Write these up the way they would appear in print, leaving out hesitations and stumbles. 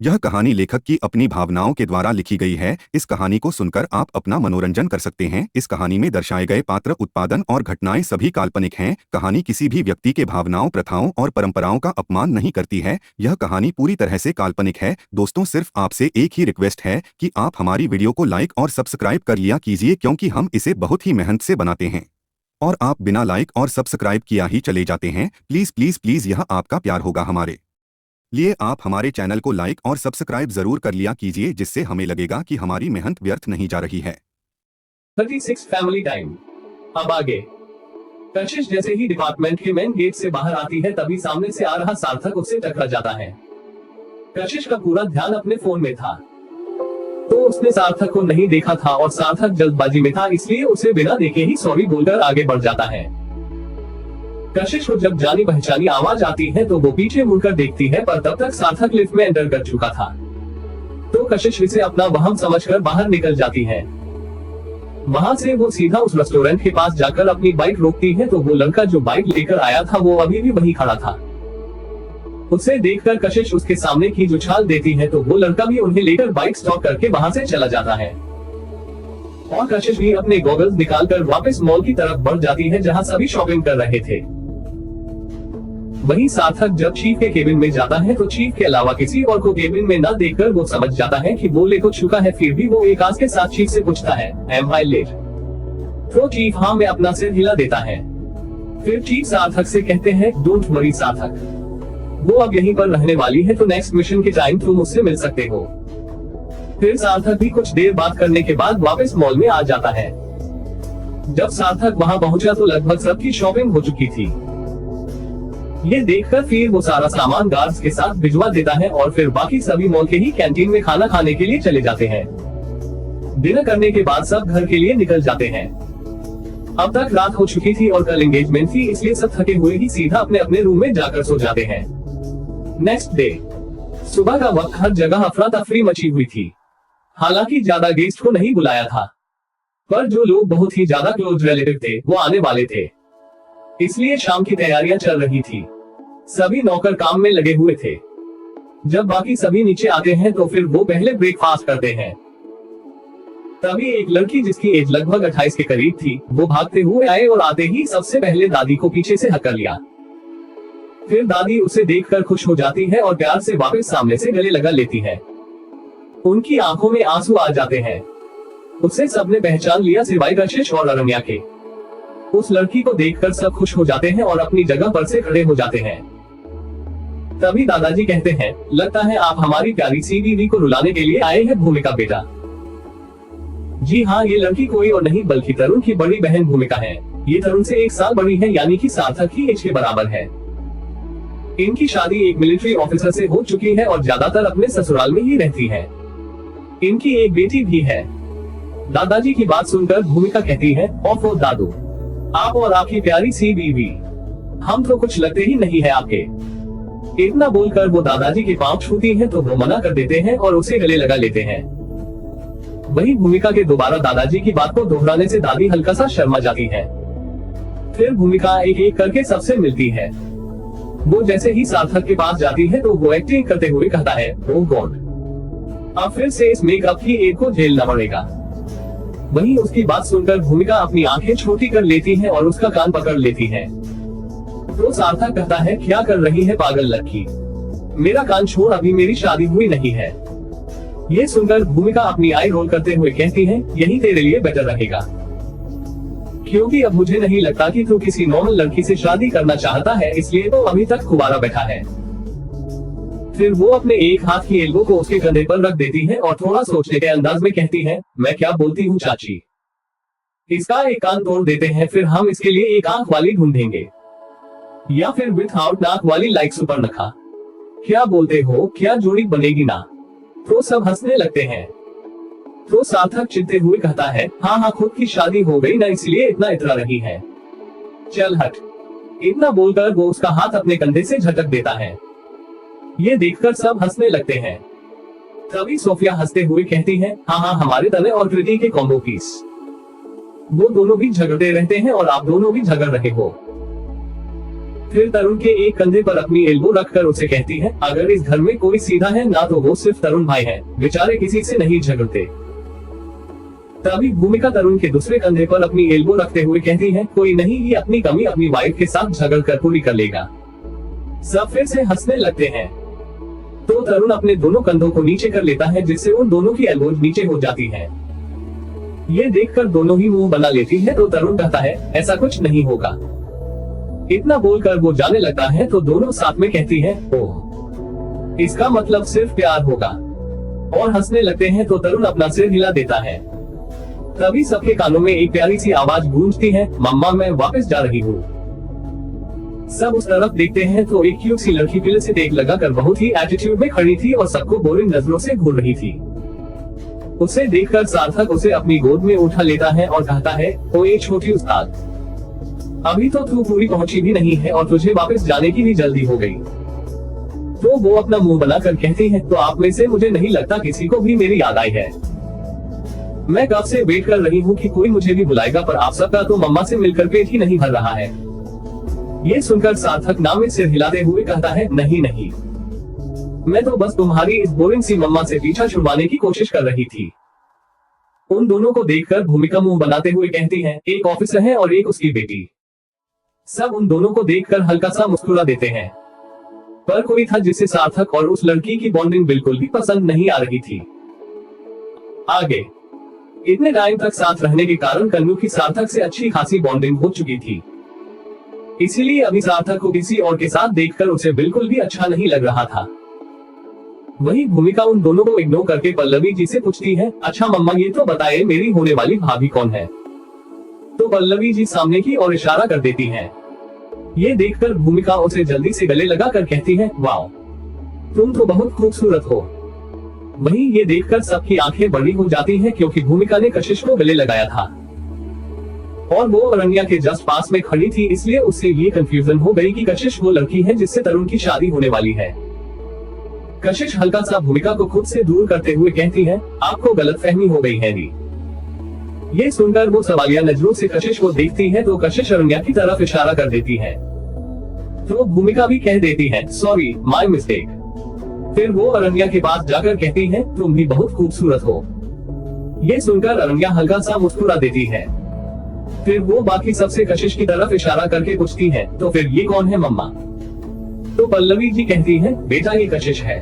यह कहानी लेखक की अपनी भावनाओं के द्वारा लिखी गई है। इस कहानी को सुनकर आप अपना मनोरंजन कर सकते हैं। इस कहानी में दर्शाए गए पात्र, उत्पादन और घटनाएं सभी काल्पनिक हैं। कहानी किसी भी व्यक्ति के भावनाओं, प्रथाओं और परंपराओं का अपमान नहीं करती है। यह कहानी पूरी तरह से काल्पनिक है। दोस्तों, सिर्फ आपसे एक ही रिक्वेस्ट है कि आप हमारी वीडियो को लाइक और सब्सक्राइब कर लिया कीजिए, क्योंकि हम इसे बहुत ही मेहनत से बनाते हैं और आप बिना लाइक और सब्सक्राइब किया ही चले जाते हैं। प्लीज प्लीज प्लीज, यह आपका प्यार होगा हमारे लिए। आप हमारे चैनल को लाइक और सब्सक्राइब जरूर कर लिया कीजिए, जिससे हमें लगेगा कि हमारी मेहनत व्यर्थ नहीं जा रही है। 36 फैमिली टाइम। अब आगे। कशिश जैसे ही डिपार्टमेंट के मेन गेट से बाहर आती है, तभी सामने से आ रहा सार्थक उससे टकरा जाता है। कशिश का पूरा ध्यान अपने फोन में था, तो उसने सार्थक को नहीं देखा था और सार्थक जल्दबाजी में था, इसलिए उसे बिना देखे ही सॉरी बोलकर आगे बढ़ जाता है। कशिश को जब जानी पहचानी आवाज आती है तो वो पीछे मुड़कर देखती है, पर तब तक सार्थक लिफ्ट में एंटर कर चुका था। तो कशिश इसे अपना वहम समझकर बाहर निकल जाती है। वहां से वो सीधा उस रेस्टोरेंट के पास जाकर अपनी बाइक रोकती है, तो वो लड़का जो बाइक लेकर आया था वो अभी भी वहीं खड़ा था। उसे देखकर कशिश उसके सामने की उछाल देती है, तो वो लड़का भी उन्हें लेकर बाइक स्टॉप करके वहां से चला जाता है और कशिश भी अपने गॉगल्स निकालकर वापस मॉल की तरफ बढ़ जाती है, जहां सभी शॉपिंग कर रहे थे। वहीं सार्थक जब चीफ के केबिन में जाता है, तो चीफ के अलावा किसी और को केबिन में न देखकर वो समझ जाता है कि वो लेट हो चुका है। फिर भी वो एक आस के साथ चीफ से पूछता है, एम आई लेट? तो चीफ हाँ में अपना सिर हिला देता है। फिर चीफ सार्थक से कहते हैं, डोंट वरी सार्थक, वो अब यहीं पर रहने वाली है, तो नेक्स्ट मिशन के टाइम तुम उससे मिल सकते हो। फिर सार्थक भी कुछ देर बात करने के बाद वापस मॉल में आ जाता है। जब सार्थक वहां पहुंचा तो लगभग सबकी शॉपिंग हो चुकी थी। ये देखकर फिर वो सारा सामान गार्ड्स के साथ भिजवा देता है और फिर बाकी सभी मॉल के ही कैंटीन में खाना खाने के लिए चले जाते हैं। डिनर करने के बाद सब घर के लिए निकल जाते हैं। अब तक रात हो चुकी थी और कल एंगेजमेंट थी, इसलिए सब थके हुए ही सीधा अपने अपने रूम में जाकर सो जाते हैं। नेक्स्ट डे सुबह का वक्त, हर जगह अफरा तफरी मची हुई थी। हालांकि ज्यादा गेस्ट को नहीं बुलाया था, पर जो लोग बहुत ही ज्यादा क्लोज रिलेटिव थे वो आने वाले थे, इसलिए शाम की तैयारियां चल रही थी। सभी नौकर काम में लगे हुए थे। जब बाकी सभी नीचे आते हैं तो फिर वो पहले ब्रेकफास्ट करते हैं। तभी एक लड़की जिसकी एज लगभग 28 के करीब थी, वो भागते हुए आए और आते ही सबसे पहले दादी को पीछे से हक कर लिया। फिर दादी उसे देखकर खुश हो जाती है और प्यार से वापस सामने से गले लगा लेती है। उनकी आंखों में आंसू आ जाते हैं। उसे सबने पहचान लिया सिवाय कशिश और अरण्या के। उस लड़की को देखकर सब खुश हो जाते हैं और अपनी जगह पर से खड़े हो जाते हैं। तभी दादाजी कहते हैं, लगता है आप हमारी प्यारी सी बीवी को रुलाने के लिए आए हैं भूमिका बेटा। जी हाँ, ये लड़की कोई और नहीं बल्कि तरुण की बड़ी बहन भूमिका है। ये तरुण से 1 साल बड़ी है, यानी कि सार्थक की एज के बराबर है। इनकी शादी एक मिलिट्री ऑफिसर से हो चुकी है और ज्यादातर अपने ससुराल में ही रहती है। इनकी एक बेटी भी है। दादाजी की बात सुनकर भूमिका कहती है, ओफो दादू, आप और आपकी प्यारी सी बीवी, हम तो कुछ लगते ही नहीं है आपके। इतना बोलकर वो दादाजी के पांव छूती है, तो वो मना कर देते हैं और उसे गले लगा लेते हैं। वही भूमिका के दोबारा दादाजी की बात को दोहराने से दादी हल्का सा शर्मा जाती है। फिर भूमिका एक एक करके सबसे मिलती है। वो जैसे ही सार्थक के पास जाती है तो वो एक्टिंग करते हुए कहता है, ओह गॉड, अब फिर से इस मेकअप की एक को झेलना पड़ेगा। वहीं उसकी बात सुनकर भूमिका अपनी आंखें छोटी कर लेती है और उसका कान पकड़ लेती है। तो सार्थक कहता है, क्या कर रही है पागल लड़की, मेरा कान छोड़, अभी मेरी शादी हुई नहीं है। ये सुनकर भूमिका अपनी आई रोल करते हुए कहती है, यही तेरे लिए बेटर रहेगा, क्योंकि अब मुझे नहीं लगता कि तू किसी नॉर्मल लड़की से शादी करना चाहता है, इसलिए तो अभी तक कुंवारा बैठा है। फिर वो अपने एक हाथ की एल्बो को उसके कंधे पर रख देती है और थोड़ा सोचने के अंदाज में कहती है, मैं क्या बोलती हूँ चाची, इसका एक कान तोड़ देते हैं, फिर हम इसके लिए एक आंख वाली ढूंढेंगे, या फिर विथआउट नाक वाली लाइक सुपर्णखा। क्या बोलते हो, क्या जोड़ी बनेगी ना? तो सब हंसने लगते हैं। तो सार्थक चिढ़ते हुए कहता है, हाँ हाँ, खुद की शादी हो गई ना, इसलिए इतना इतरा रही है, चल हट। इतना बोलकर वो उसका हाथ अपने कंधे से झटक देता है। ये देखकर सब हंसने लगते हैं। तभी सोफिया हंसते हुए कहती है, हाँ हाँ, हमारे तने और कृति के कॉम्बो पीस, वो दोनों भी झगड़ते रहते हैं और आप दोनों भी झगड़ रहे हो। फिर तरुण के एक कंधे पर अपनी एल्बो रखकर उसे कहती है, अगर इस घर में कोई सीधा है ना तो वो सिर्फ तरुण भाई है, बेचारे किसी से नहीं झगड़ते। तभी भूमिका तरुण के दूसरे कंधे पर अपनी एल्बो रखते हुए कहती है, कोई नहीं, ये अपनी कमी अपनी वाइफ के साथ झगड़ कर पूरी कर लेगा। सब फिर से हंसने लगते हैं। तो तरुण अपने दोनों कंधों को नीचे कर लेता है, जिससे उन दोनों की एल्बोज नीचे हो जाती है। ये देखकर दोनों ही मुंह बना लेती है। तो तरुण कहता है, ऐसा कुछ नहीं होगा। इतना बोलकर वो जाने लगता है तो दोनों साथ में कहती है, ओह, इसका मतलब सिर्फ प्यार होगा, और हंसने लगते हैं। तो तरुण अपना सिर हिला देता है। तभी सबके कानों में एक प्यारी सी आवाज गूंजती है, मम्मा मैं वापस जा रही हूँ। सब उस तरफ देखते हैं तो एक क्यूट सी लड़की पिल से टेक लगाकर बहुत ही एटीट्यूड में खड़ी थी और सबको बोरिंग नजरों से घूर रही थी। उसे देखकर सार्थक उसे अपनी गोद में उठा लेता है और कहता है, ओए छोटी उस्ताद, अभी तो तू पूरी पहुंची भी नहीं है और तुझे वापस जाने की भी जल्दी हो गई। तो वो अपना मुंह बनाकर कहती है, तो आप में से मुझे नहीं लगता किसी को भी मेरी याद आई है। मैं कब से वेट कर रही हूँ कि कोई मुझे भी बुलाएगा, पर आप सबका तो मम्मा से मिलकर पेट ही नहीं भर रहा है। ये सुनकर सार्थक नाम में सिर हिलाते हुए कहता है, नहीं नहीं, मैं तो बस तुम्हारी इस बोरिंग सी मम्मा से पीछा छुड़वाने की कोशिश कर रही थी। उन दोनों को देखकर भूमिका मुंह बनाते हुए कहती है, एक ऑफिसर है और एक उसकी बेटी। सब उन दोनों को देखकर हल्का सा मुस्कुरा देते हैं, पर कोई था जिसे सार्थक और उस लड़की की बॉन्डिंग बिल्कुल भी पसंद नहीं आ रही थी। आगे इतने टाइम तक साथ रहने के कारण कन्नू की सार्थक से अच्छी खासी बॉन्डिंग हो चुकी थी, इसीलिए अभी सार्थक को किसी और के साथ देखकर उसे बिल्कुल भी अच्छा नहीं लग रहा था। वही भूमिका उन दोनों को इग्नोर करके पल्लवी जी से पूछती है, अच्छा मम्मा ये तो बताए मेरी होने वाली भाभी कौन है। तो पल्लवी जी सामने की ओर इशारा कर देती हैं। ये देखकर भूमिका उसे जल्दी से गले लगा कर कहती है, वाओ, तुम तो बहुत खूबसूरत हो। वहीं ये देखकर सबकी आंखें बड़ी हो जाती हैं, क्योंकि भूमिका ने कशिश को गले लगाया था और वो अरण्या के जस्ट पास में खड़ी थी, इसलिए उससे ये कंफ्यूजन हो गई कि कशिश वो लड़की है जिससे तरुण की शादी होने वाली है। कशिश हल्का सा भूमिका को खुद से दूर करते हुए कहती है, आपको गलतफहमी हो गई है नी। ये सुनकर वो सवालिया नजरों से कशिश को देखती है तो कशिश अरण्या की तरफ इशारा कर देती है। तो भूमिका भी कह देती है, सॉरी माय मिस्टेक। फिर वो अरण्या के पास जाकर कहती है, तुम भी बहुत खूबसूरत हो। ये सुनकर अरण्या हल्का सा मुस्कुरा देती है। फिर वो बाकी सबसे कशिश की तरफ इशारा करके पूछती है, तो फिर ये कौन है मम्मा। तो पल्लवी जी कहती है, बेटा ये कशिश है,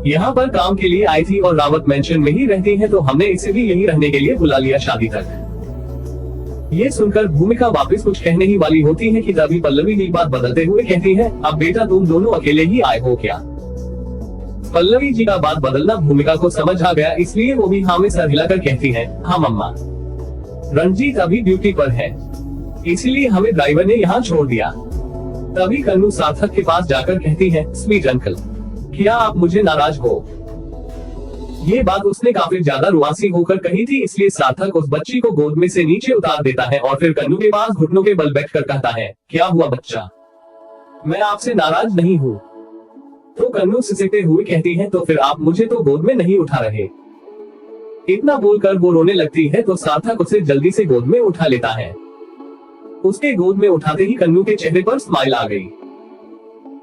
यहाँ पर काम के लिए आई थी और रावत मेंशन में ही रहती है, तो हमने इसे भी यही रहने के लिए बुला लिया शादी तक। ये सुनकर भूमिका वापस कुछ कहने ही वाली होती है कि तभी पल्लवी जी बात बदलते हुए कहती है, अब बेटा तुम दोनों अकेले ही आए हो क्या। पल्लवी जी का बात बदलना भूमिका को समझ आ गया, इसलिए वो भी हाँ में सर हिलाकर कहती है, हाँ मम्मा, रंजीत अभी ड्यूटी पर है, इसीलिए हमें ड्राइवर ने यहाँ छोड़ दिया। तभी कन्नू सार्थक के पास जाकर कहती है, स्वीट अंकल, क्या आप मुझे नाराज हो। ये बात उसने काफी ज्यादा रुआसी होकर कही थी, इसलिए सार्थक उस बच्ची को गोद में से नीचे उतार देता है और फिर कन्नू के पास घुटनों के बल बैठकर कहता है, क्या हुआ बच्चा, मैं आपसे नाराज नहीं हूँ। तो कन्नू सिसकते हुए कहती है, तो फिर आप मुझे तो गोद में नहीं उठा रहे। इतना बोलकर वो रोने लगती है तो सार्थक उसे जल्दी से गोद में उठा लेता है। उसके गोद में उठाते ही कन्नू के चेहरे पर स्माइल आ गई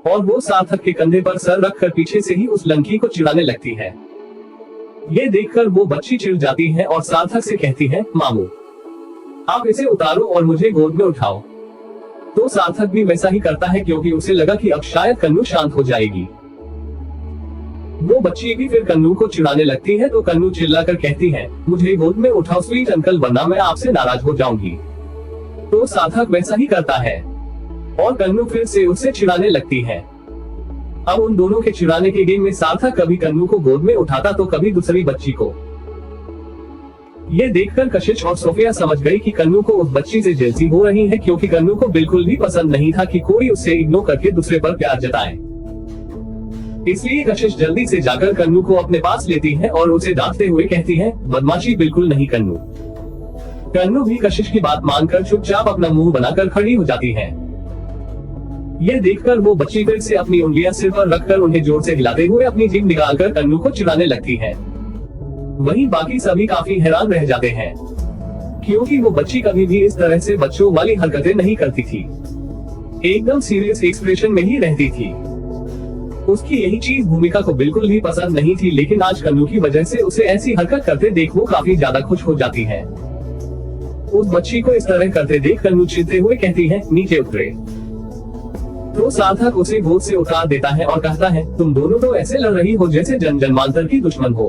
और वो सार्थक के कंधे पर सर रखकर पीछे से ही उस लड़की को चिढ़ाने लगती है। ये देखकर वो बच्ची चिढ़ जाती है और सार्थक से कहती है, मामू आप इसे उतारो और मुझे गोद में उठाओ। तो सार्थक भी वैसा ही करता है, क्योंकि उसे लगा कि अब शायद कन्नू शांत हो जाएगी। वो बच्ची भी फिर कन्नू को चिढ़ाने लगती है, तो कन्नू चिल्लाकर कहती है, मुझे गोद में उठाओ स्वीट अंकल, वरना मैं आपसे नाराज हो जाऊंगी। तो सार्थक वैसा ही करता है और कन्नू फिर से उसे चिढ़ाने लगती है। अब उन दोनों के चिढ़ाने के गेम में सार्थक कभी कन्नू को गोद में उठाता तो कभी दूसरी बच्ची को। ये देखकर कशिश और सोफिया समझ गई कि कन्नू को उस बच्ची से जेलसी हो रही है, क्योंकि कन्नू को बिल्कुल भी पसंद नहीं था कि कोई उससे इग्नोर करके दूसरे पर प्यार जताए। इसलिए कशिश जल्दी से जाकर कन्नू को अपने पास लेती है और उसे डांटते हुए कहती है, बदमाशी बिल्कुल नहीं कन्नू। कन्नू भी कशिश की बात मानकर चुपचाप अपना मुंह बनाकर खड़ी हो जाती है। ये देखकर वो बच्ची फिर से अपनी उंगलियां सिर पर रखकर उन्हें जोर से हिलाते हुए अपनी जीभ निकालकर कन्नू को चिढ़ाने लगती है। वहीं बाकी सभी काफी हैरान रह जाते हैं, क्योंकि वो बच्ची कभी भी इस तरह से बच्चों वाली हरकतें नहीं करती थी। एकदम सीरियस एक्सप्रेशन में ही रहती थी। उसकी यही चीज भूमिका को बिल्कुल भी पसंद नहीं थी, लेकिन आज कन्नू की वजह से उसे ऐसी हरकत करते देख वो काफी ज्यादा खुश हो जाती है। उस बच्ची को इस तरह करते देख कन्नू चिढ़ते हुए कहती है, नीचे उतरे। तो सार्थक उसे गोद से उतार देता है और कहता है, तुम दोनों तो ऐसे लड़ रही हो जैसे जन जन्मांतर की दुश्मन हो।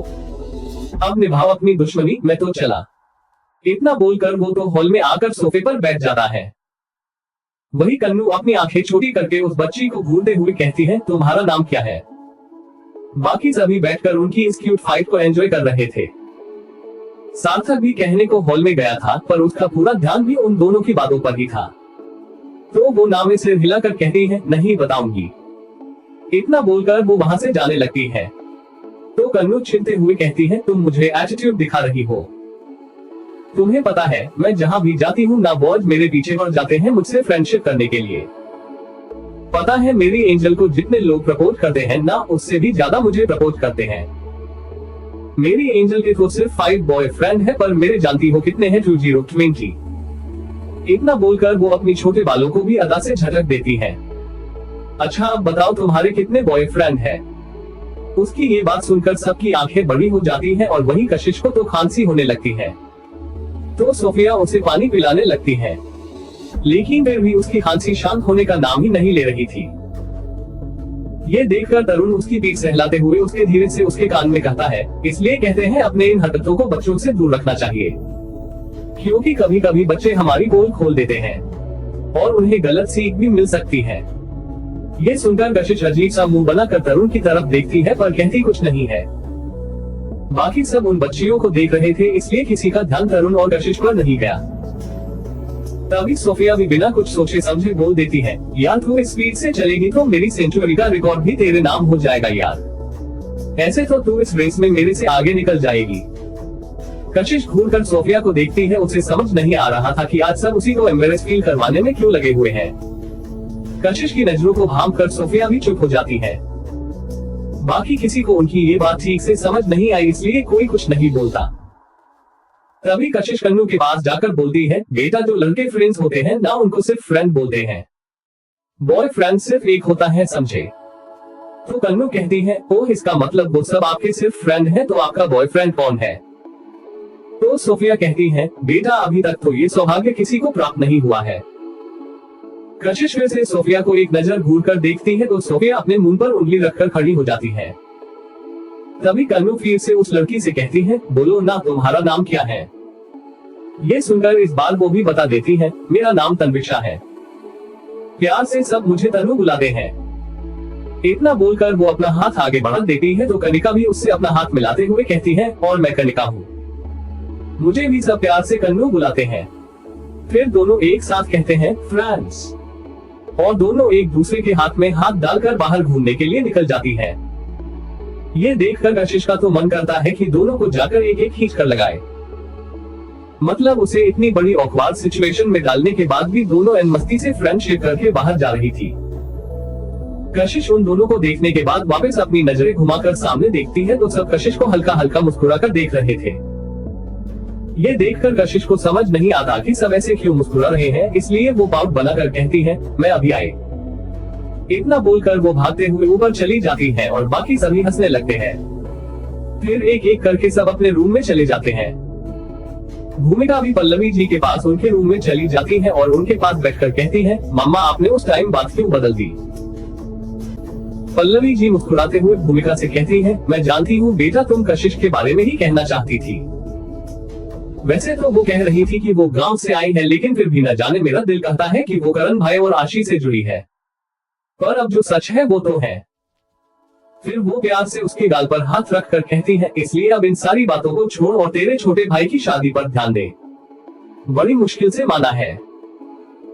अब निभाओ अपनी दुश्मनी, मैं तो चला। इतना बोलकर वो तो हॉल में आकर सोफे पर बैठ जाता है। वही कन्नू अपनी आंखें छोटी करके उस बच्ची को घूरते हुए कहती है, तुम्हारा नाम क्या है? बाकी सभी बैठकर उनकी इस क्यूट फाइट को एंजॉय कर रहे थे। सार्थक भी कहने को हॉल में गया था, पर उसका पूरा ध्यान भी उन दोनों की बातों पर ही था। तो वो नावे से हिलाकर कहती है, नहीं बताऊंगी। इतना बोलकर वो वहां से जाने लगती है। तो कन्नू चिढ़ते हुए कहती है, तुम मुझे एटीट्यूड दिखा रही हो। तुम्हें पता है मैं जहां भी जाती हूँ ना बॉयज मेरे पीछे पड़ जाते हैं मुझसे फ्रेंडशिप करने के लिए। पता है मेरी एंजल को जितने लोग प्रपोज करते हैं ना उससे भी ज्यादा मुझे प्रपोज करते हैं। मेरी एंजल के तो सिर्फ 5 बॉयफ्रेंड है, पर मेरे जानती हो कितने हैं? 2020। इतना बोलकर वो अपनी छोटे बालों को भी अदा से झटक देती है। अच्छा अब बताओ तुम्हारे कितने बॉयफ्रेंड हैं? उसकी ये बात सुनकर सबकी आंखें बड़ी हो जाती है और वही कशिश को तो खांसी होने लगती है। तो सोफिया उसे पानी पिलाने लगती है, लेकिन फिर भी उसकी खांसी शांत होने का नाम ही नहीं ले रही थी। ये देखकर तरुण उसकी पीठ सहलाते हुए उसके धीरे से उसके कान में कहता है, इसलिए कहते हैं अपने इन हरकतों को बच्चों से दूर रखना चाहिए, क्योंकि कभी कभी बच्चे हमारी पोल खोल देते हैं और उन्हें गलत सीख भी मिल सकती है। ये सुनकर कशिश अजीब सा मुंह बनाकर तरुण की तरफ देखती है, पर कहती कुछ नहीं है। बाकी सब उन बच्चियों को देख रहे थे, इसलिए किसी का ध्यान तरुण और कशिश पर नहीं गया। तभी सोफिया भी बिना कुछ सोचे समझे बोल देती है, यार तू इस स्पीड से चलेगी तो मेरी सेंचुरी का रिकॉर्ड भी तेरे नाम हो जाएगा यार। ऐसे तो तू इस रेस में मेरे से आगे निकल जाएगी। कशिश घूरकर सोफिया को देखती है, उसे समझ नहीं आ रहा था कि आज सब उसी को एम्बेरेस फील करवाने में क्यों लगे हुए हैं। कशिश की नजरों को भांप कर सोफिया भी चुप हो जाती है। बाकी किसी को उनकी ये बात ठीक से समझ नहीं आई, इसलिए कोई कुछ नहीं बोलता। तभी कशिश कन्नू के पास जाकर बोलती है, बेटा जो लड़के फ्रेंड्स होते हैं ना उनको सिर्फ फ्रेंड बोलते हैं, बॉयफ्रेंड सिर्फ एक होता है, समझे? तो कन्नू कहती है, ओह इसका मतलब वो सब आपके सिर्फ फ्रेंड हैं, तो आपका बॉयफ्रेंड कौन है? तो सोफिया कहती है, बेटा अभी तक तो ये सौभाग्य किसी को प्राप्त नहीं हुआ है। कशिश फिर से सोफिया को एक नजर घूरकर देखती है तो सोफिया अपने मुंह पर उंगली रखकर खड़ी हो जाती है। तभी कन्नू फिर से उस लड़की से कहती है, बोलो ना तुम्हारा नाम क्या है? ये सुनकर इस बार वो भी बता देती है, मेरा नाम तन्विक्षा है, प्यार से सब मुझे तनु बुलाते हैं। इतना बोलकर वो अपना हाथ आगे बढ़ा देती है तो कनिका भी उससे अपना हाथ मिलाते हुए कहती है, और मैं कनिका हूँ, मुझे भी सब प्यार से कन्नू बुलाते हैं। फिर दोनों एक साथ कहते हैं, फ्रेंड्स, और दोनों एक दूसरे के हाथ में हाथ डालकर बाहर घूमने के लिए निकल जाती है। ये देखकर कशिश का तो मन करता है कि दोनों को जाकर एक एक खींच कर लगाए। मतलब उसे इतनी बड़ी ऑकवर्ड सिचुएशन में डालने के बाद भी दोनों मस्ती से फ्रेंडशिप करके बाहर जा रही थी। कशिश उन दोनों को देखने के बाद वापस अपनी नजरें घुमाकर सामने देखती है तो सब कशिश को हल्का हल्का मुस्कुराकर देख रहे थे। ये देखकर कशिश को समझ नहीं आता कि सब ऐसे क्यों मुस्कुरा रहे हैं, इसलिए वो पाउट बनाकर कहती है, मैं अभी आई। इतना बोलकर वो भागते हुए ऊपर चली जाती है और बाकी सभी हंसने लगते हैं। फिर एक एक करके सब अपने रूम में चले जाते हैं। भूमिका भी पल्लवी जी के पास उनके रूम में चली जाती है और उनके पास बैठकर कहती है, मम्मा आपने उस टाइम बात क्यों बदल दी? पल्लवी जी मुस्कुराते हुए भूमिका से कहती है, मैं जानती हूँ बेटा तुम कशिश के बारे में ही कहना चाहती थी। वैसे तो वो कह रही थी कि वो गांव से आई है, लेकिन फिर भी न जाने मेरा दिल कहता है कि वो करण भाई और आशी से जुड़ी है, पर अब जो सच है वो तो है। फिर वो प्यार से उसके गाल पर हाथ रखकर कहती है, इसलिए अब इन सारी बातों को छोड़ और तेरे छोटे भाई की शादी पर ध्यान दे, बड़ी मुश्किल से माना है।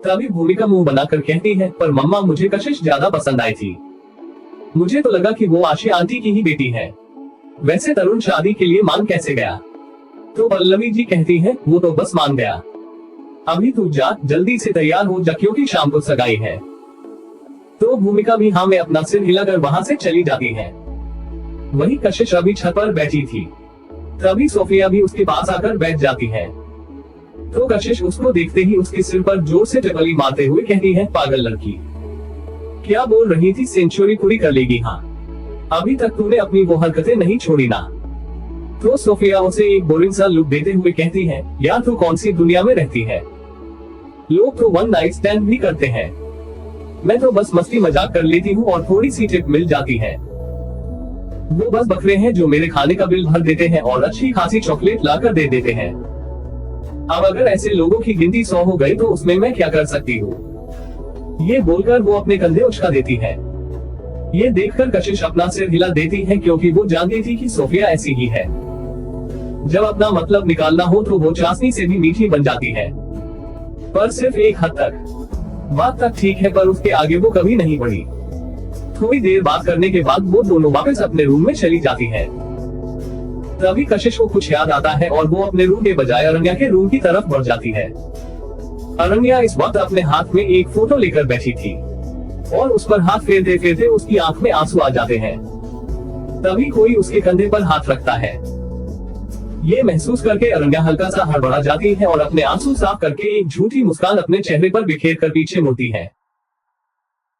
तभी भूमिका मुंह बनाकर कहती है, पर मम्मा मुझे कशिश ज्यादा पसंद आई थी, मुझे तो लगा कि वो आशी आंटी की ही बेटी है। वैसे तरुण शादी के लिए मान कैसे गया? तो पल्लवी जी कहती है, वो तो बस मान गया। अभी तू जा, जल्दी से तैयार हो जा क्योंकि शाम को सगाई है। तो भूमिका भी हाँ में अपना सिर हिलाकर वहां से चली जाती है। वही कशिश अभी छत पर बैठी थी। तभी सोफिया भी उसके पास आकर बैठ जाती है। तो कशिश उसको देखते ही उसके सिर पर जोर से टिपली मारते हुए कहती है, पागल लड़की। क्या बोल रही थी, सेंचुरी पूरी कर लेगी? हाँ, अभी तक तूने अपनी वो हरकतें नहीं छोड़ी ना। तो सोफिया उसे एक बोरिंग सा लुक देते हुए कहती है, यार तू कौन सी दुनिया में रहती है? लोग तो वन नाइट स्टैंड भी करते हैं, मैं तो बस मस्ती मजाक कर लेती हूँ और थोड़ी सी टिप मिल जाती है। वो बस बकरे हैं जो मेरे खाने का बिल भर देते हैं और अच्छी खासी चॉकलेट लाकर दे देते हैं। अब अगर ऐसे लोगों की गिनती 100 हो गई तो उसमें मैं क्या कर सकती हूँ? ये बोलकर वो अपने कंधे उचका देती है। ये देखकर कशिश अपना सिर हिला देती है, क्योंकि वो जानती थी कि सोफिया ऐसी ही है। जब अपना मतलब निकालना हो तो वो चाशनी से भी मीठी बन जाती है, पर सिर्फ एक हद तक। बात तक ठीक है, पर उसके आगे वो कभी नहीं बढ़ी। थोड़ी देर बात करने के बाद वो दोनों वापस अपने रूम में चली जाती है। तभी कशिश को कुछ याद आता है और वो अपने रूम के बजाय अरण्या के रूम की तरफ बढ़ जाती है। अरण्या इस वक्त अपने हाथ में एक फोटो लेकर बैठी थी और उस पर हाथ फेरते फेरते उसकी आंख में आंसू आ जाते हैं। तभी कोई उसके कंधे पर हाथ रखता है। ये महसूस करके अरण्या हल्का सा हड़बड़ा जाती है और अपने आंसू साफ करके एक झूठी मुस्कान अपने चेहरे पर बिखेर कर पीछे मुड़ती है।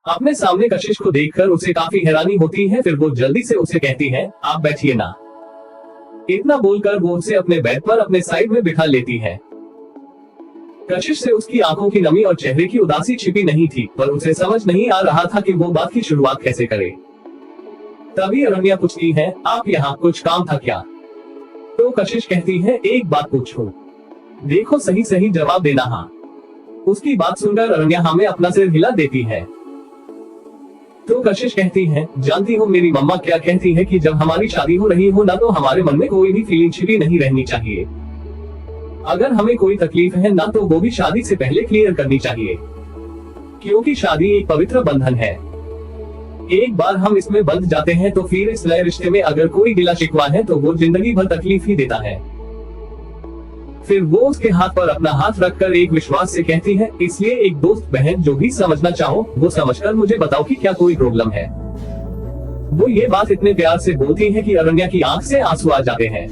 अपने सामने कशिश को देखकर उसे काफी हैरानी होती है। फिर वो जल्दी से उसे कहती है, आप बैठिए ना। इतना बोलकर वो उसे अपने बेड पर अपने साइड में बिठा लेती है। कशिश से उसकी आंखों की नमी और चेहरे की उदासी छिपी नहीं थी, पर उसे समझ नहीं आ रहा था कि वो बात की शुरुआत कैसे करे। तभी अरण्या पूछती है, आप यहाँ कुछ काम था क्या? तो कशिश कहती है, एक बात पूछूं? देखो सही सही जवाब देना। हाँ। उसकी बात सुनकर अरण्या हमें अपना सिर हिला देती है। तो कशिश कहती है, जानती हो मेरी मम्मा क्या कहती है कि जब हमारी शादी हो रही हो ना तो हमारे मन में कोई भी फीलिंग छिपी नहीं रहनी चाहिए। अगर हमें कोई तकलीफ है ना तो वो भी शादी से पहले क्लियर करनी चाहिए, क्योंकि शादी एक पवित्र बंधन है। एक बार हम इसमें बंध जाते हैं तो फिर इस नए रिश्ते में अगर कोई गिला शिकवा है तो वो जिंदगी भर तकलीफ ही देता है। फिर वो उसके हाथ पर अपना हाथ रखकर एक विश्वास से कहती है, इसलिए एक दोस्त बहन जो भी समझना चाहो वो समझकर मुझे बताओ कि क्या कोई प्रॉब्लम है। वो ये बात इतने प्यार से बोलती है कि अरण्या की आंख से आंसू आ जाते हैं।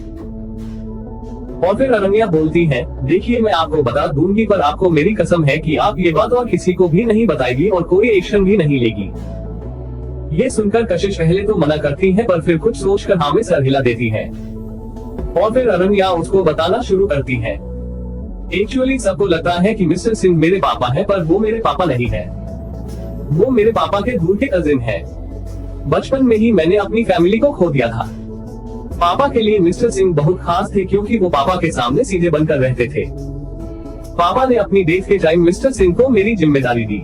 और फिर अरण्या बोलती है, देखिए मैं आपको बता दूंगी, पर आपको मेरी कसम है कि आप ये बात और किसी को भी नहीं बताएगी और कोई एक्शन भी नहीं लेगी। ये सुनकर कशिश पहले तो मना करती है, पर फिर कुछ सोचकर हाँ में सर हिला देती है। और फिर अरण्या उसको बताना शुरू करती है। एक्चुअली सबको लगता है कि मिस्टर सिंह मेरे पापा है, पर वो मेरे पापा नहीं है। वो मेरे पापा के दूर के कजिन है। बचपन में ही मैंने अपनी फैमिली को खो दिया था। पापा के लिए मिस्टर सिंह बहुत खास थे, क्योंकि वो पापा के सामने सीधे बनकर रहते थे। पापा ने अपनी डेथ के टाइम मिस्टर सिंह को मेरी जिम्मेदारी दी।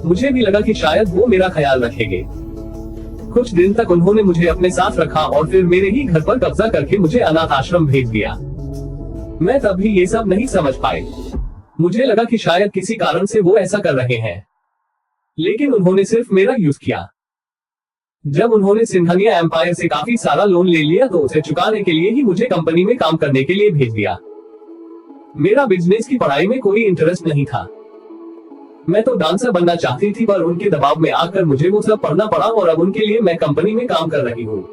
मुझे भी लगा कि शायद वो मेरा ख्याल रखेंगे। कुछ दिन तक उन्होंने मुझे अपने साथ रखा और फिर मेरे ही घर पर कब्जा करके मुझे अनाथ आश्रम भेज दिया। मैं तब भी ये सब नहीं समझ पाई। मुझे लगा कि शायद किसी कारण से वो ऐसा कर रहे हैं, लेकिन उन्होंने सिर्फ मेरा यूज किया। जब उन्होंने सिंघानिया एम्पायर से काफी सारा लोन ले लिया तो उसे चुकाने के लिए ही मुझे कंपनी में काम करने के लिए भेज दिया। मेरा बिजनेस की पढ़ाई में कोई इंटरेस्ट नहीं था। मैं तो डांसर बनना चाहती थी, पर उनके दबाव में आकर मुझे वो सब पढ़ना पड़ा और अब उनके लिए मैं कंपनी में काम कर रही हूँ।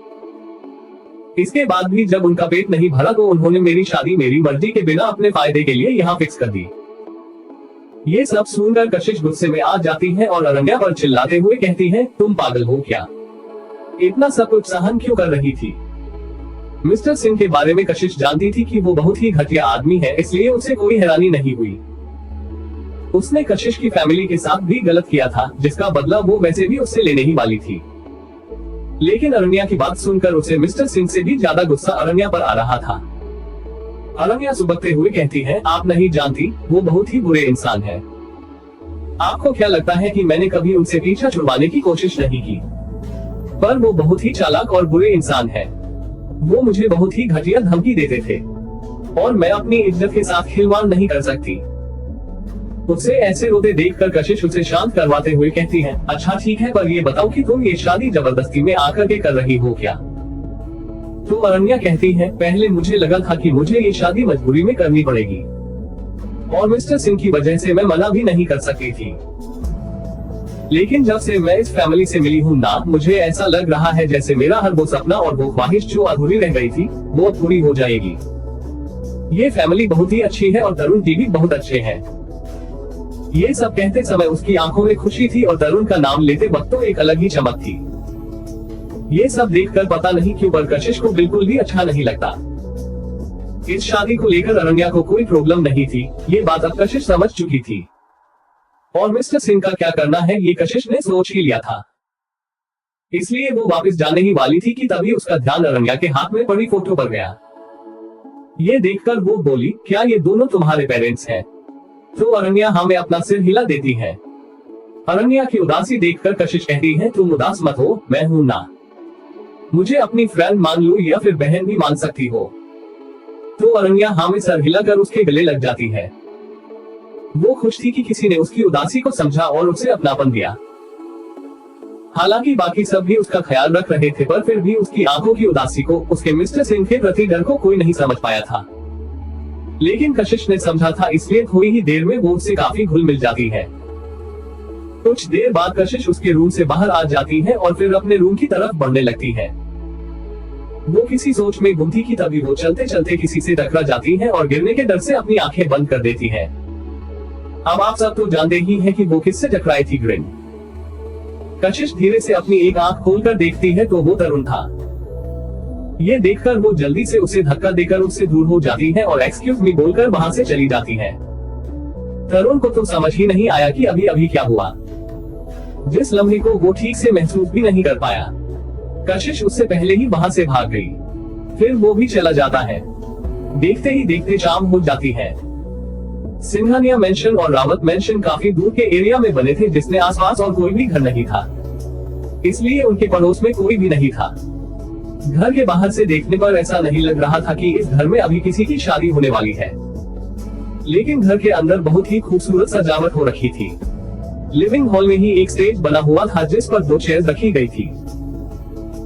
इसके बाद भी जब उनका पेट नहीं भरा तो उन्होंने मेरी शादी मेरी मर्जी के बिना अपने फायदे के लिए यहाँ फिक्स कर दी। ये सब सुनकर कशिश गुस्से में आ जाती है और अरण्या पर चिल्लाते हुए कहती है, तुम पागल हो क्या? इतना सब कुछ सहन क्यों कर रही थी? मिस्टर सिंह के बारे में कशिश जानती थी कि वो बहुत ही घटिया आदमी है, इसलिए उसे कोई हैरानी नहीं हुई। उसने कशिश की फैमिली के साथ भी गलत किया था, जिसका बदला वो वैसे भी उससे लेने ही वाली थी। लेकिन अरण्या की बात सुनकर उसे मिस्टर सिंह से भी ज्यादा गुस्सा अरण्या पर आ रहा था। अरण्या सुबकते हुए कहती है, आप नहीं जानती, वो बहुत ही बुरे इंसान है। आपको क्या लगता है कि मैंने कभी उनसे पीछा छुड़वाने की कोशिश नहीं की? पर वो बहुत ही चालाक और बुरे इंसान है। वो मुझे बहुत ही घटिया धमकी देते थे और मैं अपनी इज्जत के साथ खिलवाड़ नहीं कर सकती। उसे ऐसे रोते देखकर कशिश उसे शांत करवाते हुए कहती है, अच्छा ठीक है, पर ये बताओ कि तुम ये शादी जबरदस्ती में आकर के कर रही हो क्या? तो अरण्या कहती है, पहले मुझे लगा था कि मुझे ये शादी मजबूरी में करनी पड़ेगी और मिस्टर सिंह की वजह से मैं मना भी नहीं कर सकती थी। लेकिन जब से मैं इस फैमिली से मिली हूँ ना, मुझे ऐसा लग रहा है जैसे मेरा हर वो सपना और वो ख्वाहिश जो अधूरी रह गई थी वो पूरी हो जाएगी। ये फैमिली बहुत ही अच्छी है और तरुण जी भी बहुत अच्छे हैं। ये सब कहते समय उसकी आंखों में खुशी थी और तरुण का नाम लेते वक्त तो एक अलग ही चमक थी। ये सब देखकर पता नहीं क्यों पर कशिश को बिल्कुल भी अच्छा नहीं लगता। इस शादी को लेकर अरण्या को कोई प्रॉब्लम नहीं थी, ये बात अब कशिश समझ चुकी थी। और मिस्टर सिंह का क्या करना है ये कशिश ने सोच ही लिया था। इसलिए वो वापस जाने ही वाली थी कि तभी उसका ध्यान अरण्या के हाथ में पड़ी फोटो पर गया। ये देखकर वो बोली, क्या ये दोनों तुम्हारे पेरेंट्स हैं? तो अरण्या हाँ में अपना सिर हिला देती है। अरण्या की उदासी देखकर कशिश कहती है, तुम उदास मत हो, मैं हूं ना। मुझे अपनी फ्रेंड मान लो या फिर बहन भी मान सकती हो। तो अरण्या हाँ में सर हिलाकर उसके गले लग जाती है। वो खुश थी कि किसी ने उसकी उदासी को समझा और उसे अपनापन दिया। हालांकि बाकी सब भी उसका ख्याल रख रहे थे पर फिर भी उसकी आंखों की उदासी को, उसके मिस्टर सिंह के प्रति डर को कोई नहीं समझ पाया था। लेकिन कशिश ने समझा था, इसलिए थोड़ी ही देर में वो उससे काफी घुल मिल जाती है। कुछ देर बाद कशिश उसके रूम से बाहर आ जाती है और फिर अपने रूम की तरफ बढ़ने लगती है। वो किसी सोच में गुम थी कि तभी वो चलते चलते किसी से टकरा जाती है और गिरने के डर से अपनी आंखें बंद कर देती है। अब आप सब तो जानते ही हैं कि वो किससे टकराई थी। ग्रिन। कशिश धीरे से अपनी एक आंख खोलकर देखती है तो वो तरुण था। ये देखकर वो जल्दी से उसे धक्का देकर उससे दूर हो जाती है और एक्सक्यूज मी बोलकर वहां से चली जाती है। तरुण को तो समझ ही नहीं आया कि अभी अभी क्या हुआ। जिस लम्हे को वो ठीक से महसूस भी नहीं कर पाया। कशिश उससे पहले ही वहां से भाग गई। फिर वो भी चला जाता है। देखते ही देखते शाम हो जाती है। सिंघानिया मेंशन और रावत मेंशन काफी दूर के एरिया में बने थे जिसने आसपास और कोई भी घर नहीं था, इसलिए उनके पड़ोस में कोई भी नहीं था। घर के बाहर से देखने पर ऐसा नहीं लग रहा था कि इस घर में अभी किसी की शादी होने वाली है, लेकिन घर के अंदर बहुत ही खूबसूरत सजावट हो रखी थी। लिविंग हॉल में ही एक स्टेज बना हुआ था जिस पर 2 चेयर रखी गई थी।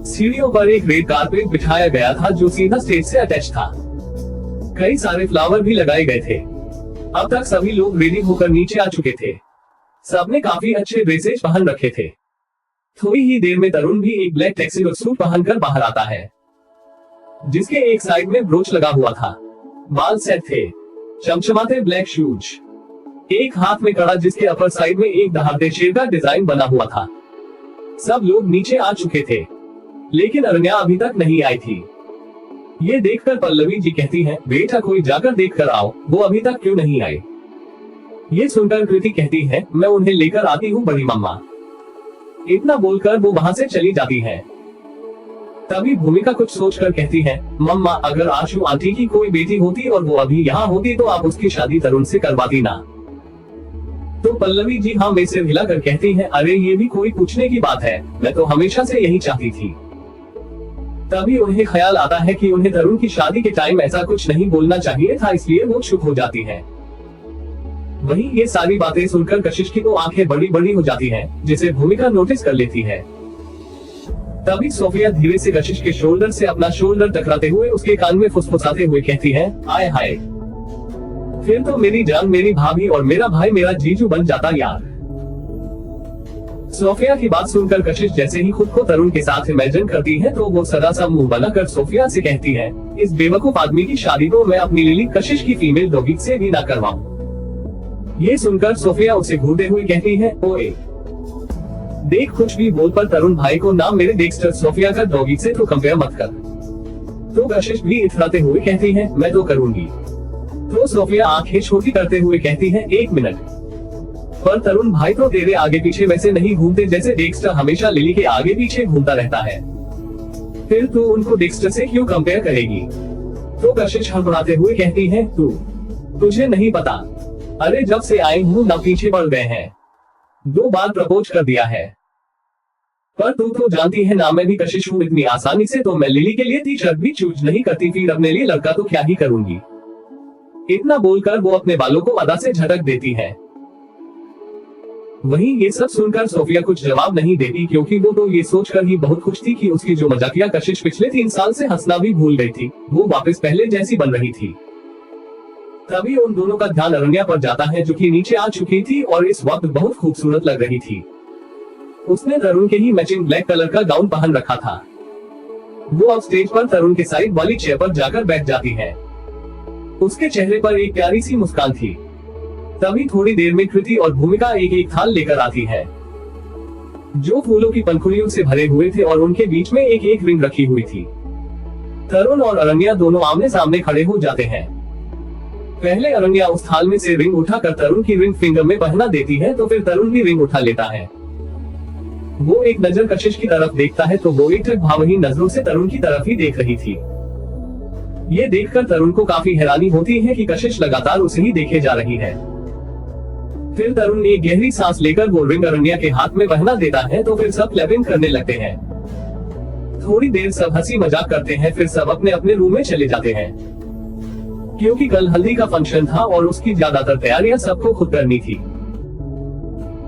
सीढ़ियों पर एक रेड कारपेट बिछाया गया था जो सीधा स्टेज से अटैच था। कई सारे फ्लावर भी लगाए गए थे। अब तक सभी लोग रेडी होकर नीचे आ चुके थे। सबने काफी अच्छे ड्रेसेस पहन रखे थे। थोड़ी ही देर में तरुण भी एक ब्लैक टैक्सी सूट पहनकर बाहर आता है, जिसके एक साइड में ब्रोच लगा हुआ था। बाल सेट थे, चमचमाते ब्लैक शूज, एक हाथ में कड़ा जिसके अपर साइड में एक दहाड़ते शेर का डिजाइन बना हुआ था। सब लोग नीचे आ चुके थे, लेकिन अरण्या अभी तक नहीं आई थी। ये देखकर पल्लवी जी कहती हैं, बेटा कोई जाकर देख कर आओ, वो अभी तक क्यों नहीं आए। ये सुनकर कृति कहती है, मैं उन्हें लेकर आती हूँ बड़ी मम्मा। इतना बोलकर वो वहां से चली जाती है। तभी भूमिका कुछ सोचकर कहती है, मम्मा अगर आशु आंटी की कोई बेटी होती और वो अभी यहाँ होती तो आप उसकी शादी तरुण से करवाती ना। तो पल्लवी जी हाँ में सिर हिलाकर कहती है, अरे ये भी कोई पूछने की बात है, मैं तो हमेशा से यही चाहती थी। तभी उन्हें ख्याल आता है कि उन्हें तरुण की शादी के टाइम ऐसा कुछ नहीं बोलना चाहिए था, इसलिए वो चुप हो जाती है। वहीं ये सारी बातें सुनकर कशिश की तो आंखें बड़ी बड़ी हो जाती हैं, जिसे भूमिका नोटिस कर लेती है। तभी सोफिया धीरे से कशिश के शोल्डर से अपना शोल्डर टकराते हुए उसके कान में फुसफुसाते हुए कहती है, आय हाय, फिर तो मेरी जान, मेरी भाभी और मेरा भाई मेरा जीजू बन जाता यार। सोफिया की बात सुनकर कशिश जैसे ही खुद को तरुण के साथ इमेजिन करती है तो वो सदा सा मुंह बनाकर सोफिया से कहती है, इस बेवकूफ आदमी की शादी को मैं अपनी लिली कशिश की फीमेल डॉगी से भी ना करवाऊं। ये सुनकर सोफिया उसे घूरते हुए कहती है, ओए देख कुछ भी बोल पर तरुण भाई को नाम मेरे डेक्स्टर सोफिया का डॉगी से तो कंपेयर मत कर। तो कशिश भी इतराते हुए कहती है, मैं तो करूंगी। तो सोफिया आंखें छोटी करते हुए कहती है, 1 मिनट, पर तरुण भाई तो तेरे आगे पीछे वैसे नहीं घूमते जैसे डेक्स्टर हमेशा लिली के आगे पीछे घूमता रहता है, फिर तू उनको डेक्स्टर से क्यों कंपेयर करेगी। तो कशिश हड़बड़ाते हुए कहती है, तुझे नहीं पता, अरे जब से आई हूँ ना पीछे पड़ गए हैं, 2 बार प्रपोज कर दिया है। पर तू तो जानती है ना मैं भी कशिश हूँ, इतनी आसानी से तो मैं लिली के लिए टी-शर्ट भी चूज नहीं करती, फिर अपने लिए लड़का तो क्या ही करूंगी। इतना बोलकर वो अपने बालों को अदा से झटक देती है। वहीं ये सब सुनकर सोफिया कुछ जवाब नहीं देती, क्योंकि वो तो ये सोचकर ही बहुत खुश थी कि उसकी जो मजाकिया कशिश पिछले 3 साल से हंसना भी भूल गई थी, वो वापस पहले जैसी बन रही थी। तभी उन दोनों का ध्यान अरण्या पर जाता है जो कि नीचे आ चुकी थी और इस वक्त बहुत खूबसूरत लग रही थी। उसने तरुण के ही मैचिंग ब्लैक कलर का गाउन पहन रखा था। वो अब स्टेज पर तरुण के साइड वाली चेयर पर जाकर बैठ जाती है। उसके चेहरे पर एक प्यारी सी मुस्कान थी। तभी थोड़ी देर में कृति और भूमिका एक एक थाल लेकर आती है जो फूलों की पंखुड़ियों से भरे हुए थे और उनके बीच में एक एक रिंग रखी हुई थी। तरुण और अरण्या दोनों आमने सामने खड़े हो जाते हैं। पहले अरण्या उस थाल में से रिंग उठाकर तरुण की रिंग फिंगर में पहना देती है तो फिर तरुण भी रिंग उठा लेता है। वो एक नजर कशिश की तरफ देखता है तो वो एक भावहीन नजरों से तरुण की तरफ ही देख रही थी। ये देखकर तरुण को काफी हैरानी होती है कि कशिश लगातार उसे ही देखे जा रही है। फिर तरुण एक गहरी सांस लेकर वो रिंग अरण्या के हाथ में पहना देता है तो फिर सब क्लैपिंग करने लगते हैं। थोड़ी देर सब हंसी मजाक करते हैं, फिर सब अपने अपने रूम में चले जाते हैं क्योंकि कल हल्दी का फंक्शन था और उसकी ज्यादातर तैयारियां सबको खुद करनी थी।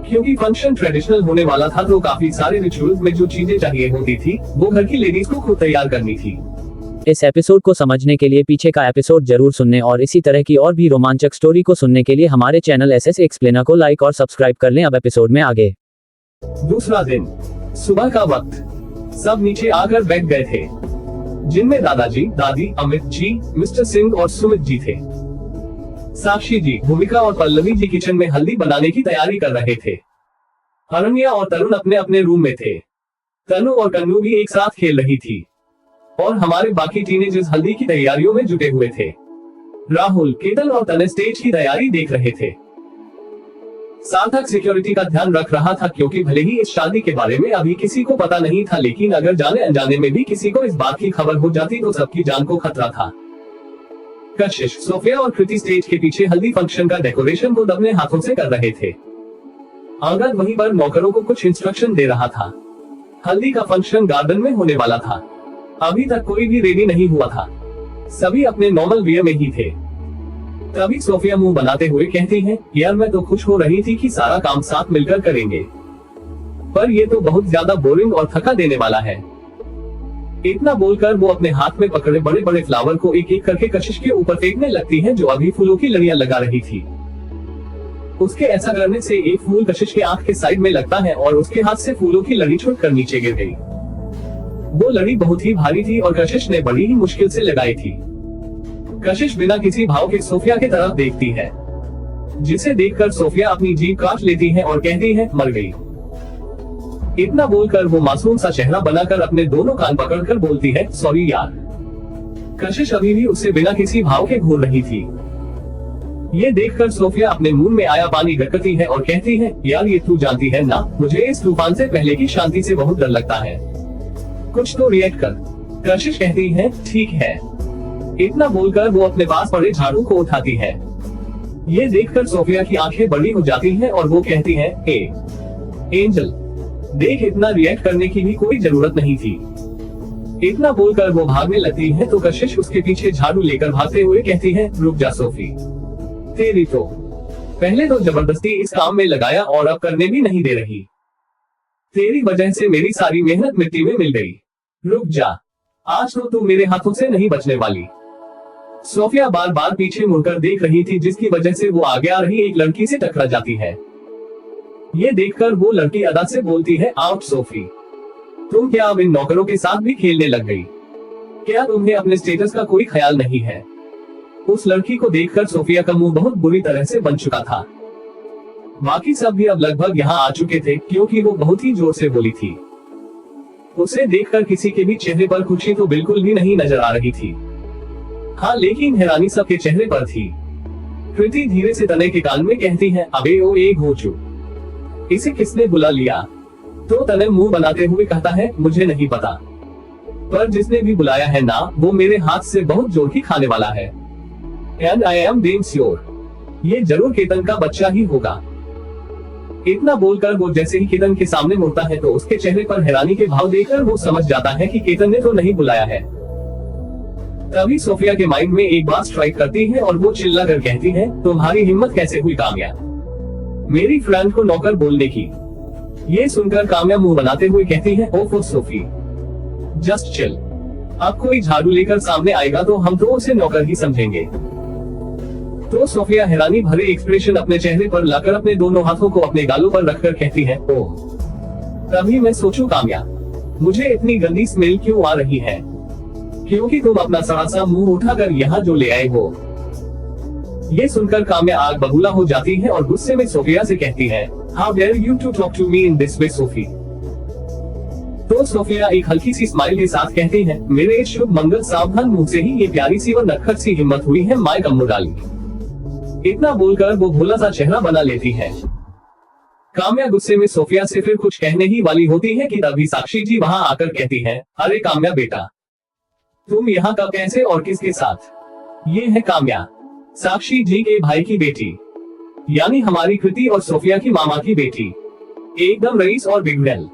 क्योंकि फंक्शन ट्रेडिशनल होने वाला था तो काफी सारे रिचुअल्स में जो चीजें चाहिए होती थी वो घर की लेडीज को खुद तैयार करनी थी। इस एपिसोड को समझने के लिए पीछे का एपिसोड जरूर सुनने और इसी तरह की और भी रोमांचक स्टोरी को सुनने के लिए हमारे चैनल एसएस एक्सप्लेनर को लाइक और सब्सक्राइब कर लें। अब एपिसोड में आगे। दूसरा दिन सुबह का वक्त, सब नीचे आकर बैठ गए थे जिनमें दादाजी, दादी, अमित जी, मिस्टर सिंह और सुमित जी थे। साक्षी जी, भूमिका और पल्लवी जी किचन में हल्दी बनाने की तैयारी कर रहे थे। अरण्या और तरुण अपने अपने रूम में थे। तनु और कन्नू भी एक साथ खेल रही थी और हमारे बाकी टीनेजर्स हल्दी की तैयारियों में जुटे हुए थे। राहुल, केतन और तने स्टेज की तैयारी देख रहे थे। सार्थक सिक्योरिटी का ध्यान रख रहा था क्योंकि भले ही इस शादी के बारे में अभी किसी को पता नहीं था, लेकिन अगर जाने अनजाने में भी किसी को इस बात की खबर हो जाती तो सबकी जान को खतरा था। कशिश, सोफिया और कृति स्टेज के पीछे हल्दी फंक्शन का डेकोरेशन खुद अपने हाथों से कर रहे थे। आगत वहीं पर नौकरों को कुछ इंस्ट्रक्शन दे रहा था। हल्दी का फंक्शन गार्डन में होने वाला था। अभी तक कोई भी रेडी नहीं हुआ था, सभी अपने नॉर्मल वियर में ही थे। तभी सोफिया मुंह बनाते हुए कहती है, यार मैं तो खुश हो रही थी कि सारा काम साथ मिलकर करेंगे, पर ये तो बहुत ज्यादा बोरिंग और थका देने वाला है। इतना बोलकर वो अपने हाथ में पकड़े बड़े बड़े फ्लावर को एक एक करके कशिश के ऊपर फेंकने लगती है जो अभी फूलों की लड़ियां लगा रही थी। उसके ऐसा करने से एक फूल कशिश के आंख के साइड में लगता है और उसके हाथ से फूलों की लड़ी छूटकर नीचे गिर गई। वो लड़ी बहुत ही भारी थी और कशिश ने बड़ी ही मुश्किल से लगाई थी। कशिश बिना किसी भाव के सोफिया की तरफ देखती है, जिसे देखकर सोफिया अपनी जीभ काट लेती है और कहती है, मर गई। इतना बोलकर वो मासूम सा चेहरा बनाकर अपने दोनों कान पकड़कर बोलती है, सॉरी यार। कशिश अभी भी उससे बिना किसी भाव के घूर रही थी। ये देखकर सोफिया अपने मुंह में आया पानी गटकती है और कहती है, यार ये तू जानती है ना, मुझे इस तूफान से पहले की शांति से बहुत डर लगता है, कुछ तो रिएक्ट कर। कशिश कहती है, ठीक है। इतना बोलकर वो अपने पास पड़े झाड़ू को उठाती है। ये देखकर सोफिया की आंखें बड़ी हो जाती हैं और वो कहती है, एंजल देख, इतना रिएक्ट करने की भी कोई जरूरत नहीं थी। इतना बोलकर वो भागने लगती है तो कशिश उसके पीछे झाड़ू लेकर भागते हुए कहती है, रुक जा सोफी, तेरी तो पहले तो जबरदस्ती इस काम में लगाया और अब करने भी नहीं दे रही। तेरी वजह से मेरी सारी मेहनत मिट्टी में मिल गई। रुक जा, आज तो तू मेरे हाथों से नहीं बचने वाली। सोफिया बार बार पीछे मुड़कर देख रही थी जिसकी वजह से वो आगे आ रही एक लड़की से टकरा जाती है। ये देखकर वो लड़की अदा से बोलती है, आउट सोफी, तुम क्या अब इन नौकरों के साथ भी खेलने लग गई? क्या तुम्हें अपने स्टेटस का कोई ख्याल नहीं है? उस लड़की को देखकर सोफिया का मुंह बहुत बुरी तरह से बन चुका था। बाकी सब भी अब लगभग यहाँ आ चुके थे क्योंकि वो बहुत ही जोर से बोली थी। उसे देखकर किसी के भी चेहरे पर खुशी तो बिल्कुल भी नहीं नजर आ रही थी। हाँ, लेकिन हैरानी सबके चेहरे पर थी। कृति धीरे से तने के कान में कहती है, अबे ओ एक घोचू, इसे किसने बुला लिया? तो तने मुंह बनाते हुए कहता है, मुझे नहीं पता, पर जिसने भी बुलाया है ना, वो मेरे हाथ से बहुत जोर की खाने वाला है। And I am damn sure, ये जरूर केतन का बच्चा ही होगा। इतना बोलकर वो जैसे ही केतन के सामने मुड़ता है तो उसके चेहरे पर हैरानी के भाव देखकर वो समझ जाता है कि केतन ने तो नहीं बुलाया है। तभी सोफिया के माइंड में एक बात स्ट्राइक करती है और वो चिल्लाकर कहती है, तुम्हारी हिम्मत कैसे हुई काम्या, मेरी फ्रेंड को नौकर बोलने की? ये सुनकर काम्या मुंह बनाते हुए कहती है, ओफो सोफी, जस्ट चिल, अब कोई झाड़ू लेकर सामने आएगा तो हम तो उसे नौकर ही समझेंगे। तो सोफिया हैरानी भरे एक्सप्रेशन अपने चेहरे पर लाकर अपने दोनों हाथों को अपने गालों पर रखकर कहती है, ओह। तभी मैं सोचूं काम्या, मुझे इतनी गंदी स्मेल क्यों आ रही है? क्योंकि तुम अपना सड़ा सा मुंह उठाकर यहाँ जो ले आए हो। ये सुनकर काम्या आग बबूला हो जाती है और गुस्से में सोफिया से कहती है, how dare you to talk to me in this way Sophie. तो सोफिया एक हल्की सी स्माइल के साथ कहती है, मेरे शुभ मंगल सावधान मुंह से ही ये प्यारी सी और नटखट सी हिम्मत हुई है माय कम्मो डाली। इतना बोलकर वो भोला सा चेहरा बना लेती है। काम्या गुस्से में सोफिया से फिर कुछ कहने ही वाली होती है कि तभी साक्षी जी वहां आकर कहती है, अरे काम्या बेटा, तुम यहाँ कब कैसे और किसके साथ? ये है काम्या, साक्षी जी के भाई की बेटी, यानी हमारी कृति और सोफिया की मामा की बेटी। एकदम रईस और बिगड़ैल।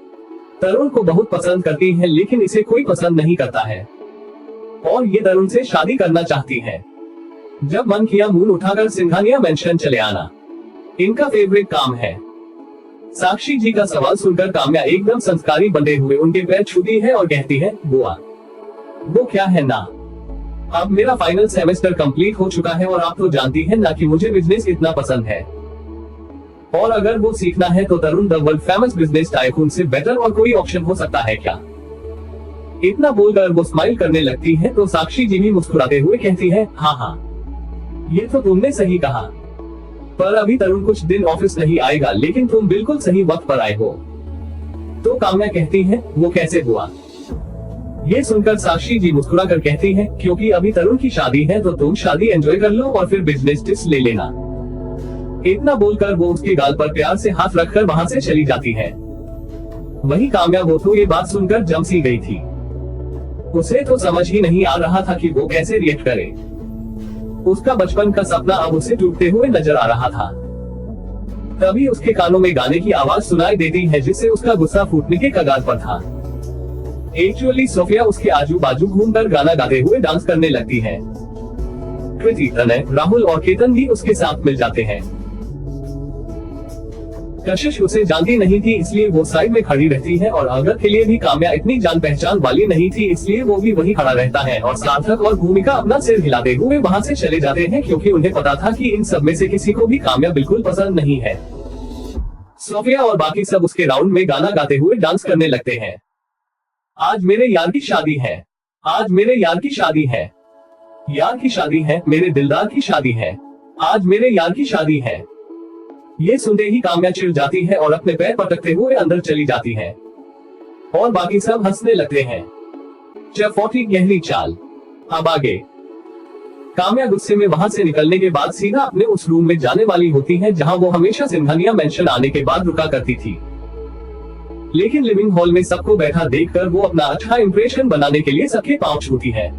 तरुण को बहुत पसंद करती है लेकिन इसे कोई पसंद नहीं करता है और ये तरुण से शादी करना चाहती है। जब मन किया मून उठाकर सिंघानिया मेंशन चले आना इनका फेवरेट काम है। साक्षी जी का सवाल सुनकर काम्या एकदम संस्कारी बंधे हुए उनके पैर छूती है और कहती है, बुआ वो क्या है ना, अब मेरा फाइनल सेमेस्टर कंप्लीट हो चुका है और आप तो जानती हैं ना कि मुझे बिजनेस इतना पसंद है और अगर वो सीखना है तो Tarun the world famous business tycoon से बेटर और कोई ऑप्शन हो सकता है क्या? इतना बोलकर वो स्माइल करने लगती है तो साक्षी जी भी मुस्कुराते हुए कहती है, हाँ ये तो तुमने सही कहा, पर अभी तरुण कुछ दिन ऑफिस नहीं आएगा लेकिन तुम बिल्कुल सही वक्त पर आए हो। तो काम्या कहती है, वो कैसे हुआ? ये सुनकर साक्षी जी मुस्कुरा कर कहती है, क्योंकि अभी तरुण की शादी है तो तुम शादी एंजॉय कर लो और फिर बिजनेस टिप्स ले लेना। इतना बोलकर वो उसके गाल पर प्यार से हाथ रखकर वहां से चली जाती है। वही काम्या वो तो ये बात सुनकर जम सी गई थी। उसे तो समझ ही नहीं आ रहा था कि वो कैसे रिएक्ट करे। उसका बचपन का सपना अब उसे टूटते हुए नजर आ रहा था। तभी उसके कानों में गाने की आवाज सुनाई देती है जिससे उसका गुस्सा फूटने के कगार पर था। एक्चुअली सोफिया उसके आजू बाजू घूमकर गाना गाते हुए डांस करने लगती है। कृति, तनय, राहुल और केतन भी उसके साथ मिल जाते हैं। कशिश उसे जानती नहीं थी इसलिए वो साइड में खड़ी रहती है और अगर के लिए भी काम्या इतनी जान पहचान वाली नहीं थी इसलिए वो भी वही खड़ा रहता है और सार्थक और भूमिका अपना सिर हिलाते हुए वहां से चले जाते हैं क्योंकि उन्हें पता था कि इन सब में से किसी को भी काम्या बिल्कुल पसंद नहीं है। सोफिया और बाकी सब उसके राउंड में गाना गाते हुए डांस करने लगते हैं। आज मेरे यार की शादी है, आज मेरे यार की शादी है, यार की शादी है, मेरे दिलदार की शादी है, आज मेरे यार की शादी है। ये सुनते ही काम्या चिढ़ जाती है और अपने पैर पटकते हुए अंदर चली जाती है और बाकी सब हंसने लगते हैं। चौफोटी गहरी चाल। अब आगे काम्या गुस्से में वहां से निकलने के बाद सीधा अपने उस रूम में जाने वाली होती है जहां वो हमेशा सिंघानिया मेंशन आने के बाद रुका करती थी। लेकिन लिविंग हॉल में सबको बैठा देखकर वो अपना अच्छा इंप्रेशन बनाने के लिए सबके पांव छूती है,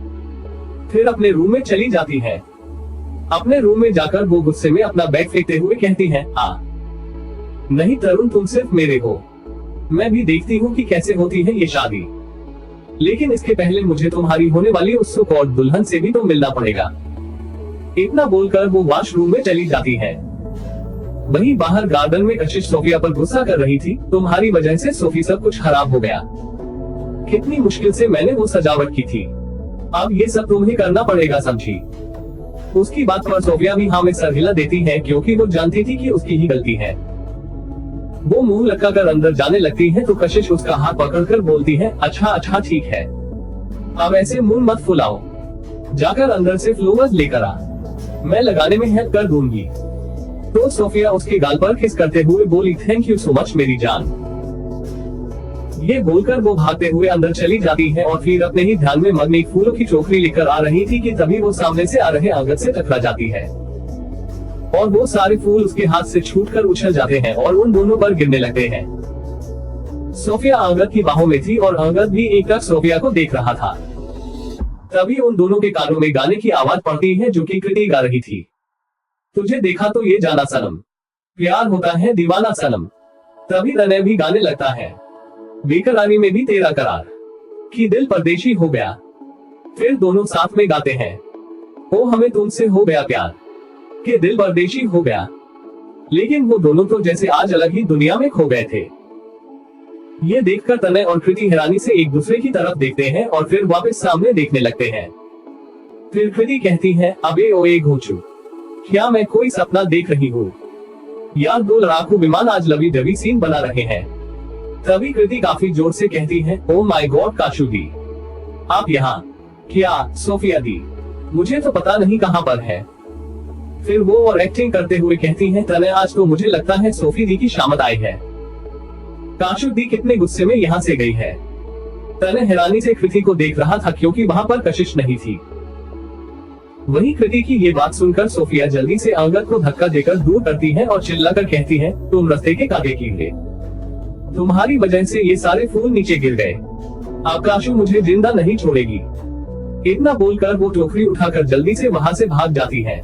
फिर अपने रूम में चली जाती है। अपने रूम में जाकर वो गुस्से में अपना बैग फेंकते हुए कहती है, नहीं तरुण तुम सिर्फ मेरे हो, मैं भी देखती हूँ कि कैसे होती है ये शादी, लेकिन इसके पहले मुझे तुम्हारी होने वाली उस सुकौर दुल्हन से भी तो मिलना पड़ेगा। इतना बोलकर वो वॉशरूम में चली जाती है। वहीं बाहर गार्डन में कशिश सोफिया पर गुस्सा कर रही थी, तुम्हारी वजह से सोफी सब कुछ खराब हो गया, कितनी मुश्किल से मैंने वो सजावट की थी, अब ये सब तुम्हें करना पड़ेगा समझी। उसकी बात पर सोफिया भी हाँ में सर हिला देती है क्योंकि वो जानती थी कि उसकी ही गलती है। वो मुंह लटकाकर अंदर जाने लगती है तो कशिश उसका हाथ पकड़कर बोलती है, अच्छा ठीक है, अब ऐसे मुंह मत फुलाओ, जाकर अंदर से फ्लोवर्स लेकर आ, मैं लगाने में हेल्प कर दूंगी। तो सोफिया उसके गाल पर किस करते हुए बोली, थैंक यू सो मच मेरी जान। ये बोलकर वो भागते हुए अंदर चली जाती है और फिर अपने ही ध्यान में मग्न एक फूलों की टोकरी लेकर आ रही थी कि तभी वो सामने से आ रहे आंगन से टकरा जाती है और वो सारे फूल उसके हाथ से छूटकर उछल जाते हैं और उन दोनों पर गिरने लगते हैं। सोफिया आंगन की बाहों में थी और आंगन भी एकटक सोफिया को देख रहा था। तभी उन दोनों के कानों में गाने की आवाज पड़ती है जो कि कृति गा रही थी, तुझे देखा तो ये जाना सनम, प्यार होता है दीवाना सनम। तभी तनय भी गाने लगता है, बेकरारी में भी तेरा करार, कि दिल परदेशी हो गया। फिर दोनों साथ में गाते हैं, ओ हमें तुमसे हो गया प्यार, कि दिल परदेशी हो गया। लेकिन वो दोनों तो जैसे आज अलग ही दुनिया में खो गए थे। ये देखकर तनय और कृति हैरानी से एक दूसरे की तरफ देखते हैं और फिर वापस सामने देखने लगते हैं। फिर कृति कहती है, अबे ओए घोचू, क्या मैं कोई सपना देख रही हूँ यार, दो लड़ाकू विमान आज लवी डबी सीन बना रहे हैं। तभी कृति काफी जोर से कहती है, ओ माय गॉड काशू दी, आप यहाँ? क्या सोफिया दी? मुझे तो पता नहीं कहाँ पर है। फिर वो और एक्टिंग करते हुए कहती हैं, तने आज तो मुझे लगता है सोफी दी की शामत आई है। काशु दी कितने गुस्से में यहाँ से गई है। तने हैरानी से कृति को देख रहा था क्योंकि वहाँ पर कशिश नहीं थी। वहीं कृति की ये बात सुनकर सोफिया जल्दी से अंगद को धक्का देकर दूर करती है और चिल्लाकर कहती है, तुम रास्ते के कागे कीड़े, तुम्हारी वजह से ये सारे फूल नीचे गिर गए। अब काशु मुझे जिंदा नहीं छोड़ेगी। इतना बोलकर वो टोकरी उठाकर जल्दी से वहाँ से भाग जाती है।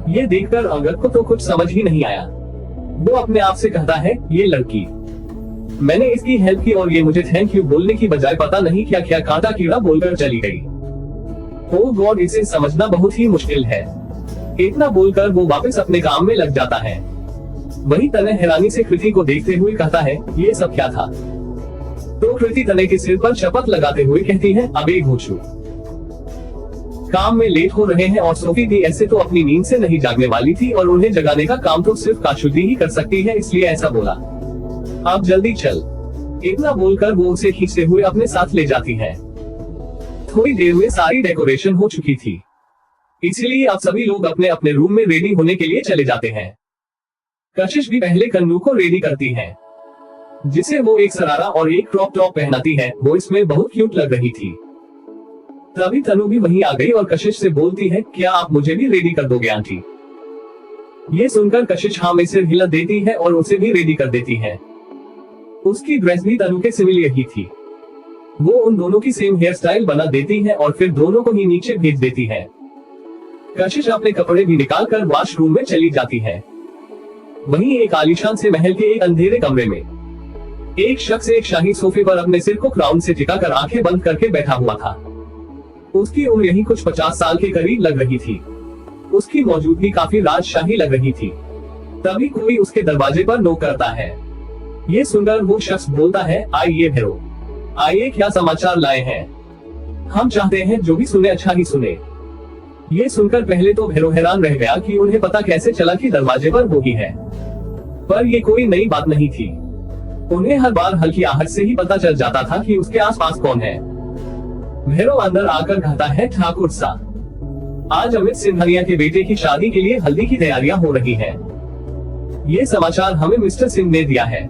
ये देखकर अंगद को तो कुछ समझ ही नहीं आया। वो अपने आप से कहता है, ये लड़की, मैंने इसकी हेल्प की और ये मुझे थैंक यू बोलने की बजाय पता नहीं क्या क्या कांटा कीड़ा बोलकर चली गई। ओह गॉड, इसे समझना बहुत ही मुश्किल है। इतना बोलकर वो वापस अपने काम में लग जाता है। वहीं तने हैरानी से कृति को देखते हुए कहता है, ये सब क्या था? तो कृति तने के सिर पर शपथ लगाते हुए कहती है, अबे घोचू, काम में लेट हो रहे हैं और सोफी दी ऐसे तो अपनी नींद से नहीं जागने वाली थी और उन्हें जगाने का काम तो सिर्फ काशु दी ही कर सकती है, इसलिए ऐसा बोला। अब जल्दी चल। इतना बोलकर वो उसे खींचते हुए अपने साथ ले जाती है। थोड़ी देर में सारी डेकोरेशन हो चुकी थी, इसलिए अब सभी लोग अपने अपने रूम में रेडी होने के लिए चले जाते हैं। कशिश भी पहले कन्नू को रेडी करती है, जिसे वो एक सरारा और एक क्रॉप टॉप पहनाती है। वो इसमें बहुत क्यूट लग रही थी। तभी तनु भी वहीं आ गई और कशिश से बोलती है, क्या आप मुझे भी रेडी कर दोगे आंटी? ये सुनकर कशिश हाँ में सिर हिला देती है और उसे भी रेडी कर देती है। उसकी ड्रेस भी तनु के सिमिलर ही थी। वो उन दोनों की सेम हेयर स्टाइल बना देती है और फिर दोनों को ही नीचे भेज देती है। कशिश अपने कपड़े भी निकालकर वॉशरूम में चली जाती है। वहीं एक आलीशान से महल के एक अंधेरे कमरे में एक शख्स एक शाही सोफे पर अपने सिर को क्राउन से टिकाकर आंखें बंद करके बैठा हुआ था। उसकी उम्र यही कुछ 50 साल के करीब लग रही थी। उसकी मौजूदगी काफी राजशाही लग रही थी। तभी कोई उसके दरवाजे पर नॉक करता है। ये सुनकर वो शख्स बोलता है, आइए भैरो, आइए, क्या समाचार लाए हैं? हम चाहते हैं जो भी सुने अच्छा ही सुने। ये सुनकर पहले तो भैरो हैरान रह गया कि उन्हें पता कैसे चला कि दरवाजे पर वो ही है, पर ये कोई नई बात नहीं थी। उन्हें हर बार हल्की आहट से ही पता चल जाता था कि उसके आसपास कौन है। भैरो अंदर आकर कहता है, ठाकुर सा, आज अमित सिंघानिया के बेटे की शादी के लिए हल्दी की तैयारियां हो रही हैं। ये समाचार हमें मिस्टर सिंह ने दिया है।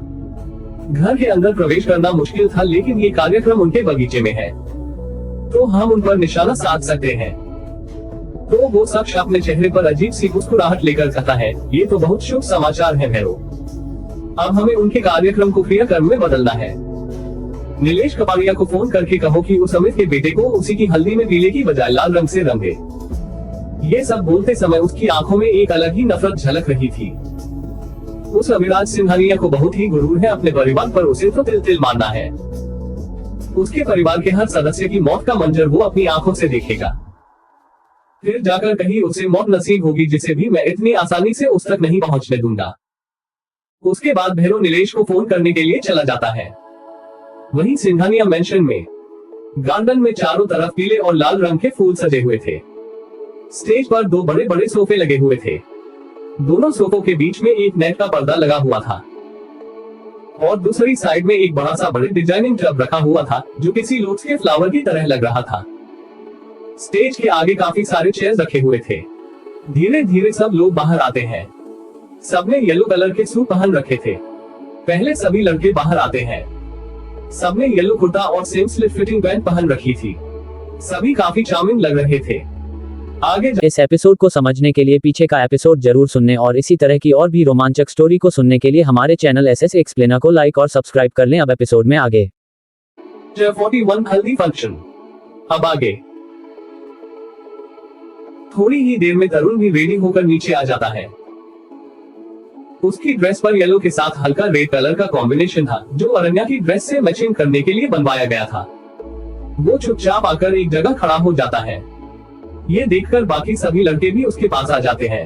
घर के अंदर प्रवेश करना मुश्किल था, लेकिन ये कार्यक्रम उनके बगीचे में है, तो हम उन पर निशाना साध सकते हैं। तो वो शख्स अपने चेहरे पर अजीब सी मुस्कुराहट लेकर कहता है, ये तो बहुत शुभ समाचार है भैरो। अब हमें उनके कार्यक्रम को क्रियाक्रम में बदलना है। नीलेश कपाड़िया को फोन करके कहो कि उस अमित के बेटे को उसी की हल्दी में पीले की बजाय लाल रंग से रंगे। ये सब बोलते समय उसकी आंखों में एक अलग ही नफरत झलक रही थी। उस अभिराज सिंघानिया को बहुत ही गुरूर है अपने परिवार पर, उसे तो तिल तिल मानना है। उसके परिवार के हर सदस्य की मौत का मंजर वो अपनी आंखों से देखेगा, फिर जाकर कहीं उसे मौत नसीब होगी जिसे भी मैं इतनी आसानी से उस तक नहीं पहुंचने दूंगा। उसके बाद भैरो नीलेश को फोन करने के लिए चला जाता है। वहीं सिंघानिया मेंशन में गार्डन में चारों तरफ पीले और लाल रंग के फूल सजे हुए थे। स्टेज पर 2 बड़े बड़े सोफे लगे हुए थे। दोनों सोफों के बीच में एक नेट का पर्दा लगा हुआ था और दूसरी साइड में एक बड़ा सा बड़े डिजाइनिंग टब रखा हुआ था जो किसी लोट्स के फ्लावर की तरह लग रहा था। स्टेज के आगे काफी सारे चेयर रखे हुए थे। धीरे धीरे सब लोग बाहर आते हैं। सबने येलो कलर के सूट पहन रखे थे। पहले सभी लड़के बाहर आते हैं। सबने येलो कुर्ता और सेम स्लिट फिटिंग पैंट पहन रखी थी। सभी काफी चार्मिंग लग रहे थे। आगे इस एपिसोड को समझने के लिए पीछे का एपिसोड जरूर सुनने और इसी तरह की और भी रोमांचक स्टोरी को सुनने के लिए हमारे चैनल एसएस एक्सप्लेनर को लाइक और सब्सक्राइब कर लें। अब एपिसोड में आगे 41 हल्दी फंक्शन। अब आगे थोड़ी ही देर में तरुण भी रेडी होकर नीचे आ जाता है। उसकी ड्रेस पर येलो के साथ हल्का रेड कलर का कॉम्बिनेशन था जो अरण्या की ड्रेस से मैचिंग करने के लिए बनवाया गया था। वो चुपचाप आकर एक जगह खड़ा हो जाता है। ये देखकर बाकी सभी लड़के भी उसके पास आ जाते हैं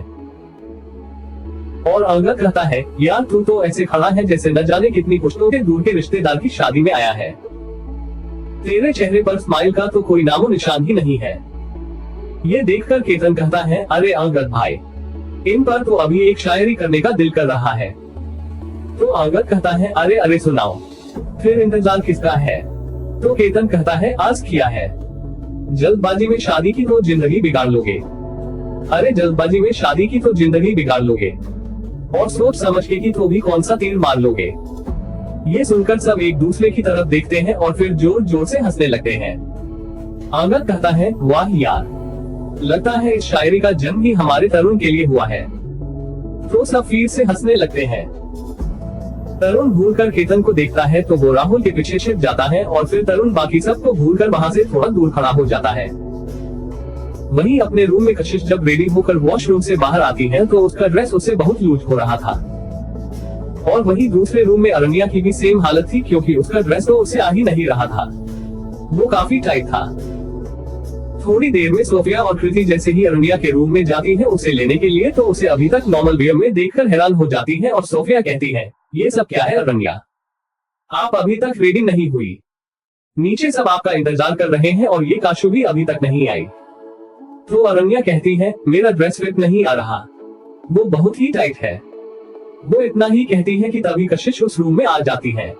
और अंगद कहता है, यार तू तो ऐसे खड़ा है जैसे न जाने कितनी पुश्तों के दूर के रिश्तेदार की शादी में आया है। तेरे चेहरे पर स्माइल का तो कोई नामो निशान ही नहीं है। ये देखकर केतन कहता है, अरे अंगद भाई, इन पर तो अभी एक शायरी करने का दिल कर रहा है। तो अंगद कहता है, अरे अरे सुनाओ। फिर इंतजार किसका है? तो केतन कहता है, आज किया है। जल्दबाजी में शादी की तो जिंदगी बिगाड़ लोगे। अरे जल्दबाजी में शादी की तो जिंदगी बिगाड़ लोगे, और सोच समझ के की तो भी कौन सा तीर मार लोगे। ये सुनकर सब एक दूसरे की तरफ देखते हैं और फिर जोर जोर से हंसने लगते हैं। आंगद कहता है, वाह यार, लगता है इस शायरी का जन्म ही हमारे तरुण के लिए हुआ है। तो सब फिर से हंसने लगते हैं। तरुण भूलकर केतन को देखता है तो वो राहुल के पीछे छिप जाता है और फिर तरुण बाकी सबको भूलकर वहां से थोड़ा दूर खड़ा हो जाता है। वहीं अपने रूम में कशिश जब रेडी होकर वॉशरूम से बाहर आती है तो उसका ड्रेस उससे बहुत लूज हो रहा था। और वहीं दूसरे रूम में अरण्या की भी सेम हालत थी, क्योंकि उसका ड्रेस तो उससे आ ही नहीं रहा था, वो काफी टाइट था। थोड़ी देर में सोफिया और कृति जैसे ही अरण्या के रूम में जाती है उसे लेने के लिए, तो उसे अभी तक नॉर्मल वियर में देखकर हैरान हो जाती है और सोफिया कहती है, ये सब क्या है अरण्या, आप अभी तक रेडी नहीं हुई, नीचे सब आपका इंतजार कर रहे हैं और ये काशु भी अभी तक नहीं आई। तो अरण्या कहती है, मेरा ड्रेस फिट नहीं आ रहा, वो बहुत ही टाइट है। वो इतना ही कहती है कि तभी कशिश उस रूम में आ जाती है।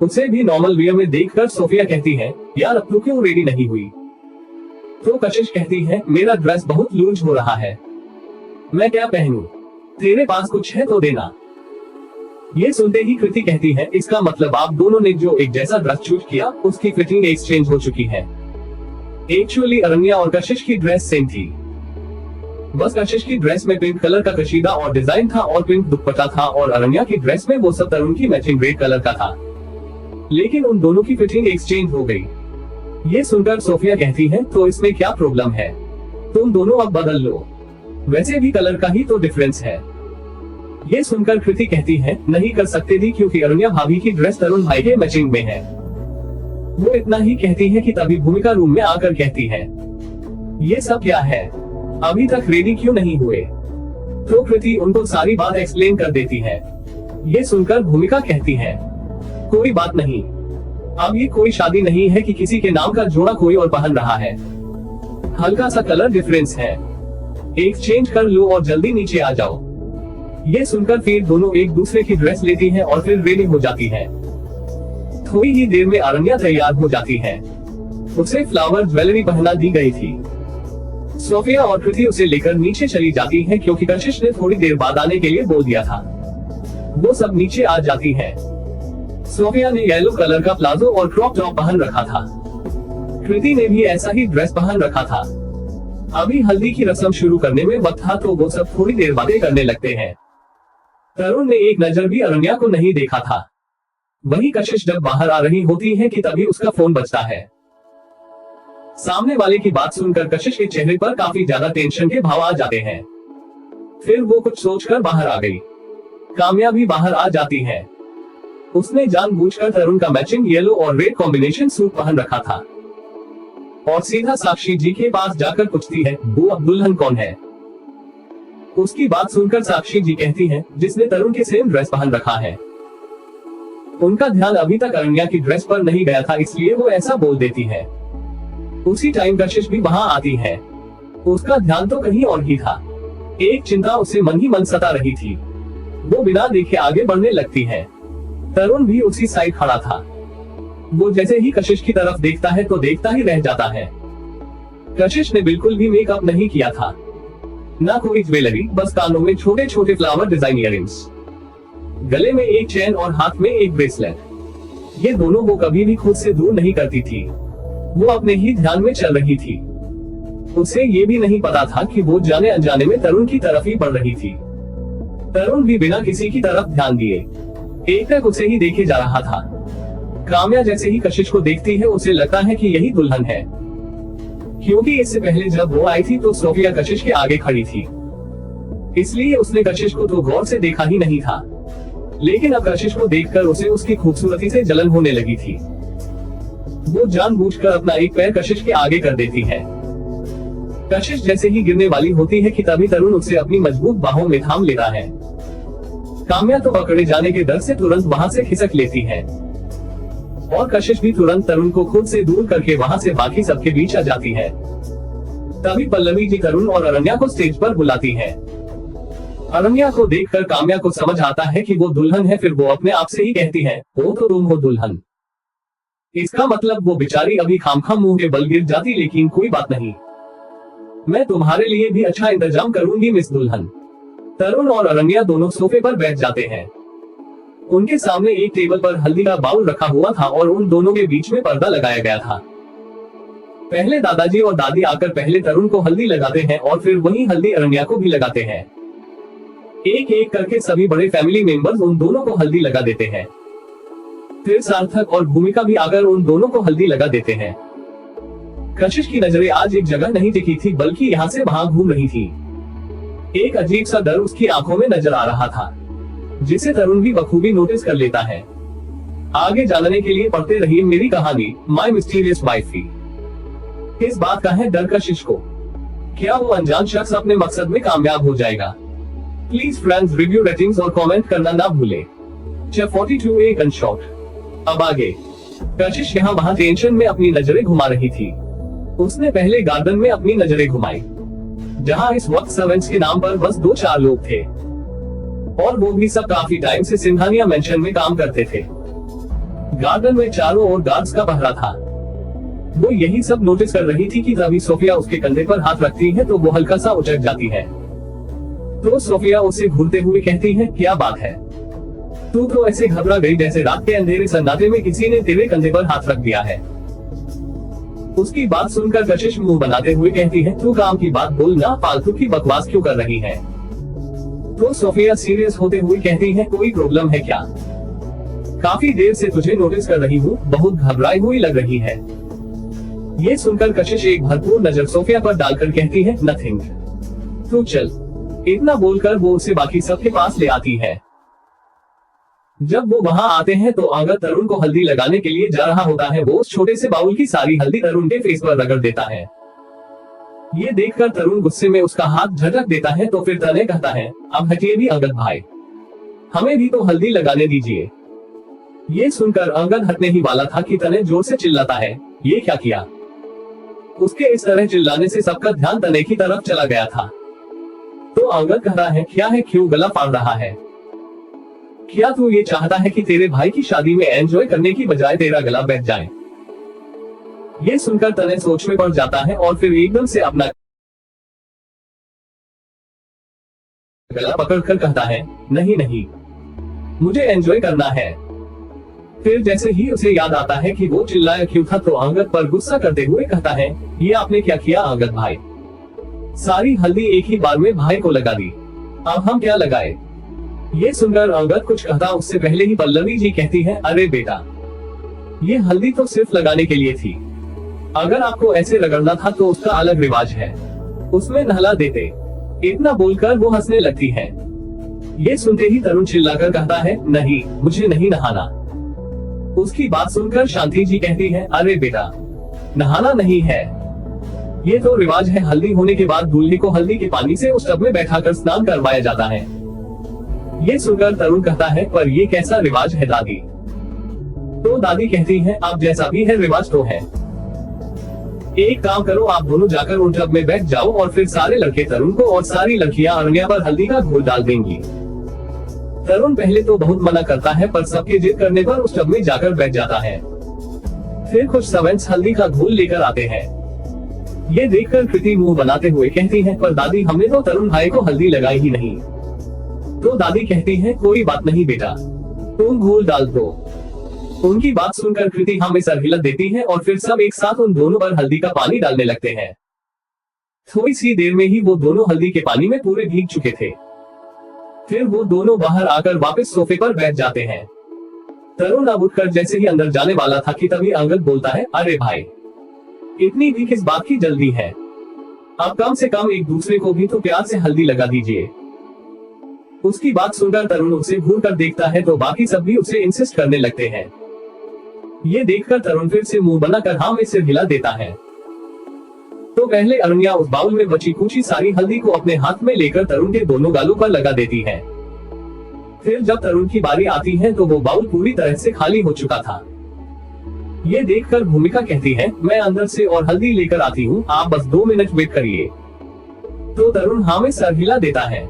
उसे भी नॉर्मल वियर में देखकर सोफिया कहती है, यार अब तू क्यों रेडी नहीं हुई। तो कशिश कहती है, मेरा ड्रेस बहुत लूज हो रहा है, मैं क्या पहनूं, तेरे पास कुछ है तो देना। ये सुनते ही कृति कहती है, इसका मतलब आप दोनों ने जो एक जैसा ड्रेस चूज किया उसकी फिटिंग एक्सचेंज हो चुकी है। एक्चुअली अरण्या और कशिश की ड्रेस सेम थी, बस कशिश की ड्रेस में पिंक कलर का कशीदा और डिजाइन था और पिंक दुपट्टा था, और अरण्या की ड्रेस में वो सब तरुण की मैचिंग रेड कलर का था, लेकिन उन दोनों की फिटिंग एक्सचेंज हो गई। ये सुनकर सोफिया कहती है, तो इसमें क्या प्रॉब्लम है, तुम दोनों अब बदल लो, वैसे भी कलर का ही तो डिफरेंस है। ये सुनकर कृति कहती है, नहीं कर सकते थी, क्योंकि अरण्या भाभी की ड्रेस तरुण भाई के मैचिंग में है। वो इतना ही कहती है कि तभी भूमिका रूम में आकर कहती है, ये सब क्या है, अभी तक रेडी क्यों नहीं हुए। तो कृति उनको सारी बात एक्सप्लेन कर देती है। ये सुनकर भूमिका कहती है, कोई बात नहीं, अब ये कोई शादी नहीं है कि किसी के नाम का जोड़ा कोई और पहन रहा है, हल्का सा कलर डिफरेंस है, एक्सचेंज कर लो और जल्दी नीचे आ जाओ। ये सुनकर फिर दोनों एक दूसरे की ड्रेस लेती हैं और फिर रेडी हो जाती हैं। थोड़ी ही देर में अरण्या तैयार हो जाती है, उसे फ्लावर ज्वेलरी पहना दी गई थी। सोफिया और कृति उसे लेकर नीचे चली जाती हैं, क्योंकि कशिश ने थोड़ी देर बाद आने के लिए बोल दिया था। वो सब नीचे आ जाती हैं। सोफिया ने येलो कलर का प्लाजो और क्रॉप टॉप पहन रखा था, कृति ने भी ऐसा ही ड्रेस पहन रखा था। अभी हल्दी की रस्म शुरू करने में वक्त था, तो वो सब थोड़ी देर बातें करने लगते हैं। तरुण ने एक नजर भी अरण्या को नहीं देखा था। वही कशिश जब बाहर आ रही होती है कि तभी उसका फोन बजता है। सामने वाले की बात सुनकर कशिश के चेहरे पर काफी ज्यादा टेंशन के भाव आ जाते हैं। फिर वो कुछ सोचकर बाहर आ गई। काम्या भी बाहर आ जाती है। उसने जानबूझकर तरुण का मैचिंग येलो और रेड कॉम्बिनेशन सूट पहन रखा था और सीधा साक्षी जी के पास जाकर पूछती है, वो अब दुल्हन कौन है। उसकी बात सुनकर साक्षी जी कहती है, जिसने तरुण के सेम ड्रेस पहन रखा है। उनका ध्यान अभी तक अरण्या की ड्रेस पर नहीं गया था, इसलिए वो ऐसा बोल देती है। उसी टाइम कशिश भी वहां आती है। उसका ध्यान तो कहीं और ही था। एक चिंता उसे मन ही मन सता रही थी। वो बिना देखे आगे बढ़ने लगती है। तरुण भी उसी साइड खड़ा था। वो जैसे ही कशिश की तरफ देखता है तो देखता ही रह जाता है। कशिश ने बिल्कुल भी मेकअप नहीं किया था, ना कोई ज्वेलरी, बस कानों में छोटे छोटे फ्लावर डिजाइन इयररिंग्स, गले में एक चेन और हाथ में एक ब्रेसलेट। ये दोनों वो कभी भी खुद से दूर नहीं करती थी। वो अपने ही ध्यान में चल रही थी। उसे ये भी नहीं पता था कि वो जाने अनजाने में तरुण की तरफ ही बढ़ रही थी। तरुण भी बिना किसी की तरफ ध्यान दिए एकटक उसे ही देखे जा रहा था। काम्या जैसे ही कशिश को देखती है उसे लगता है कि यही दुल्हन है, क्योंकि इससे पहले जब वो आई थी तो सोफिया कशिश के आगे खड़ी थी, इसलिए उसने कशिश को तो गौर से देखा ही नहीं था। लेकिन अब कशिश को देखकर उसे उसकी खूबसूरती से जलन होने लगी थी। वो जानबूझकर अपना एक पैर कशिश के आगे कर देती है। कशिश जैसे ही गिरने वाली होती है कि तभी तरुण उसे अपनी मजबूत बाहों में थाम लेता है। काम्या तो पकड़े जाने के डर से तुरंत वहां से खिसक लेती है और कशिश भी तुरंत तरुण को खुद से दूर करके वहां से बाकी सबके बीच आ जाती है। तभी पल्लवी जी तरुण और अरण्या को स्टेज पर बुलाती है। अरण्या को देखकर काम्या को समझ आता है कि वो दुल्हन है। फिर वो अपने आप से ही कहती है, वो तो तुम हो दुल्हन। इसका मतलब वो बेचारी अभी खामखा मुंह के बल गिर जाती, लेकिन कोई बात नहीं, मैं तुम्हारे लिए भी अच्छा इंतजाम करूंगी मिस दुल्हन। तरुण और अरण्या दोनों सोफे पर बैठ जाते हैं। उनके सामने एक टेबल पर हल्दी का बाउल रखा हुआ था और उन दोनों के बीच में पर्दा लगाया गया था। पहले दादाजी और दादी आकर पहले तरुण को हल्दी लगाते हैं और फिर वही हल्दी अरण्या को भी लगाते हैं। एक एक करके सभी बड़े फैमिली मेंबर्स उन दोनों को हल्दी लगा देते हैं। फिर सार्थक और भूमिका भी आकर उन दोनों को हल्दी लगा देते हैं। कशिश की नजरें आज एक जगह नहीं टिकी थी, बल्कि यहाँ से वहां घूम रही थी। एक अजीब सा डर उसकी आंखों में नजर आ रहा था, जिसे तरुण भी बखूबी नोटिस कर लेता है। आगे जानने के लिए पढ़ते रहिए मेरी कहानी माई मिस्टीरियस वाइफी। इस बात का है डर कशिश को, क्या वो अनजान शख्स अपने मकसद में कामयाब हो जाएगा। प्लीज फ्रेंड्स रिव्यू, रेटिंग्स और कमेंट करना ना भूले। 42 ए गनशॉट। अब आगे। कशिश यहाँ वहाँ टेंशन में अपनी नजरें घुमा रही थी। उसने पहले गार्डन में अपनी नजरें घुमाई, जहाँ इस वक्त सर्वेंट्स के नाम पर बस 2-4 लोग थे, और वो भी सब काफी टाइम से सिंघानिया मेंशन में काम करते थे। गार्डन में चारों ओर गार्ड्स का पहरा था। वो यही सब नोटिस कर रही थी कि तभी सोफिया उसके कंधे पर हाथ रखती है तो वो हल्का सा उचक जाती है। तो सोफिया उसे घूरते हुए कहती है, क्या बात है, तू तो ऐसे घबरा गई जैसे रात के अंधेरे सन्नाटे में किसी ने तेरे कंधे पर हाथ रख दिया है। उसकी बात सुनकर कशिश मुंह बनाते हुए कहती है, तू काम की बात बोल ना, फालतू की बकवास क्यों कर रही है। तो सोफिया सीरियस होते हुए कहती है, कोई प्रॉब्लम है क्या? काफी देर से तुझे नोटिस कर रही हूँ, बहुत घबराई हुई लग रही है। ये सुनकर कशिश एक भरपूर नजर सोफिया पर डालकर कहती है, नथिंग, तू चल। इतना बोलकर वो उसे बाकी सबके पास ले आती है। जब वो वहां आते हैं तो अगर तरुण को हल्दी लगाने के लिए जा रहा होता है, वो उस छोटे से बाउल की सारी हल्दी तरुण के फेस पर रगड़ देता है। ये देखकर तरुण गुस्से में उसका हाथ झटक देता है तो फिर तने कहता है, अब हटिए भी अंगद भाई, हमें भी तो हल्दी लगाने दीजिए। ये सुनकर अंगद हटने ही वाला था कि तने जोर से चिल्लाता है, ये क्या किया। उसके इस तरह चिल्लाने से सबका ध्यान तने की तरफ चला गया था। तो अंगद कहता है, क्या है, क्यों गला फाड़ रहा है? क्या तू ये चाहता है कि तेरे भाई की शादी में एंजॉय करने की बजाय तेरा गला बैठ जाए? ये सुनकर तने सोच में पड़ जाता है और फिर एकदम से अपना गला पकड़कर कहता है, नहीं नहीं, मुझे एंजॉय करना है। फिर जैसे ही उसे याद आता है कि वो चिल्लाया क्यों था, तो अंगद पर गुस्सा करते हुए कहता है, ये आपने क्या किया अंगद भाई? सारी हल्दी एक ही बार में भाई को लगा दी, अब हम क्या लगाए? ये सुनकर अंगद कुछ कहता उससे पहले ही पल्लवी जी कहती है, अरे बेटा, ये हल्दी तो सिर्फ लगाने के लिए थी, अगर आपको ऐसे रगड़ना था तो उसका अलग रिवाज है, उसमें नहला देते। इतना बोलकर वो हंसने लगती है। ये सुनते ही तरुण चिल्लाकर कहता है, नहीं, मुझे नहीं नहाना। उसकी बात सुनकर शांति जी कहती है, अरे बेटा, नहाना नहीं है, ये तो रिवाज है, हल्दी होने के बाद दूल्हे को हल्दी के पानी से उस टब में बैठाकर स्नान करवाया जाता है। ये सुनकर तरुण कहता है, पर ये कैसा रिवाज है दादी? तो दादी कहती है, आप जैसा भी है रिवाज तो है। एक काम करो, आप दोनों जाकर उन टब में बैठ जाओ और फिर सारे लड़के तरुण को और सारी लड़कियां अरण्या पर हल्दी का घोल डाल देंगी। तरुण पहले तो बहुत मना करता है, पर सबके जिद करने पर उस टब में जाकर बैठ जाता है। फिर कुछ सर्वेंट्स हल्दी का घोल लेकर आते हैं। ये देखकर कृति मुंह बनाते हुए कहती है, पर दादी, हमने तो तरुण भाई को हल्दी लगाई ही नहीं। तो दादी कहती है, कोई बात नहीं बेटा, तुम घोल डाल दो। उनकी बात सुनकर कृति हमें सर हिला देती है और फिर सब एक साथ उन दोनों पर हल्दी का पानी डालने लगते हैं। थोड़ी सी देर में ही वो दोनों हल्दी के पानी में पूरे भीग चुके थे। फिर वो दोनों बाहर आकर वापस सोफे पर बैठ जाते हैं। तरुण अब उठकर जैसे ही अंदर जाने वाला था कि तभी अंगद बोलता है, अरे भाई, इतनी भी किस बात की जल्दी है? अब कम से कम एक दूसरे को भी तो प्यार से हल्दी लगा दीजिए। उसकी बात सुनकर तरुण उसे घूर कर देखता है तो बाकी सब भी उसे इंसिस्ट करने लगते हैं। ये देखकर तरुण फिर से मुंह बनाकर हाँ में सिर हिला देता है। तो पहले अरण्या उस बाउल में बची कुची सारी हल्दी को अपने हाथ में लेकर तरुण के दोनों गालों पर लगा देती है। फिर जब तरुण की बारी आती है तो वो बाउल पूरी तरह से खाली हो चुका था। ये देखकर भूमिका कहती है, मैं अंदर से और हल्दी लेकर आती हूँ, आप बस 2 मिनट वेट करिए। तो तरुण हाँ में सर हिला देता है।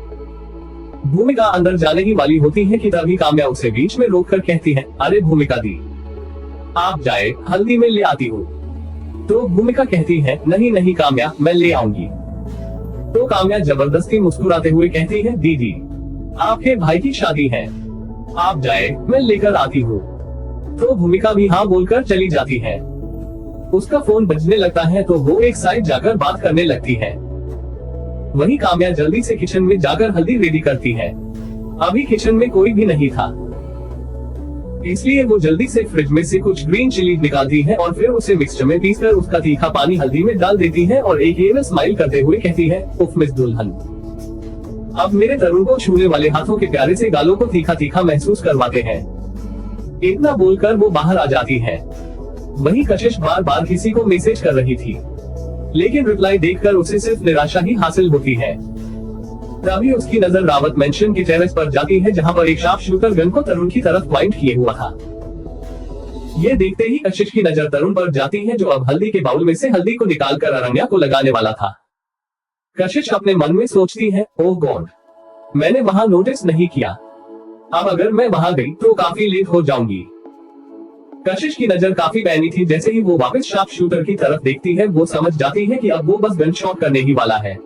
भूमिका अंदर जाने ही वाली होती है कि तभी काम्या उसे बीच में रोककर कहती है, अरे भूमिका दी, आप जाए, हल्दी में ले आती हूँ। तो भूमिका कहती है, नहीं नहीं काम्या, मैं ले आऊंगी। तो काम्या जबरदस्ती मुस्कुराते हुए कहती है, दीदी आपके भाई की शादी है, आप जाए, मैं लेकर आती हूँ। तो भूमिका भी हाँ बोलकर चली जाती है। उसका फोन बजने लगता है तो वो एक साइड जाकर बात करने लगती है। वहीं काम्या जल्दी से किचन में जाकर हल्दी रेडी करती है। अभी किचन में कोई भी नहीं था, इसलिए वो जल्दी से फ्रिज में से कुछ ग्रीन चिली निकालती है और फिर उसे मिक्सचर में पीसकर उसका तीखा पानी हल्दी में डाल देती है और एक एवं स्माइल करते हुए कहती है, उफ मिस दुल्हन, अब मेरे तरुण को छूने वाले हाथों के प्यारे से गालों को तीखा तीखा महसूस करवाते हैं। इतना बोलकर वो बाहर आ जाती है। वहीं कशिश बार बार किसी को मैसेज कर रही थी, लेकिन रिप्लाई देखकर उसे सिर्फ निराशा ही हासिल होती है। तभी उसकी नजर रावत मेंशन के टेरेस पर जाती है, जहां पर एक शार्प शूटर गन को तरुण की तरफ पॉइंट किए हुआ था। ये देखते ही कशिश की नजर तरुण पर जाती है, जो अब हल्दी के बाउल में से हल्दी को निकालकर अरण्या को लगाने वाला था। कशिश अपने मन में सोचती है, ओह गॉड, मैंने वहां नोटिस नहीं किया, अब अगर मैं वहां गई तो काफी लेट हो जाऊंगी। कशिश की नजर काफी पैनी थी। जैसे ही वो वापस शार्प शूटर की तरफ देखती है, वो समझ जाती है कि अब वो बस गन शॉट करने ही वाला है।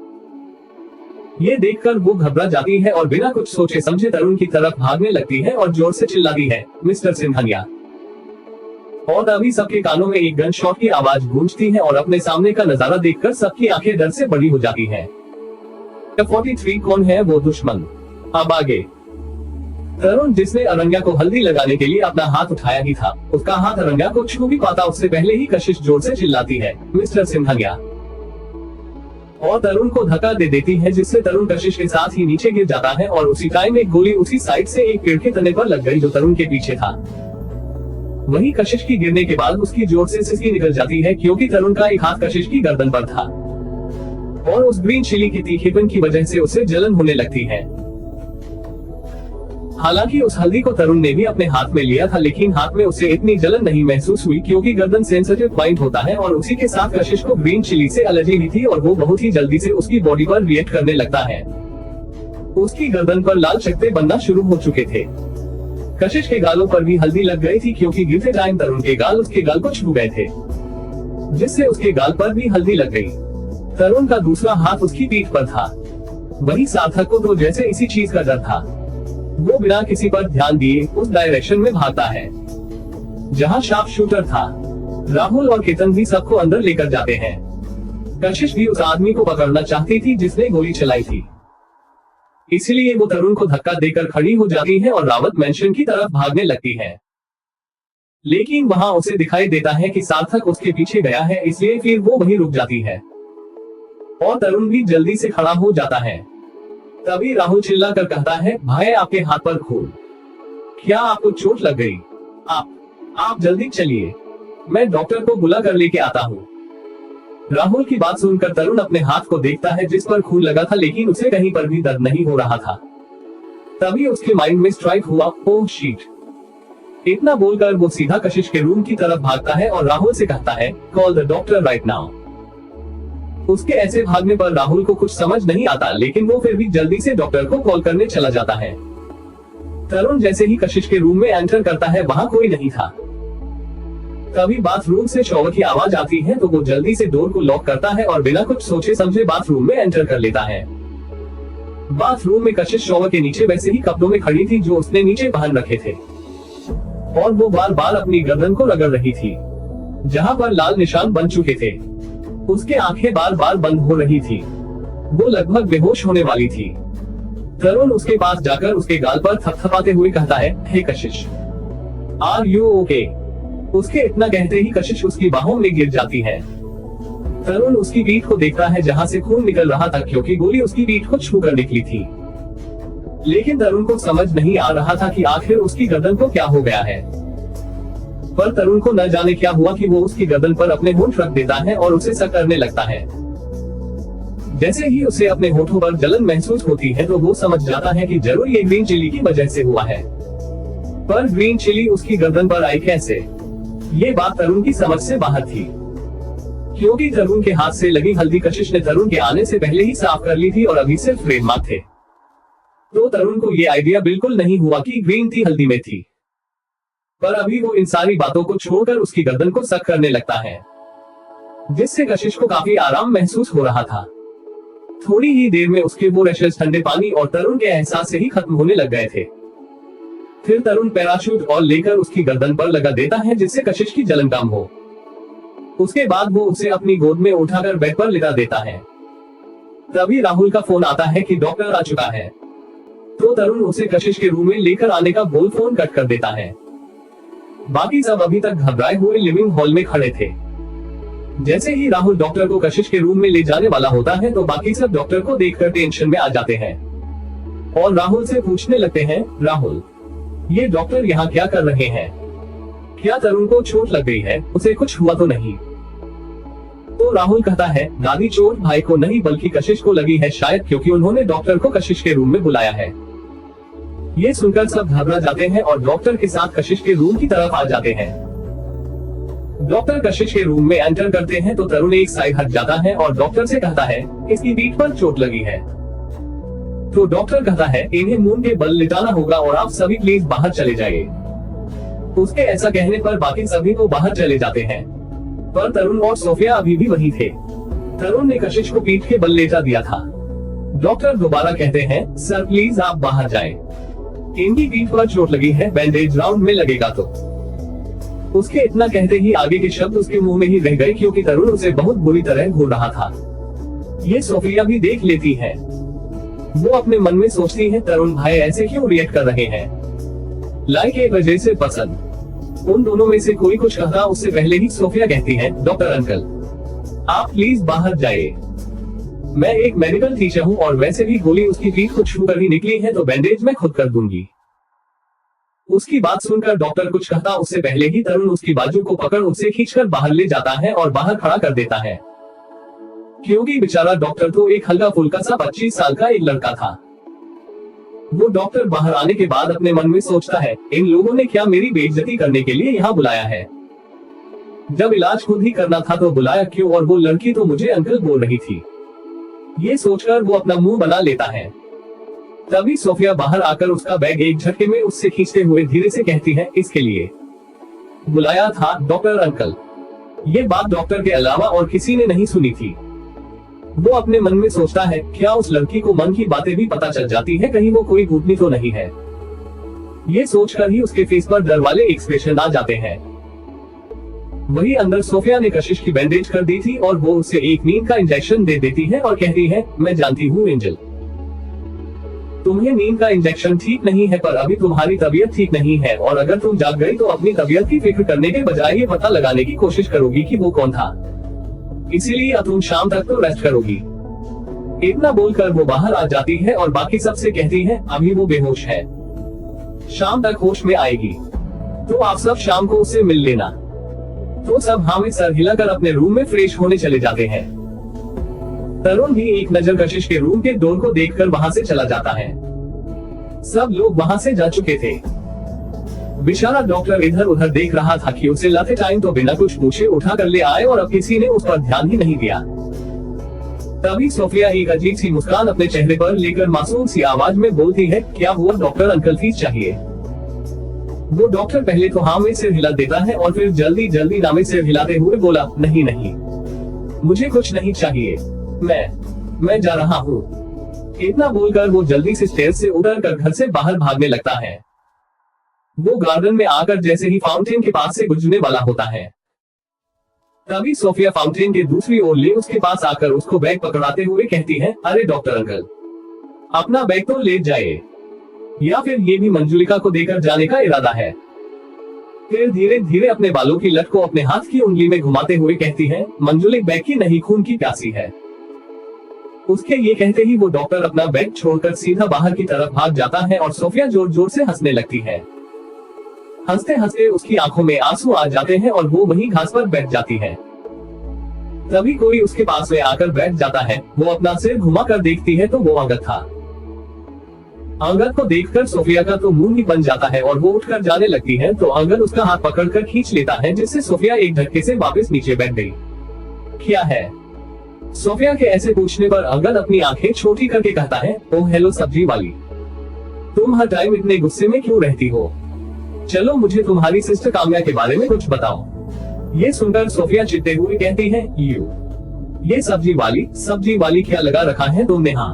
ये देखकर वो घबरा जाती है और बिना कुछ सोचे समझे तरुण की तरफ भागने लगती है और जोर से चिल्लाती है, मिस्टर सिंघानिया। और अभी सबके कानों में एक गन शॉट की आवाज गूंजती है और अपने सामने का नजारा देखकर सबकी आंखें डर से बड़ी हो जाती हैं। 43 कौन है वो दुश्मन? अब आगे। तरुण, जिसने अरण्या को हल्दी लगाने के लिए अपना हाथ उठाया ही था, उसका हाथ अरण्या को छू भी पाता उससे पहले ही कशिश जोर से चिल्लाती है, मिस्टर सिंघानिया, और तरुण को धक्का दे देती है, जिससे तरुण कशिश के साथ ही नीचे गिर जाता है और उसी टाइम एक गोली उसी साइड से एक पेड़ के तने पर लग गई जो तरुण के पीछे था। वहीं कशिश की गिरने के बाद उसकी जोर से सिसकी निकल जाती है, क्योंकि तरुण का एक हाथ कशिश की गर्दन पर था और उस ग्रीन चिली की तीखेपन की वजह से उसे जलन होने लगती है। हालांकि उस हल्दी को तरुण ने भी अपने हाथ में लिया था, लेकिन हाथ में उसे इतनी जलन नहीं महसूस हुई, क्योंकि गर्दन सेंसिटिव पॉइंट होता है और उसी के साथ कशिश को ग्रीन चिली से एलर्जी भी थी और वो बहुत ही जल्दी से उसकी बॉडी पर रिएक्ट करने लगता है। उसकी गर्दन पर लाल चकत्ते बनना शुरू हो चुके थे। कशिश के गालों पर भी हल्दी लग गई थी, क्योंकि गिरते टाइम तरुण के गाल उसके गाल को छू गए थे, जिससे उसके गाल पर भी हल्दी लग गई। तरुण का दूसरा हाथ उसकी पीठ पर था। वहीं सार्थक को तो जैसे इसी चीज का डर था, वो बिना किसी पर ध्यान दिए उस डायरेक्शन में भागता है जहां शार्प शूटर था। राहुल और केतन भी सबको अंदर लेकर जाते हैं। कशिश भी उस आदमी को पकड़ना चाहती थी जिसने गोली चलाई थी, इसलिए वो तरुण को धक्का देकर खड़ी हो जाती है और रावत मेंशन की तरफ भागने लगती है। लेकिन वहां उसे दिखाई देता है कि सार्थक उसके पीछे गया है, इसलिए फिर वो वहीं रुक जाती है और तरुण भी जल्दी से खड़ा हो जाता है। तभी राहुल चिल्लाकर कहता है, भाई आपके हाथ पर खून, क्या आपको चोट लग गई? आप जल्दी चलिए, मैं डॉक्टर को बुला कर लेके आता हूँ। राहुल की बात सुनकर तरुण अपने हाथ को देखता है जिस पर खून लगा था, लेकिन उसे कहीं पर भी दर्द नहीं हो रहा था। तभी उसके माइंड में स्ट्राइक हुआ, ओह शिट। इतना बोलकर वो सीधा कशिश के रूम की तरफ भागता है और राहुल से कहता है, call the doctor right now. उसके ऐसे भागने पर राहुल को कुछ समझ नहीं आता, लेकिन वो फिर भी जल्दी से डॉक्टर को कॉल करने चला जाता है। तरुण जैसे ही कशिश के रूम में एंटर करता है, वहां कोई नहीं था। तभी बाथरूम से शॉवर की आवाज आती है, तो वो जल्दी से डोर को लॉक करता है और बिना कुछ सोचे समझे बाथरूम में एंटर कर लेता है। बाथरूम में कशिश शॉवर के नीचे वैसे ही कपड़ों में खड़ी थी जो उसने नीचे पहन रखे थे, और वो बार बार अपनी गर्दन को रगड़ रही थी जहां पर लाल निशान बन चुके थे। उसके आंखें बार बार बंद हो रही थी, वो लगभग बेहोश होने वाली थी। तरुण उसके पास जाकर उसके गाल पर थपथपाते हुए कहता है, हे कशिश, आर यू ओके? उसके इतना कहते ही कशिश उसकी बाहों में गिर जाती है। तरुण उसकी पीठ को देखता है जहां से खून निकल रहा था, क्योंकि गोली उसकी पीठ को छूकर निकली थी। लेकिन तरुण को समझ नहीं आ रहा था कि आखिर उसकी गर्दन को क्या हो गया है। पर तरुण को न जाने क्या हुआ कि वो उसकी गर्दन पर अपने होंठ रख देता है और उसे सक करने लगता है। जैसे ही उसे अपने होठों पर जलन महसूस होती है, तो वो समझ जाता है कि जरूर ये ग्रीन चिली की वजह से हुआ है। पर ग्रीन चिली उसकी गर्दन पर आई कैसे? ये बात तरुण की समझ से बाहर थी, क्योंकि तरुण के हाथ से लगी हल्दी कशिश ने तरुण के आने से पहले ही साफ कर ली थी और अभी सिर्फ ट्रेडमार्क थे। तो तरुण को ये आइडिया बिल्कुल नहीं हुआ कि ग्रीन टी हल्दी में थी। पर अभी वो इन सारी बातों को छोड़कर उसकी गर्दन को सक करने लगता है, जिससे कशिश को काफी आराम महसूस हो रहा था। थोड़ी ही देर में उसके वो रैशेस ठंडे पानी और तरुण के एहसास से ही खत्म होने लग गए थे। फिर तरुण पैराशूट और लेकर उसकी गर्दन पर लगा देता है जिससे कशिश की जलन कम हो। उसके बाद वो उसे अपनी गोद में उठाकर बेड पर लिटा देता है। तभी राहुल का फोन आता है कि डॉक्टर आ चुका है। तो तरुण उसे कशिश के रूम में लेकर आने का बोल फोन कट कर देता है। बाकी सब अभी तक घबराए हुए लिविंग हॉल में खड़े थे। जैसे ही राहुल डॉक्टर को कशिश के रूम में ले जाने वाला होता है तो बाकी सब डॉक्टर को देखकर टेंशन में आ जाते हैं और राहुल से पूछने लगते हैं, राहुल, ये डॉक्टर यहाँ क्या कर रहे हैं? क्या तरुण को चोट लग गई है? उसे कुछ हुआ तो नहीं? तो राहुल कहता है, दादी, चोट भाई को नहीं बल्कि कशिश को लगी है, शायद क्योंकि उन्होंने डॉक्टर को कशिश के रूम में बुलाया है। ये सुनकर सब घबरा जाते हैं और डॉक्टर के साथ कशिश के रूम की तरफ आ जाते हैं। डॉक्टर कशिश के रूम में एंटर करते हैं तो तरुण एक साइड हट जाता है और डॉक्टर से कहता है, इसकी पीठ पर चोट लगी है। तो डॉक्टर कहता है, इन्हें मून के बल लिटाना होगा और आप सभी प्लीज बाहर चले जाइए। उसके ऐसा कहने पर बाकी सभी को बाहर चले जाते हैं, पर तरुण और सोफिया अभी भी वहीं थे। तरुण ने कशिश को पीठ के बल लेटा दिया था। डॉक्टर दोबारा कहते हैं, सर प्लीज आप बाहर जाएं। इनकी पीठ पर चोट लगी है, बैंडेज राउंड में लगेगा। तो उसके इतना कहते ही आगे के शब्द उसके मुंह में ही रह गए क्योंकि तरुण उसे बहुत बुरी तरह घूर रहा था। ये सोफिया भी देख लेती है। वो अपने मन में सोचती है, तरुण भाई ऐसे क्यों रिएक्ट कर रहे हैं? लाइक एक वजह से पसंद। उन दोनों में से कोई कुछ कहा उससे पहले ही सोफिया कहती है, डॉक्टर अंकल, आप प्लीज बाहर जाइए। मैं एक मेडिकल टीचर हूँ और वैसे भी गोली उसकी पीठ को छू कर ही निकली है तो बैंडेज मैं खुद कर दूंगी। उसकी बात सुनकर डॉक्टर कुछ कहता उससे पहले ही तरुण उसकी बाजू को पकड़ उसे खींचकर बाहर ले जाता है और बाहर खड़ा कर देता है, क्योंकि बेचारा डॉक्टर तो एक हल्का फुल्का सा 25 साल का एक लड़का था। वो डॉक्टर बाहर आने के बाद अपने मन में सोचता है, इन लोगों ने क्या मेरी बेइज्जती करने के लिए यहाँ बुलाया है? जब इलाज खुद ही करना था तो बुलाया क्यों? और वो लड़की तो मुझे अंकल बोल रही थी। ये सोचकर वो अपना मुंह बना लेता है। तभी सोफिया बाहर आकर उसका बैग एक झटके में उससे खींचते हुए धीरे से कहती है, इसके लिए बुलाया था डॉक्टर अंकल। ये बात डॉक्टर के अलावा और किसी ने नहीं सुनी थी। वो अपने मन में सोचता है, क्या उस लड़की को मन की बातें भी पता चल जाती है? कहीं वो कोई भूतनी तो नहीं है? ये सोचकर ही उसके फेस पर डर वाले एक्सप्रेशन आ जाते हैं। वही अंदर सोफिया ने कशिश की बैंडेज कर दी थी और वो उसे एक नींद का इंजेक्शन दे देती है और कहती है, मैं जानती हूँ एंजल, तुम्हें नींद का इंजेक्शन ठीक नहीं है, पर अभी तुम्हारी तबीयत ठीक नहीं है और अगर तुम जाग गई तो अपनी तबीयत की फिक्र करने के बजाय ये पता लगाने की कोशिश करोगी कि वो कौन था। इसीलिए अब तुम शाम तक तो रेस्ट करोगी। इतना बोलकर वो बाहर आ जाती है और बाकी सबसे कहती है, अभी वो बेहोश है, शाम तक होश में आएगी, तो आप सब शाम को उससे मिल लेना। तो सब हाँ में सर हिलाकर अपने रूम में फ्रेश होने चले जाते हैं। तरुण भी एक नजर कशिश के रूम के डोर को देखकर वहां से चला जाता है। सब लोग वहां से जा चुके थे। बेचारा डॉक्टर इधर उधर देख रहा था कि उसे लाते टाइम तो बिना कुछ पूछे उठा कर ले आए और अब किसी ने उस पर ध्यान ही नहीं दिया। तभी सोफिया एक अजीब सी मुस्कान अपने चेहरे पर लेकर मासूम सी आवाज में बोलती है, क्या हुआ डॉक्टर अंकल, फीस चाहिए? वो डॉक्टर पहले तो हाँ में सिर हिला देता है और फिर जल्दी जल्दी ना में सिर हिलाते हुए बोला, नहीं नहीं, मुझे कुछ नहीं चाहिए, मैं जा रहा हूँ। इतना बोलकर वो जल्दी से स्टेयर्स से उतरकर घर से बाहर भागने लगता है। वो गार्डन में आकर जैसे ही फाउंटेन के पास से गुजरने वाला होता है, तभी सोफिया फाउंटेन के दूसरी ओर ले उसके पास आकर उसको बैग पकड़ाते हुए कहती है, अरे डॉक्टर अंकल, अपना बैग तो ले जाइए, या फिर ये भी मंजुलिका को देकर जाने का इरादा है? फिर धीरे धीरे अपने बालों की लट को अपने हाथ की उंगली में घुमाते हुए कहती है, मंजुलिक बैग की नहीं, खून की प्यासी है। उसके ये कहते ही वो डॉक्टर अपना बैग छोड़कर सीधा बाहर की तरफ भाग जाता है और सोफिया जोर जोर से हंसने लगती है। हंसते हंसते उसकी आंखों में आंसू आ जाते हैं और वो वहीं घास पर बैठ जाती है। तभी कोई उसके पास में आकर बैठ जाता है। वो अपना सिर घुमाकर देखती है तो वो अंगद था। अंगद को देखकर सोफिया का तो मुंह ही बन जाता है और वो उठकर जाने लगती है तो अंगद उसका हाथ पकड़कर खींच लेता है, जिससे सोफिया एक धक्के से वापस नीचे बैठ गई। क्या है? सोफिया के ऐसे पूछने पर अंगद अपनी आंखें छोटी करके कहता है, ओह हेलो सब्जी वाली, तुम हर टाइम इतने गुस्से में क्यों रहती हो? चलो मुझे तुम्हारी सिस्टर काम्या के बारे में कुछ बताओ। ये सुनकर सोफिया चिढ़ते हुए कहती है, ये सब्जी वाली क्या लगा रखा है तुमने? हाँ,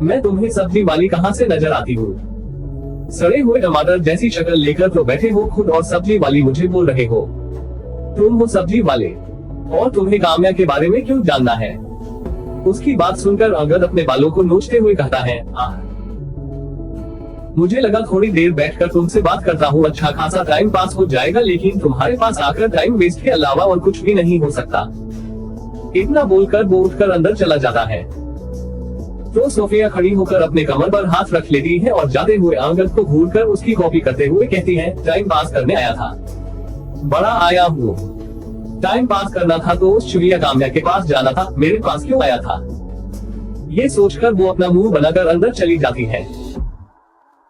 मैं तुम्हें सब्जी वाली कहाँ से नजर आती हूँ? सड़े हुए टमाटर जैसी शक्ल लेकर तो बैठे हो खुद और सब्जी वाली मुझे बोल रहे हो। तुम हो सब्जी वाले, और तुम्हें काम्या के बारे में क्यों जानना है? उसकी बात सुनकर अंगद अपने बालों को नोचते हुए कहता है, मुझे लगा थोड़ी देर बैठकर तुमसे बात करता हूँ, अच्छा खासा टाइम पास हो जाएगा, लेकिन तुम्हारे पास आकर टाइम वेस्ट के अलावा और कुछ भी नहीं हो सकता। इतना बोलकर वो उठकर अंदर चला जाता है। तो सोफिया खड़ी होकर अपने कमर पर हाथ रख लेती है और जाते हुए अंगद को घूरकर उसकी कॉपी करते हुए कहती है, टाइम पास करने आया था, बड़ा आया हूँ। टाइम पास करना था तो उस चुड़िया काम्या के पास जाना था, मेरे पास क्यों आया था? ये सोचकर वो अपना मुंह बनाकर अंदर चली जाती है।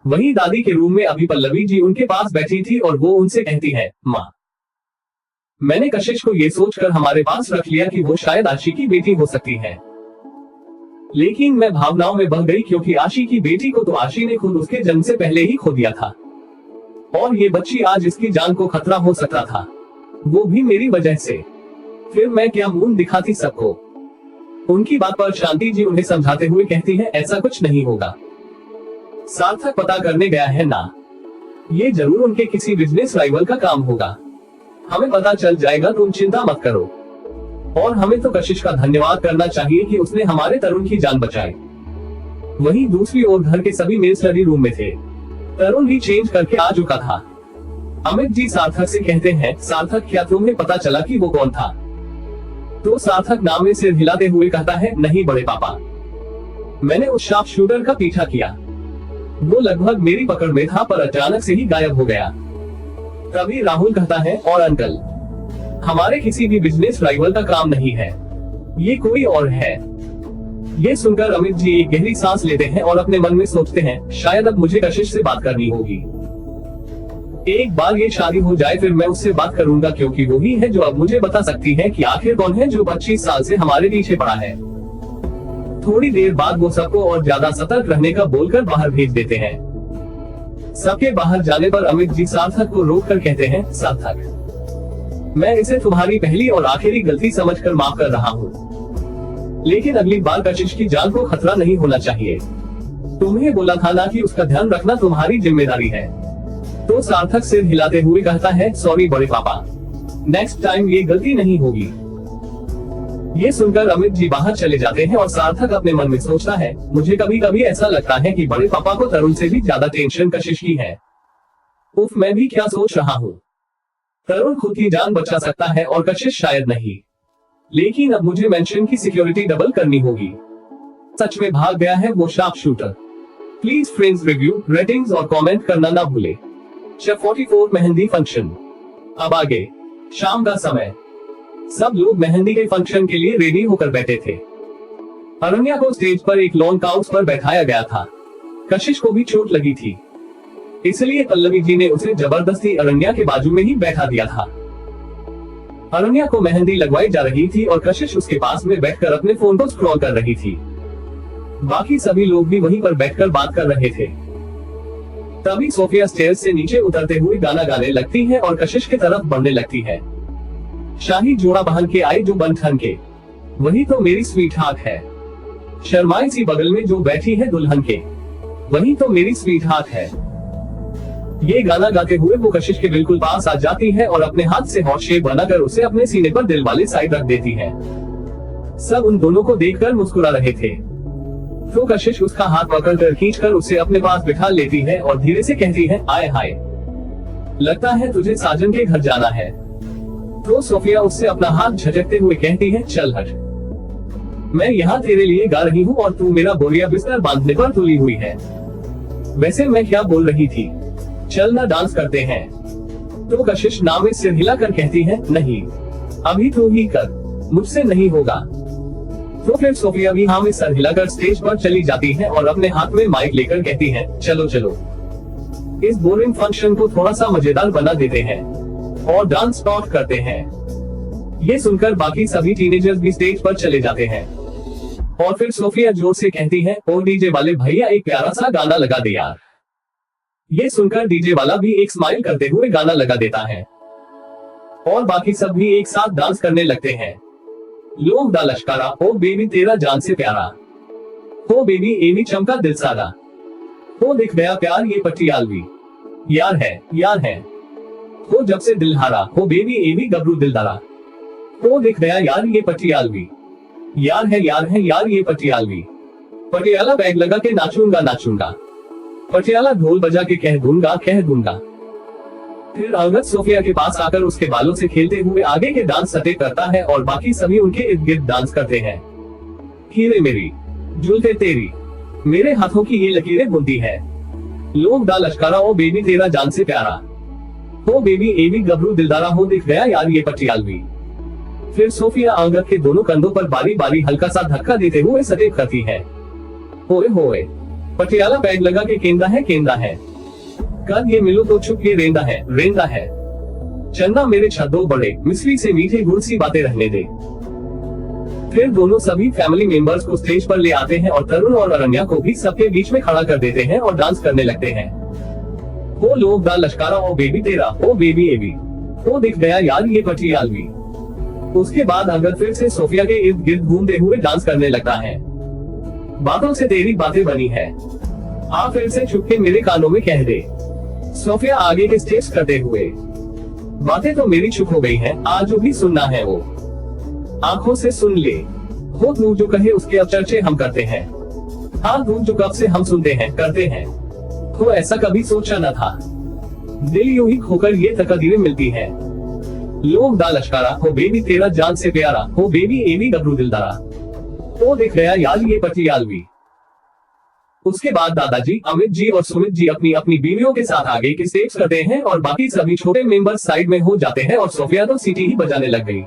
वहीं दादी के रूम में अभी पल्लवी जी उनके पास बैठी थी और वो उनसे कहती है, माँ, मैंने कशिश को ये सोचकर हमारे पास रख लिया कि वो शायद आशी की बेटी हो सकती है, लेकिन मैं भावनाओं में बह गई क्योंकि आशी की बेटी को तो आशी ने खुद उसके जन्म से पहले ही खो दिया था, और ये बच्ची आज इसकी जान को खतरा हो सकता था, वो भी मेरी वजह से। फिर मैं क्या मुंह दिखाती सबको? उनकी बात पर शांति जी उन्हें समझाते हुए कहती है, ऐसा कुछ नहीं होगा, सार्थक पता करने गया है ना, ये जरूर उनके किसी बिजनेस राइवल का काम होगा, हमें पता चल जाएगा, तुम चिंता मत करो। और हमें तो कशिश का धन्यवाद करना चाहिए कि उसने हमारे तरुण की जान बचाई। वहीं दूसरी ओर घर के सभी मेल स्टडी रूम में थे। तरुण भी चेंज करके आ चुका था। अमित जी सार्थक से कहते हैं, सार्थक क्या तुम्हें पता चला कि वो कौन था? तो सार्थक नाम में सिर हिलाते हुए कहता है, नहीं बड़े पापा, मैंने उस शार्प शूटर का पीछा किया, वो लगभग मेरी पकड़ में था पर अचानक से ही गायब हो गया। तभी राहुल कहता है, और अंकल, हमारे किसी भी बिजनेस राइवल का काम नहीं है, ये कोई और है। ये सुनकर अमित जी एक गहरी सांस लेते हैं और अपने मन में सोचते हैं, शायद अब मुझे कशिश से बात करनी होगी। एक बार ये शादी हो जाए फिर मैं उससे बात करूंगा, क्योंकि वो ही है जो अब मुझे बता सकती है कि आखिर कौन है जो 25 साल से हमारे पीछे पड़ा है। थोड़ी देर बाद वो सबको और ज्यादा सतर्क रहने का बोलकर बाहर भेज देते हैं। सबके बाहर जाने पर अमित जी सार्थक को रोककर कहते हैं, सार्थक, मैं इसे तुम्हारी पहली और आखिरी गलती समझकर माफ कर रहा हूँ, लेकिन अगली बार कशिश की जान को खतरा नहीं होना चाहिए। तुम्हें बोला था ना कि उसका ध्यान रखना तुम्हारी जिम्मेदारी है। तो सार्थक सिर हिलाते हुए कहता है, सॉरी बड़े पापा, नेक्स्ट टाइम ये गलती नहीं होगी। ये सुनकर अमित जी बाहर चले जाते हैं और सार्थक अपने मन में सोचता है, मुझे कभी कभी ऐसा लगता है कि बड़े पापा को तरुण से भी ज्यादा टेंशन कशिश की है। उफ, मैं भी क्या सोच रहा हूँ। तरुण खुद की जान बचा सकता है और कशिश शायद नहीं, लेकिन अब मुझे मेंशन की सिक्योरिटी डबल करनी होगी। सच में भाग गया है वो sharp shooter. Please friends review, ratings और कमेंट करना ना भूले। 44 मेहंदी फंक्शन। अब आगे शाम का समय, सब लोग मेहंदी के फंक्शन के लिए रेडी होकर बैठे थे। अरण्या को स्टेज पर एक लॉन काउच पर बैठाया गया था। कशिश को भी चोट लगी थी, इसलिए पल्लवी जी ने उसे जबरदस्ती अरण्या के बाजू में ही बैठा दिया था। अरण्या को मेहंदी लगवाई जा रही थी और कशिश उसके पास में बैठकर अपने फोन को स्क्रॉल कर रही थी। बाकी सभी लोग भी वहीं पर बैठकर बात कर रहे थे। तभी सोफिया स्टेयर्स से नीचे उतरते हुए गाना गाने लगती है और कशिश की तरफ बढ़ने लगती है। शाही जोड़ा पहन के आए जो बन ठन के, वही तो मेरी स्वीट हार्ट है। शर्माई सी बगल में जो बैठी है दुल्हन के, वही तो मेरी स्वीट हार्ट है। ये गाना गाते हुए वो कशिश के बिल्कुल पास आ जाती है और अपने हाथ से हॉट शेप बनाकर उसे अपने सीने पर दिल वाले साइड रख देती है। सब उन दोनों को देखकर मुस्कुरा रहे थे। तो कशिश उसका हाथ पकड़कर खींचकर उसे अपने पास बिठा लेती है और धीरे से कहती है, आए हाय, लगता है तुझे साजन के घर जाना है। तो सोफिया उससे अपना हाथ झटकते हुए कहती है, चल हट, मैं यहाँ तेरे लिए गा रही हूँ और तू मेरा बोरिया बिस्तर बांधने पर तुली हुई है। वैसे मैं क्या बोल रही थी, चल ना डांस करते हैं। तो कशिश नाम में सिर हिलाकर कहती है, नहीं, अभी तू ही कर, मुझसे नहीं होगा। तो फिर सोफिया भी हाँ में सर हिलाकर स्टेज पर चली जाती है और अपने हाथ में माइक लेकर कहती है, चलो चलो, इस बोरिंग फंक्शन को थोड़ा सा मजेदार बना देते हैं और डांस स्टार्ट करते हैं। ये सुनकर बाकी सभी टीनेजर्स भी स्टेज पर चले जाते हैं और फिर सोफिया जोर से कहती है, ओ डीजे वाले भैया एक प्यारा सा गाना लगा दे यार। ये सुनकर डीजे वाला भी एक स्माइल करते हुए गाना लगा देता है और बाकी सब भी एक साथ डांस करने लगते हैं। लोग दा लश्कारा, ओ बेबी तेरा जान से प्यारा, हो बेबी एवी चमका दिल सारा, हो दिख गया प्यार ये पटियालवी, यार है, हो जब से दिल हारा, हो बेबी एवी गबरू दिलदारा, हो दिख गया यार ये पटियालवी, यार है यार ये पटियालवी, पटियाला बैग लगा के नाचूंगा, पटियाला ढोल बजा के कह दूंगा। फिर अंगद सोफिया के पास आकर उसके बालों से खेलते हुए आगे के डांस सटे करता है और बाकी सभी उनके इर्द गिर्द डांस करते हैं। हीरे मेरी जुल्फे तेरी, मेरे हाथों की ये लकीरें बुनती है, लोग दा लश्कारा, ओ बेबी तेरा जान से प्यारा, हो बेबी एवी गबरू दिलदारा, हो दिख गया यार ये पटियालवी। फिर सोफिया अंगद के दोनों कंधों पर बारी बारी हल्का सा धक्का देते हुए सटे करती है। होए होए, पटियाला बैग लगा के केंदा है, कल ये मिलो तो छुप के रेंदा है, चन्ना मेरे छद्दों बड़े, मिश्री से मीठे गुड़ सी बातें रहने दे। फिर दोनों सभी फैमिली मेंबर्स को स्टेज पर ले आते हैं और तरुण और अरण्या को भी सबके बीच में खड़ा कर देते हैं और डांस करने लगते हैं। वो लोग दा लश्कारा, ओ बेबी तेरा, ओ बेबी एवी, वो दिख गया यार ये पटियालवी। उसके बाद अंगद फिर से सोफिया के इर्द गिर्द घूमते हुए डांस करने लगता है। बातों से तेरी बातें बनी है, आ फिर से चुपके मेरे कानों में कह दे। सोफिया आगे के स्टेप्स करते हुए, बातें तो मेरी चुप हो गई हैं, आज जो भी सुनना है वो आंखों से सुन ले, हो तू जो कहे उसके अब चर्चे हम करते हैं, हाँ तू जो कब से हम सुनते हैं करते हैं, तो ऐसा कभी सोचा न था, दिल यूं ही खोकर ये तकदीरें मिलती हैं, लोग दा लश्कारा, हो बेबी तेरा जान से प्यारा, हो बेबी एवी गबरू दिलदारा, तो दिख गया यार ये पटियालवी। उसके बाद दादाजी, अमित जी और सुमित जी अपनी अपनी बीवियों के साथ आगे के स्टेप्स करते हैं और बाकी सभी छोटे मेंबर साइड में हो जाते हैं और सोफिया तो सीटी ही बजाने लग गई।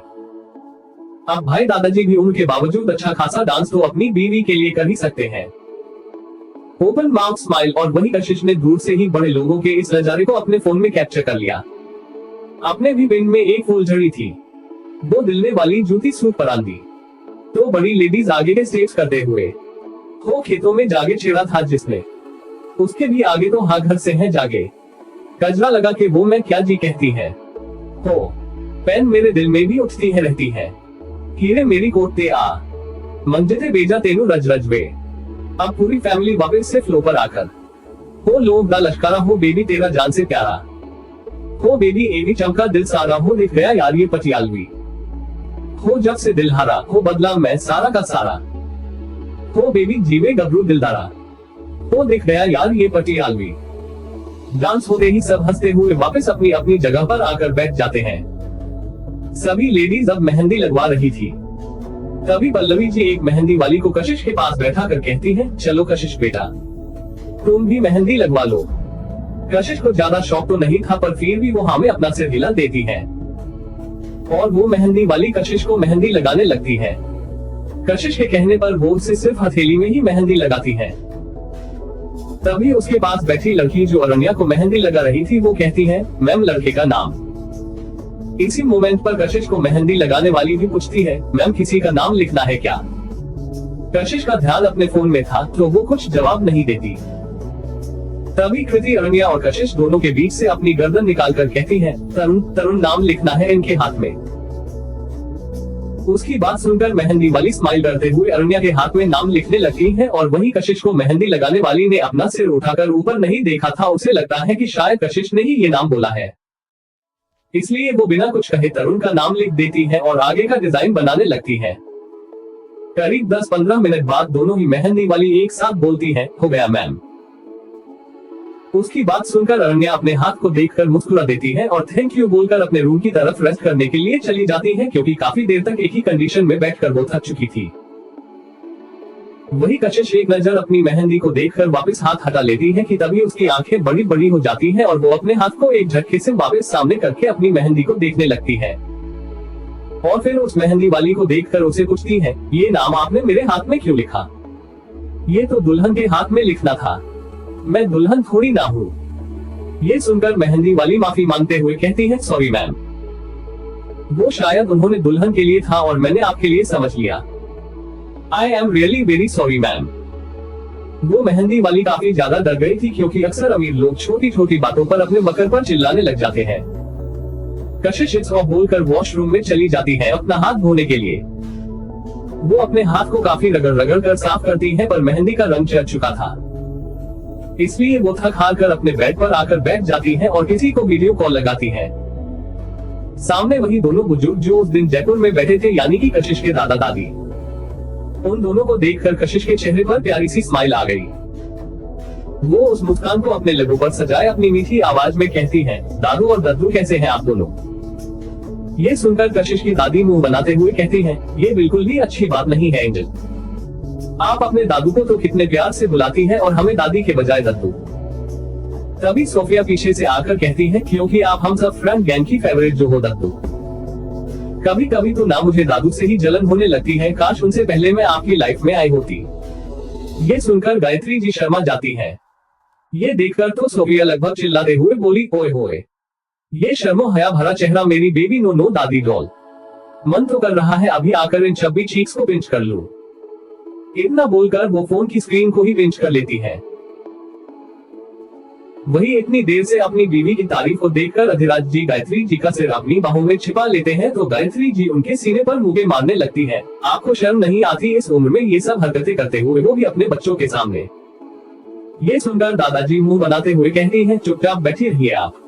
अब भाई दादाजी भी उनके बावजूद अच्छा खासा डांस तो अपनी बीवी के लिए कर ही सकते हैं। ओपन माउथ स्माइल, और वही कशिश ने दूर से ही बड़े लोगों के इस नजारे को अपने फोन में कैप्चर कर लिया। अपने भी पिंड में एक फूलझड़ी थी, वो दिलने वाली जूती सूट परांदी, तो बड़ी लेडीज आगे के स्टेप्स करते हुए, वो खेतों में जागे छेड़ा था जिसने, उसके भी आगे तो हाँ घर से है जागे, कजरा लगा के वो मैं क्या जी कहती है, हो पैन मेरे दिल में भी उठती है रहती है, हीरे मेरी कोटते आ, मंजते बेजा तेनू रज रज वे। अब पूरी फैमिली वापस से फ्लो पर आकर, हो लोग दा लश्कारा, हो बेबी तेरा जान से प्यारा, हो बेबी एवी चमका दिल सारा, हो दिख गया यार ये पटियालवी, हो जब से दिल हारा, हो बदला मैं सारा का सारा, हो बेबी जीवे गबरू दिलदारा, हो दिख गया यार ये पटियालवी। डांस होते ही सब हंसते हुए वापस अपनी अपनी जगह पर आकर बैठ जाते हैं। सभी लेडीज अब मेहंदी लगवा रही थी। तभी पल्लवी जी एक मेहंदी वाली को कशिश के पास बैठा कर कहती हैं, चलो कशिश बेटा तुम भी मेहंदी लगवा लो। कशिश को ज्यादा शौक तो नहीं था, पर फिर भी वो हमें अपना सिर हिला देती है और वो मेहंदी वाली कशिश को मेहंदी लगाने लगती है। कशिश के कहने पर वो उसे सिर्फ हथेली में ही मेहंदी लगाती है। तभी उसके पास बैठी लड़की जो अरण्या को मेहंदी लगा रही थी वो कहती है, मैम लड़के का नाम। इसी मोमेंट पर कशिश को मेहंदी लगाने वाली भी पूछती है, मैम किसी का नाम लिखना है क्या? कशिश का ध्यान अपने फोन में था तो वो कुछ जवाब नहीं देती। तभी कृति अरण्या और कशिश दोनों के बीच से अपनी गर्दन निकालकर कहती है, तरुण तरुण नाम लिखना है इनके हाथ में। उसकी बात सुनकर मेहंदी वाली स्माइल करते हुए अरण्या के हाथ में नाम लिखने लगती है और वही कशिश को मेहंदी लगाने वाली ने अपना सिर उठाकर ऊपर नहीं देखा था। उसे लगता है कि शायद कशिश ने ही ये नाम बोला है, इसलिए वो बिना कुछ कहे तरुण का नाम लिख देती है और आगे का डिजाइन बनाने लगती है। करीब 10-15 मिनट बाद दोनों ही मेहंदी वाली एक साथ बोलती है, हो गया मैम। उसकी बात सुनकर अरण्या अपने हाथ को देखकर मुस्कुरा देती है और थैंक यू बोलकर अपने रूम की तरफ रेस्ट करने के लिए चली जाती है, क्योंकि काफी देर तक एक ही कंडीशन में बैठकर वो थक चुकी थी। वही कशिश एक नजर अपनी मेहंदी को देखकर वापस हाथ हटा लेती है कि तभी उसकी आंखें बड़ी बड़ी हो जाती हैं और वो अपने हाथ को एक झटके से वापस सामने करके अपनी मेहंदी को देखने लगती है और फिर उस मेहंदी वाली को देखकर उसे पूछती है, ये नाम आपने मेरे हाथ में क्यों लिखा? ये तो दुल्हन के हाथ में लिखना था, मैं दुल्हन थोड़ी ना हूँ। ये सुनकर मेहंदी वाली माफी मांगते हुए कहती है, सॉरी मैम, वो शायद उन्होंने दुल्हन के लिए था और मैंने आपके लिए समझ लिया। I am really very sorry ma'am. वो मेहंदी वाली काफी ज्यादा डर गई थी, क्योंकि अक्सर अमीर लोग छोटी छोटी बातों पर अपने मकर पर चिल्लाने लग जाते हैं। कशिश इट्स ऑफ बोलकर वॉशरूम में चली जाती है अपना हाथ धोने के लिए। वो अपने हाथ को काफी रगड़ रगड़ कर साफ करती है, पर मेहंदी का रंग चढ़ चुका था, इसलिए वो थक हार कर अपने बेड पर आकर बैठ जाती है और किसी को वीडियो कॉल लगाती है। सामने वही दोनों बुजुर्ग जो उस दिन जयपुर में बैठे थे, यानी कि कशिश के दादा दादी। उन दोनों को देखकर कशिश के चेहरे पर प्यारी सी स्माइल आ गई। वो उस मुस्कान को अपने लबों पर सजाए अपनी मीठी आवाज में कहती है, दादू और दद्दू कैसे हैं आप दोनों? ये सुनकर कशिश की दादी मुंह बनाते हुए कहती हैं, ये बिल्कुल भी अच्छी बात नहीं है एंजल। आप अपने दादू को तो कितने प्यार से बुलाती हैं और हमें दादी के बजाय दद्दू। तभी सोफिया पीछे से आकर कहती है, क्योंकि आप हम सब फ्रेंड गैंग की फेवरेट जो हो दद्दू। कभी कभी तो ना मुझे दादू से ही जलन होने लगती है, काश उनसे पहले मैं आपकी लाइफ में आई होती। ये सुनकर गायत्री जी शर्मा जाती है। ये देखकर तो सोफिया लगभग चिल्लाते हुए बोली, ओए होए, ये शर्मो हया भरा चेहरा मेरी बेबी नो नो दादी डॉल। मन तो कर रहा है अभी आकर इन चब्बी चीक्स को पिंच कर लूं। इतना बोलकर वो फोन की स्क्रीन को ही पिंच कर लेती है। वही इतनी देर से अपनी बीवी की तारीफ को देखकर अधिराज जी गायत्री जी का सिर अपनी बाहों में छिपा लेते हैं, तो गायत्री जी उनके सीने पर मुक्के मारने लगती है। आपको शर्म नहीं आती इस उम्र में ये सब हरकतें करते हुए, वो भी अपने बच्चों के सामने? ये सुनकर दादाजी मुंह बनाते हुए कहती हैं, चुपचाप बैठी रहिए आप।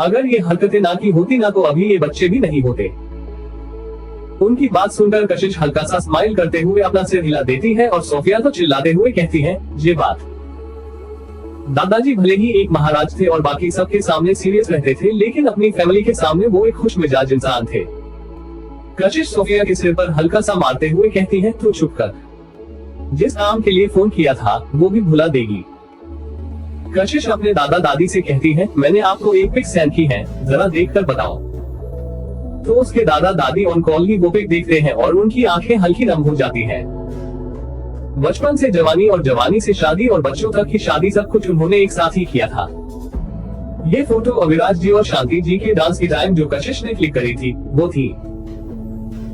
अगर ये हरकतें ना की होती ना तो अभी ये बच्चे भी नहीं होते। उनकी बात सुनकर कशिश हल्का सा स्माइल करते हुए अपना सिर हिला देती है और सोफिया तो चिल्लाते हुए कहती है, ये बात। दादाजी भले ही एक महाराज थे और बाकी सबके सामने सीरियस रहते थे, लेकिन अपनी फैमिली के सामने वो एक खुश मिजाज इंसान थे। कशिश सोफिया के सिर पर हल्का सा मारते हुए कहती है, तू चुप कर, जिस काम के लिए फोन किया था वो भी भुला देगी। कशिश अपने दादा दादी से कहती है, मैंने आपको एक पिक सेंड की है, जरा देखकर बताओ। तो उसके दादा दादी ऑन कॉल ही वो पिक देखते हैं और उनकी आंखें हल्की नम हो जाती हैं। बचपन से जवानी और जवानी से शादी और बच्चों तक की शादी, सब कुछ उन्होंने एक साथ ही किया था। ये फोटो अविराज जी और शांति जी के डांस की टाइम जो कशिश ने क्लिक करी थी वो थी।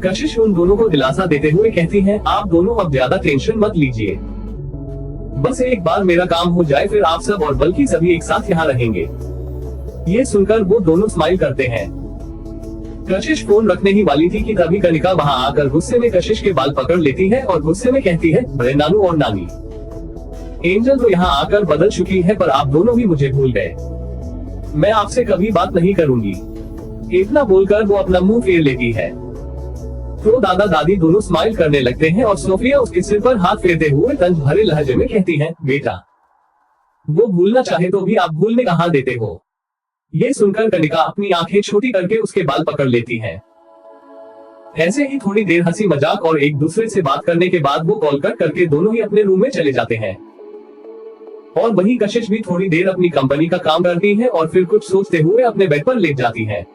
कशिश उन दोनों को दिलासा देते हुए कहती है, आप दोनों अब ज्यादा टेंशन मत लीजिए, बस एक बार मेरा काम हो जाए फिर आप सब और बल्कि सभी एक साथ यहाँ रहेंगे। ये सुनकर वो दोनों स्माइल करते हैं। कशिश फोन रखने ही वाली थी कि तभी कनिका वहाँ आकर गुस्से में कशिश के बाल पकड़ लेती है और गुस्से में कहती है, बड़े नानू और नानी, एंजल तो यहाँ आकर बदल चुकी है, पर आप दोनों भी मुझे भूल गए। मैं आपसे कभी बात नहीं करूंगी। इतना बोलकर वो अपना मुंह फेर लेती है। तो दादा दादी दोनों स्माइल करने लगते हैं और सोफिया उसके सिर पर हाथ फेरते हुए तंज भरे लहजे में कहती है, बेटा, वो भूलना चाहे तो भी आप भूलने कहाँ देते हो। ये सुनकर कनिका अपनी आंखें छोटी करके उसके बाल पकड़ लेती है। ऐसे ही थोड़ी देर हंसी मजाक और एक दूसरे से बात करने के बाद वो कॉल कट करके दोनों ही अपने रूम में चले जाते हैं। और वहीं कशिश भी थोड़ी देर अपनी कंपनी का काम करती है और फिर कुछ सोचते हुए अपने बेड पर लेट जाती है।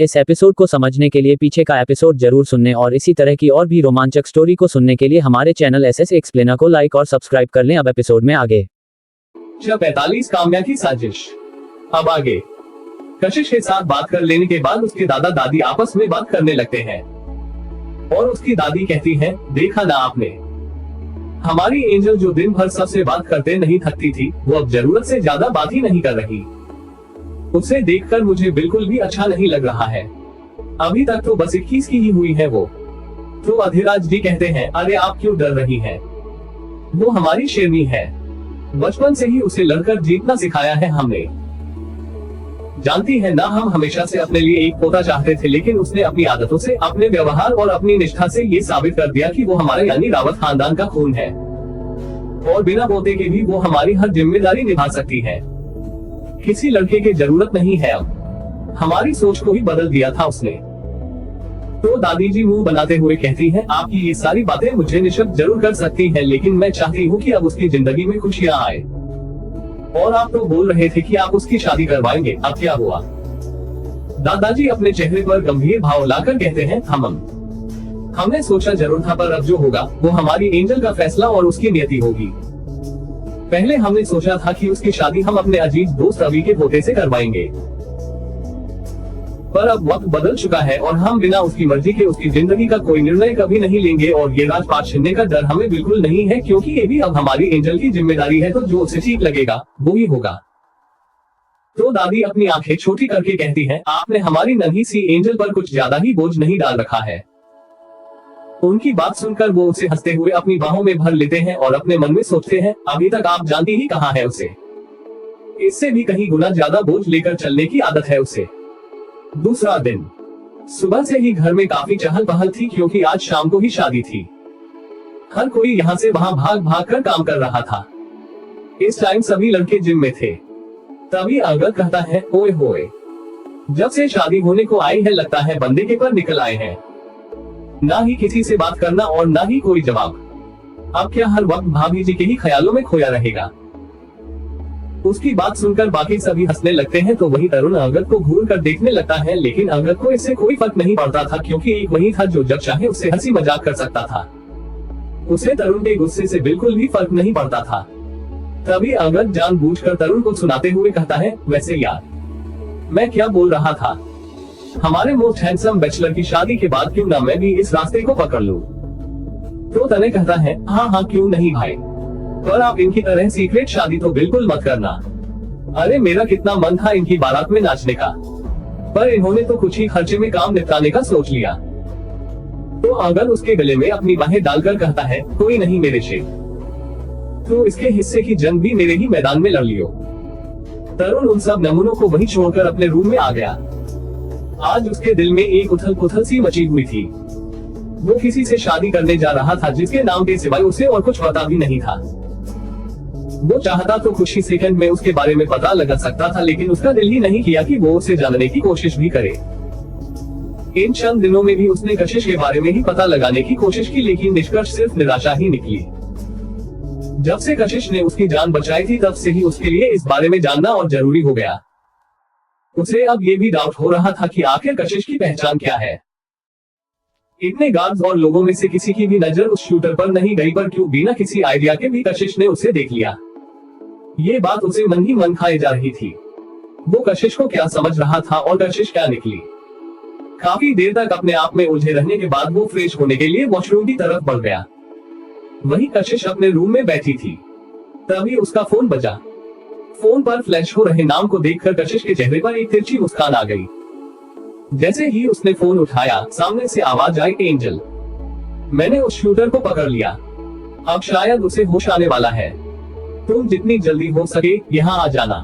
इस एपिसोड को समझने के लिए पीछे का एपिसोड जरूर सुनने और इसी तरह की और भी रोमांचक स्टोरी को सुनने के लिए हमारे चैनल एसएस एक्सप्लेनर को लाइक और सब्सक्राइब कर लें। अब एपिसोड में आगे 45 काम्या की साजिश। अब आगे कशिश के साथ बात कर लेने के बाद उसके दादा दादी आपस में बात करने लगते हैं और उसकी दादी कहती है, देखा ना आपने, हमारी एंजल जो दिन भर सबसे बात करते नहीं थकती थी, वो अब जरूरत से ज्यादा बात ही नहीं कर रही। उसे देखकर मुझे बिल्कुल भी अच्छा नहीं लग रहा है। अभी तक तो बस 21 की ही हुई है वो। तो अधिराज जी कहते हैं, अरे आप क्यों डर रही हैं? वो हमारी शेरनी है, बचपन से ही उसे लड़कर जीतना सिखाया है हमने। जानती है ना, हम हमेशा से अपने लिए एक पोता चाहते थे, लेकिन उसने अपनी आदतों से, अपने व्यवहार और अपनी निष्ठा से ये साबित कर दिया कि वो हमारे यानी रावत खानदान का खून है और बिना पोते के भी वो हमारी हर जिम्मेदारी निभा सकती है। किसी लड़के की जरूरत नहीं है अब। हमारी सोच को ही बदल दिया था उसने। तो दादी जी मुंह बनाते हुए कहती हैं, आपकी ये सारी बातें मुझे निशब्द जरूर कर सकती हैं, लेकिन मैं चाहती हूँ कि अब उसकी जिंदगी में खुशियाँ आए। और आप तो बोल रहे थे कि आप उसकी शादी करवाएंगे, अब क्या हुआ? दादाजी अपने चेहरे पर गंभीर भाव लाकर कहते हैं, हमने सोचा जरूर था, पर अब जो होगा वो हमारी एंजल का फैसला और उसकी नियति होगी। पहले हमने सोचा था कि उसकी शादी हम अपने अजीज दोस्त रवि के पोते से करवाएंगे, पर अब वक्त बदल चुका है और हम बिना उसकी मर्जी के उसकी जिंदगी का कोई निर्णय कभी नहीं लेंगे। और ये राजपाट छीनने का डर हमें बिल्कुल नहीं है, क्योंकि ये भी अब हमारी एंजल की जिम्मेदारी है, तो जो उसे ठीक लगेगा वो ही होगा। तो दादी अपनी आंखें छोटी करके कहती है, आपने हमारी नन्ही सी एंजल पर कुछ ज्यादा ही बोझ नहीं डाल रखा है? उनकी बात सुनकर वो उसे हंसते हुए अपनी बाहों में भर लेते हैं और अपने मन में सोचते हैं, अभी तक आप जानती ही कहाँ है उसे। इससे भी कहीं गुना ज्यादा बोझ लेकर चलने की आदत है उसे। दूसरा दिन सुबह से ही घर में काफी चहल पहल थी, क्योंकि आज शाम को ही शादी थी। हर कोई यहाँ से वहाँ भाग भाग कर काम कर रहा था। इस टाइम सभी लड़के जिम में थे। तभी अगर कहता है, ओए होए, जब से शादी होने को आई है लगता है बंदे के पर निकल आए हैं। ना ही किसी से बात करना और ना ही कोई जवाब। अब क्या हर वक्त भाभी जी के ही ख्यालों में खोया रहेगा। उसकी बात सुनकर बाकी सभी हंसने लगते हैं, तो वही तरुण अगत को घूर कर देखने लगता है। लेकिन अगत को इससे कोई फर्क नहीं पड़ता था, क्योंकि एक वही था जो जब चाहे उससे हंसी मजाक कर सकता था। उसे तरुण के गुस्से से बिल्कुल भी फर्क नहीं पड़ता था। तभी अगत जानबूझकर तरुण को सुनाते हुए कहता है, वैसे यार मैं क्या बोल रहा था, हमारे मोस्ट हैंडसम बैचलर की शादी के बाद क्यों ना मैं भी इस रास्ते को पकड़ लूं। तो तने कहता है, हाँ हाँ क्यों नहीं भाई, पर आप इनकी तरह सीक्रेट शादी तो बिल्कुल मत करना। अरे मेरा कितना मन था इनकी बारात में नाचने का, पर इन्होंने तो कुछ ही खर्चे में काम निपटाने का सोच लिया। तो अगर उसके गले में अपनी बाहें डालकर कहता है, कोई नहीं मेरे शेर, तो इसके हिस्से की जंग भी मेरे ही मैदान में लड़ लियो। तरुण उन सब नमूनों को वहीं छोड़कर अपने रूम में आ गया। आज उसके दिल में एक उथल पुथल सी मची हुई थी। वो किसी से शादी करने जा रहा था, जिसके नाम के सिवाय उसे और कुछ पता भी नहीं था। वो चाहता तो कुछ ही सेकंड में उसके बारे में पता लगा सकता था, लेकिन उसका दिल ही नहीं किया कि वो उसे जानने की कोशिश भी करे। इन चंद दिनों में भी उसने कशिश के बारे में ही पता लगाने की कोशिश की, लेकिन निष्कर्ष सिर्फ निराशा ही निकली। जब से कशिश ने उसकी जान बचाई थी, तब से ही उसके लिए इस बारे में जानना और जरूरी हो गया। उसे अब ये भी डाउट हो रहा था कि आखिर कशिश की पहचान क्या है। इतने गार्ड्स और लोगों में से किसी की भी नजर उस शूटर पर नहीं गई, पर क्यों बिना किसी आइडिया के भी कशिश ने उसे देख लिया। ये बात उसे मन ही मन खाए जा रही थी। वो कशिश को क्या समझ रहा था और कशिश क्या निकली। काफी देर तक अपने आप में उलझे रहने के बाद वो फ्रेश होने के लिए वॉशरूम की तरफ बढ़ गया। वहीं कशिश अपने रूम में बैठी थी। तभी उसका फोन बजा। फोन पर फ्लैश हो रहे नाम को देखकर कशिश के चेहरे पर एक तिरछी मुस्कान आ गई। जैसे ही उसने फोन उठाया, सामने से आवाज आई, एंजल, मैंने उस शूटर को पकड़ लिया। अब शायद उसे होश आने वाला है। तुम जितनी जल्दी हो सके यहाँ आ जाना।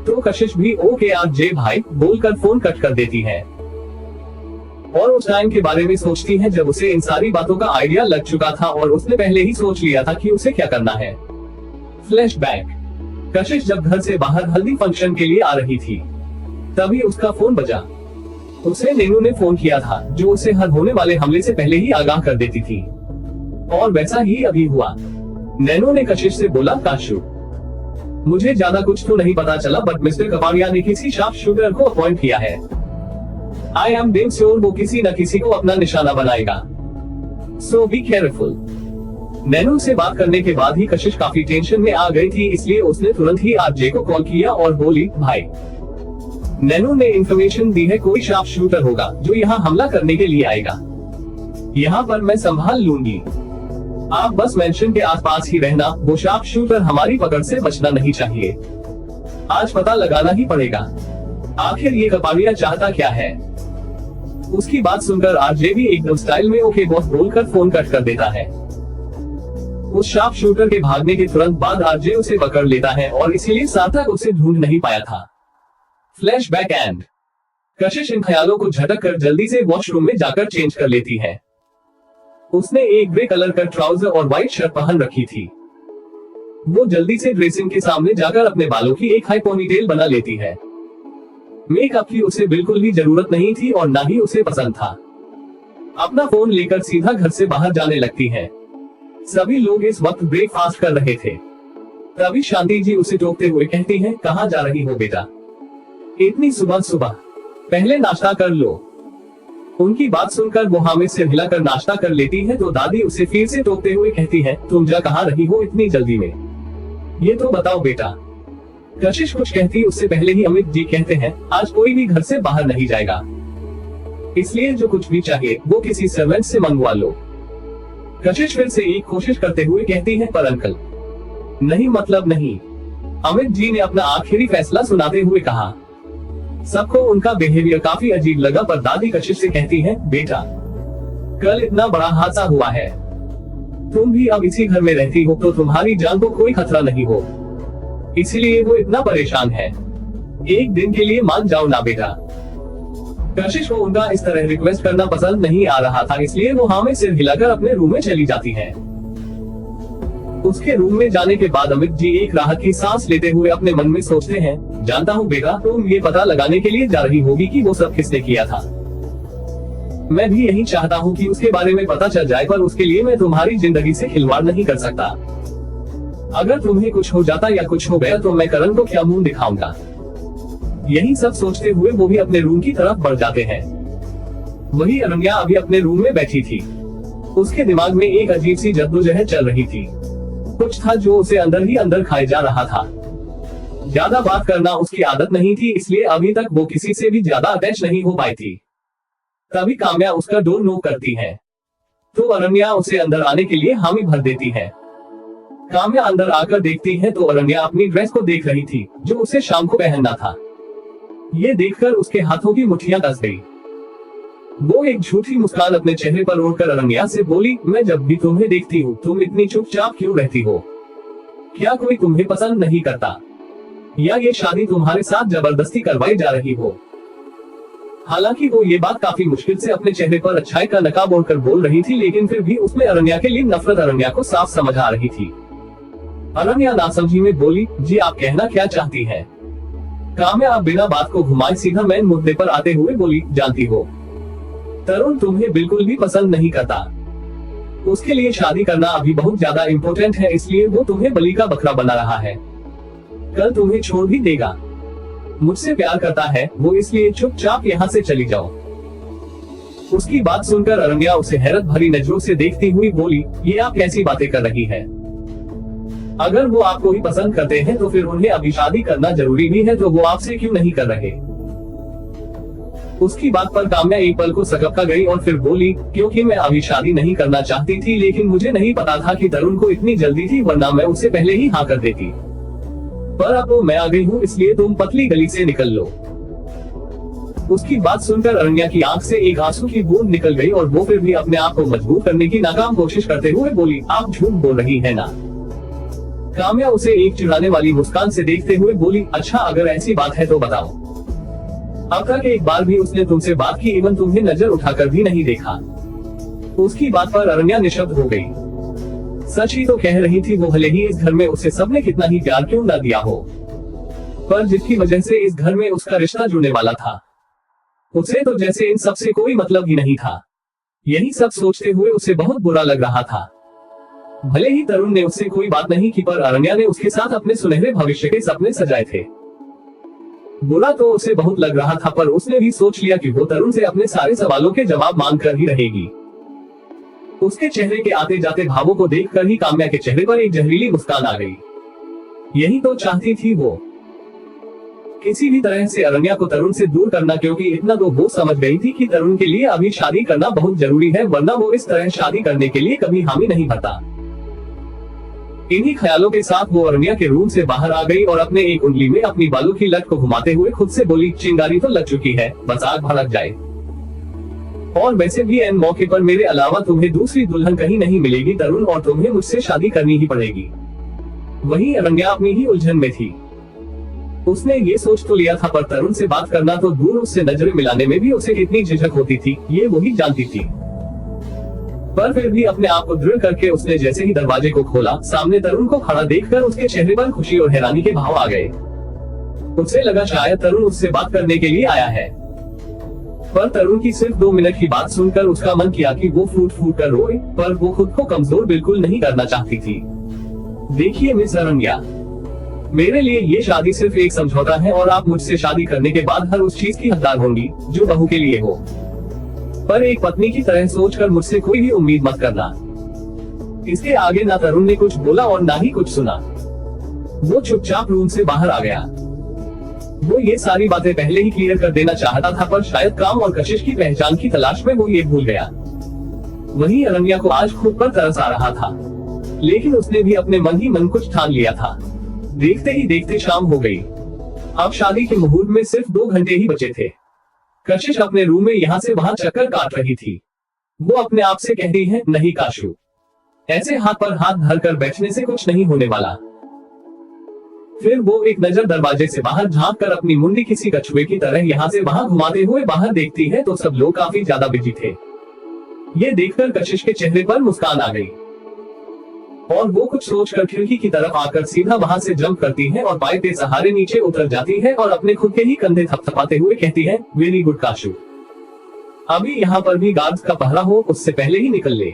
तो कशिश भी ओके आरजे भाई बोलकर फोन कट कर देती है और उस टाइम के बारे में सोचती है जब उसे इन सारी बातों का आइडिया लग चुका था और उसने पहले ही सोच लिया था कि उसे क्या करना है। फ्लैशबैक। कशिश जब घर से बाहर हल्दी फंक्शन के लिए आ रही थी, तभी उसका फोन बजा। उसे नेनू ने फोन किया था, जो उसे हर होने वाले हमले से पहले ही आगाह कर देती थी। और वैसा ही अभी हुआ। नैनो ने कशिश से बोला, काशू, मुझे ज्यादा कुछ तो नहीं पता चला, बट मिस्टर कपाड़िया ने किसी शार्प शूटर को अपॉइंट किया है। आई एम डैम श्योर वो किसी न किसी को अपना निशाना बनाएगा। सो बी केयरफुल। नैनो से बात करने के बाद ही कशिश काफी टेंशन में आ गई थी, इसलिए उसने तुरंत ही आरजे को कॉल किया और बोली, भाई, नैनो ने इंफॉर्मेशन दी है कोई शार्प शूटर होगा जो यहाँ हमला करने के लिए आएगा। यहाँ पर मैं संभाल लूंगी, आप बस मेंशन के आसपास ही रहना। वो शार्प शूटर हमारी पकड़ से बचना नहीं चाहिए। आज पता लगाना ही पड़ेगा आखिर ये कपाड़िया चाहता क्या है। उसकी बात सुनकर आरजे भी एकदम स्टाइल में ओके बॉस बोलकर फोन कट कर देता है। उस शार्प शूटर के भागने के तुरंत बाद आरजे उसे पकड़ लेता है और इसीलिए सार्थक उसे ढूंढ नहीं पाया था। Flashback and. कशिश इन ख्यालों को झटक कर जल्दी से वॉशरूम में जाकर चेंज कर लेती है। उसने एक ग्रे कलर का ट्राउजर और व्हाइट शर्ट पहन रखी थी। वो जल्दी से ड्रेसिंग के सामने जाकर अपने बालों की एक हाई पोनीटेल बना लेती है। मेकअप की उसे बिल्कुल भी जरूरत नहीं थी और ना ही उसे पसंद था। अपना फोन लेकर सीधा घर से बाहर जाने लगती है। सभी लोग इस वक्त ब्रेकफास्ट कर रहे थे। तभी शांति जी उसे टोकते हुए कहती हैं, कहाँ जा रही हो बेटा, इतनी सुबह सुबह, पहले नाश्ता कर लो। उनकी बात सुनकर वो हामिद से हिलाकर नाश्ता कर लेती है, तो दादी उसे फिर से टोकते हुए कहती है, तुम जा कहाँ रही हो इतनी जल्दी में, ये तो बताओ बेटा। कशिश कुछ कहती उससे पहले ही अमित जी कहते हैं, आज कोई भी घर से बाहर नहीं जाएगा, इसलिए जो कुछ भी चाहिए वो किसी सर्वेंट से मंगवा लो। कशिश फिर से एक कोशिश करते हुए कहती है, पर अंकल, नहीं मतलब नहीं। अमित जी ने अपना आखिरी फैसला सुनाते हुए कहा। सबको उनका बिहेवियर काफी अजीब लगा, पर दादी कशिश से कहती है, बेटा कल इतना बड़ा हादसा हुआ है, तुम भी अब इसी घर में रहती हो तो तुम्हारी जान को कोई खतरा नहीं हो, इसलिए वो इतना परेशान है। एक दिन के लिए मान जाओ ना बेटा। कशिश को उनका इस तरह रिक्वेस्ट करना पसंद नहीं आ रहा था, इसलिए वो हाँ में सिर हिलाकर अपने रूम में चली जाती है। उसके रूम में जाने के बाद अमित जी एक राहत की सांस लेते हुए अपने मन में सोचते हैं, जानता हूँ बेटा, तुम ये पता लगाने के लिए जा रही होगी कि वो सब किसने किया था। मैं भी यही चाहता हूँ कि उसके बारे में पता चल जाए, पर उसके लिए मैं तुम्हारी जिंदगी से खिलवाड़ नहीं कर सकता। अगर तुम्हें कुछ हो जाता या कुछ हो गया तो मैं करण को क्या मुंह दिखाऊंगा। यही सब सोचते हुए वो भी अपने रूम की तरफ बढ़ जाते हैं। वही अरण्या अभी अपने रूम में बैठी थी। उसके दिमाग में एक अजीब सी जद्दोजहद चल रही थी। कुछ था जो उसे अंदर ही अंदर खाए जा रहा था। ज्यादा बात करना उसकी आदत नहीं थी, इसलिए अभी तक वो किसी से भी ज्यादा अटैच नहीं हो पाई थी। तभी काम्या उसका डोर नॉक करती है, तो अरण्या उसे अंदर आने के लिए हामी भर देती है। काम्या अंदर आकर देखती है तो अरण्या अपनी ड्रेस को देख रही थी, जो उसे शाम को पहनना था। ये देखकर उसके हाथों की मुट्ठियां कस गई। वो एक झूठी मुस्कान अपने चेहरे पर ओढ़कर अरण्या से बोली, मैं जब भी तुम्हें देखती हूँ तुम इतनी चुपचाप क्यों रहती हो? क्या कोई तुम्हें पसंद नहीं करता, या ये शादी तुम्हारे साथ जबरदस्ती करवाई जा रही हो? हालांकि वो ये बात काफी मुश्किल से अपने चेहरे पर अच्छाई का नकाब ओढ़कर बोल रही थी, लेकिन फिर भी उसमें अरण्या के लिए नफरत अरण्या को साफ समझ आ रही थी। अरण्या नासमझी में बोली, जी आप कहना क्या चाहती है? काम्या अब बिना बात को घुमाए सीधा मेन मुद्दे पर आते हुए बोली, जानती हो तरुण तुम्हें बिल्कुल भी पसंद नहीं करता। उसके लिए शादी करना अभी बहुत ज्यादा इम्पोर्टेंट है, इसलिए वो तुम्हें बलि का बकरा बना रहा है। कल तुम्हें छोड़ भी देगा। मुझसे प्यार करता है वो, इसलिए चुपचाप यहाँ से चली जाओ। उसकी बात सुनकर अरण्या उसे हैरत भरी नजरों से देखती हुई बोली, ये आप कैसी बातें कर रही है? अगर वो आपको ही पसंद करते हैं तो फिर उन्हें अभी शादी करना जरूरी भी है, तो वो आपसे क्यों नहीं कर रहे? उसकी बात पर काम्या एक पल को सकपका गई और फिर बोली, क्योंकि मैं अभी शादी नहीं करना चाहती थी, लेकिन मुझे नहीं पता था कि तरुण को इतनी जल्दी थी, वरना मैं उससे पहले ही हाँ कर देती। पर अब तो मैं आ गई हूँ, इसलिए तुम पतली गली से निकल लो। उसकी बात सुनकर अरण्या की आंख से एक आंसू की बूंद निकल गई और वो फिर भी अपने आप को मजबूर करने की नाकाम कोशिश करते हुए बोली, आप झूठ बोल रही है ना? काम्या उसे एक चिढ़ाने वाली मुस्कान से देखते हुए बोली, अच्छा अगर ऐसी बात है तो बताओ। अब तक एक बार भी उसने तुमसे बात की, इवन तुम्हें नजर उठाकर भी नहीं देखा। उसकी बात पर अरण्या निशब्द हो गई। सच ही तो कह रही थी वो, भले ही इस घर में उसे सबने कितना ही प्यार क्यों न दिया हो, पर जिसकी वजह से इस घर में उसका रिश्ता जुड़ने वाला था, उसे तो जैसे इन सब से कोई मतलब ही नहीं था। यही सब सोचते हुए उसे बहुत बुरा लग रहा था। भले ही तरुण ने उससे कोई बात नहीं की, पर अरण्या ने उसके साथ अपने सुनहरे भविष्य के सपने सजाए थे। बुरा तो उसे बहुत लग रहा था, पर उसने भी सोच लिया कि वो तरुण से अपने सारे सवालों के जवाब मांग कर ही रहेगी। उसके चेहरे के आते जाते भावों को देखकर ही काम्या के चेहरे पर एक जहरीली मुस्कान आ गई। यही तो चाहती थी वो, किसी भी तरह से अरण्या को तरुण से दूर करना, क्योंकि इतना तो वो समझ गई थी कि तरुण के लिए अभी शादी करना बहुत जरूरी है, वरना वो इस तरह शादी करने के लिए कभी हामी नहीं भरता। इन्हीं ख्यालों के साथ वो अरण्या के रूम से बाहर आ गई और अपने एक उंगली में अपनी बालों की लट को घुमाते हुए खुद से बोली, चिंगारी तो लग चुकी है, बस आग भड़क जाए। और वैसे भी एन मौके पर मेरे अलावा तुम्हें दूसरी दुल्हन कहीं नहीं मिलेगी तरुण, और तुम्हें मुझसे शादी करनी ही पड़ेगी। वहीं अरण्या अपनी ही उलझन में थी। उसने ये सोच तो लिया था, पर तरुण से बात करना तो दूर, उससे नजरें मिलाने में भी उसे कितनी झिझक होती थी, ये वही जानती थी। पर फिर भी अपने आप को दृढ़ करके उसने जैसे ही दरवाजे को खोला, सामने तरुण को खड़ा देखकर उसके चेहरे पर खुशी और हैरानी के भाव आ गए। उसे लगा शायद तरुण उससे बात करने के लिए आया है, पर तरुण की सिर्फ 2 मिनट की बात सुनकर उसका मन किया कि वो फूट फूट कर रोए, पर वो खुद को कमजोर बिल्कुल नहीं करना चाहती थी। देखिए मिस अरण्या, मेरे लिए ये शादी सिर्फ एक समझौता है, और आप मुझसे शादी करने के बाद हर उस चीज की हकदार होंगी जो बहू के लिए हो, पर एक पत्नी की तरह सोचकर मुझसे कोई भी उम्मीद मत करना। इसके आगे ना तरुण ने कुछ बोला और ना ही कुछ सुना। वो चुपचाप रूम से बाहर आ गया। वो ये सारी बातें पहले ही क्लियर कर देना चाहता था, पर शायद काम और कशिश की पहचान की तलाश में वो ये भूल गया। वहीं अरण्या को आज खुद पर तरस आ रहा था, लेकिन उसने भी अपने मन ही मन कुछ ठान लिया था। देखते ही देखते शाम हो गई। अब शादी के मुहूर्त में सिर्फ 2 घंटे ही बचे थे। कशिश अपने रूम में यहाँ से वहाँ चक्कर काट रही थी। वो अपने आप से कहती है, नहीं काशू, ऐसे हाथ पर हाथ धरकर बैठने से कुछ नहीं होने वाला। फिर वो एक नजर दरवाजे से बाहर झांक कर अपनी मुंडी किसी कछुए की तरह यहाँ से वहां घुमाते हुए बाहर देखती है तो सब लोग काफी ज्यादा बिजी थे। ये देखकर कशिश के चेहरे पर मुस्कान आ गई और वो कुछ सोचकर खिड़की की तरफ आकर सीधा वहां से जंप करती है और पाए के सहारे नीचे उतर जाती है और अपने खुद के ही कंधे थपथपाते हुए कहती है, वेरी गुड काशू, अभी यहाँ पर भी गार्ड्स का पहरा हो, उससे पहले ही निकल ले।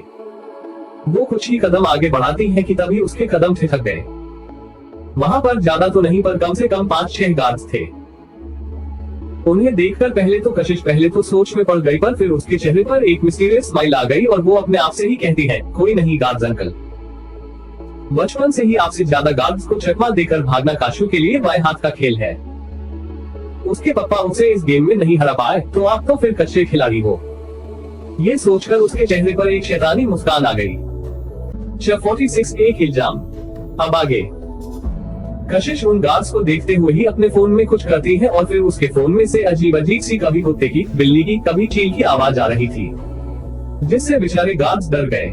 वो कुछ ही कदम आगे बढ़ाती है कि तभी उसके कदम ठिठक गए। वहां पर ज्यादा तो नहीं पर कम से कम 5-6 गार्ड्स थे। उन्हें देखकर पहले तो कशिश सोच में पड़ गई, पर फिर उसके चेहरे पर एक मिस्टीरियस स्माइल आ गई और वो अपने आप से ही कहती है, कोई नहीं गार्ड्स अंकल, बचपन से ही आपसे ज्यादा गार्ड्स को चकमा देकर भागना काशू के लिए बाएं हाथ का खेल है। उसके पापा उसे इस गेम में नहीं हरा पाए तो आप तो फिर कच्चे खिलाड़ी हो। ये सोचकर उसके चेहरे पर एक शैतानी मुस्कान आ गई। 46 एक इल्जाम। अब आगे कशिश उन गार्ड्स को देखते हुए ही अपने फोन में कुछ करती है और फिर उसके फोन में से अजीब सी कभी कुत्ते की, बिल्ली की, कभी चील की आवाज आ रही थी, जिससे बेचारे गार्ड्स डर गए।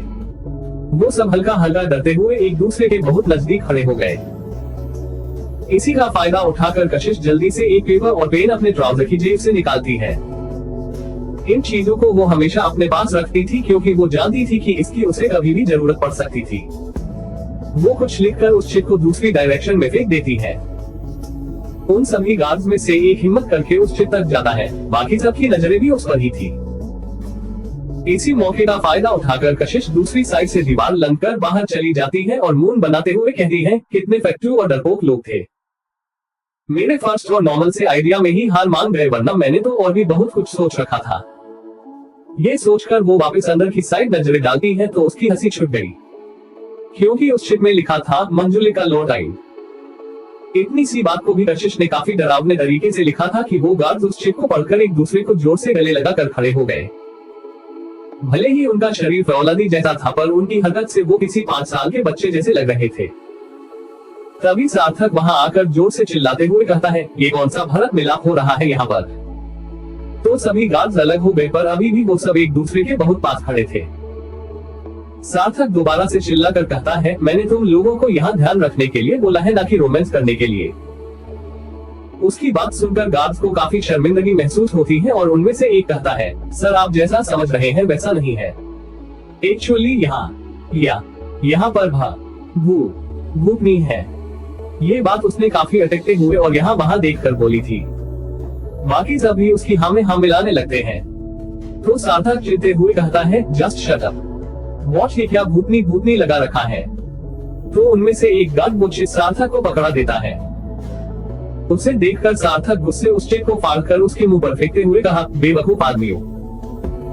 वो सब हल्का हल्का डरते हुए एक दूसरे के बहुत नजदीक खड़े हो गए। इसी का फायदा उठाकर कशिश जल्दी से एक पेपर और पेन अपने ट्राउजर की जेब से निकालती है। इन चीजों को वो हमेशा अपने पास रखती थी क्योंकि वो जानती थी कि इसकी उसे कभी भी जरूरत पड़ सकती थी। वो कुछ लिखकर उस चिट को दूसरी डायरेक्शन में फेंक देती है। उन सभी गार्ड्स में से एक हिम्मत करके उस चिट तक जाता है, बाकी सबकी नजरें भी उस पर ही थी। इसी मौके का फायदा उठाकर कशिश दूसरी साइड से दीवार लंघकर बाहर चली जाती है और मून बनाते हुए कहती है, कितने फैक्टू और डरपोक लोग थे। मेरे फर्स्ट और नॉर्मल से आइडिया में ही हार मान गए, वरना मैंने तो और भी बहुत कुछ सोच रखा था। ये सोचकर वो वापस अंदर की साइड नजरें डालती है तो उसकी हंसी छूट गई, क्योंकि उस चिट में लिखा था, मंजुलिका लो टाइम। इतनी सी बात को भी कशिश ने काफी डरावने तरीके से लिखा था कि वो गार्ड्स उस चिट को पढ़कर एक दूसरे को जोर से गले लगाकर खड़े हो गए। भले ही उनका शरीर फौलादी जैसा था, पर उनकी हरकत से वो किसी 5 साल के बच्चे जैसे लग रहे थे। तभी सार्थक वहां आकर जोर से चिल्लाते हुए कहता है, ये कौन सा भरत मिलाप हो रहा है यहाँ पर। तो सभी गार्ड्स अलग हो गए, पर अभी भी वो सब एक दूसरे के बहुत पास खड़े थे। सार्थक दोबारा से चिल्लाकर कहता है, मैंने तुम लोगों को यहाँ ध्यान रखने के लिए बोला है, ना कि रोमांस करने के लिए। उसकी बात सुनकर गार्ड्स को काफी शर्मिंदगी महसूस होती है और उनमें से एक कहता है, सर आप जैसा समझ रहे हैं वैसा नहीं है। एक्चुअली यहाँ पर भूतनी है। ये बात उसने काफी अटकते हुए और यहाँ वहां देखकर बोली थी। बाकी सभी उसकी हाँ में हाँ मिलाने लगते हैं। तो सार्थक चिढ़ते हुए कहता है, जस्ट शट अप, वॉच ये क्या भूतनी लगा रखा है। तो उनमें से एक गार्ड वो चिट सार्थक को पकड़ा देता है। उसे देखकर सार्थक गुस्से उस चिट को फाड़कर उसके मुंह पर फेंकते हुए कहा, बेवकूफ आदमियों,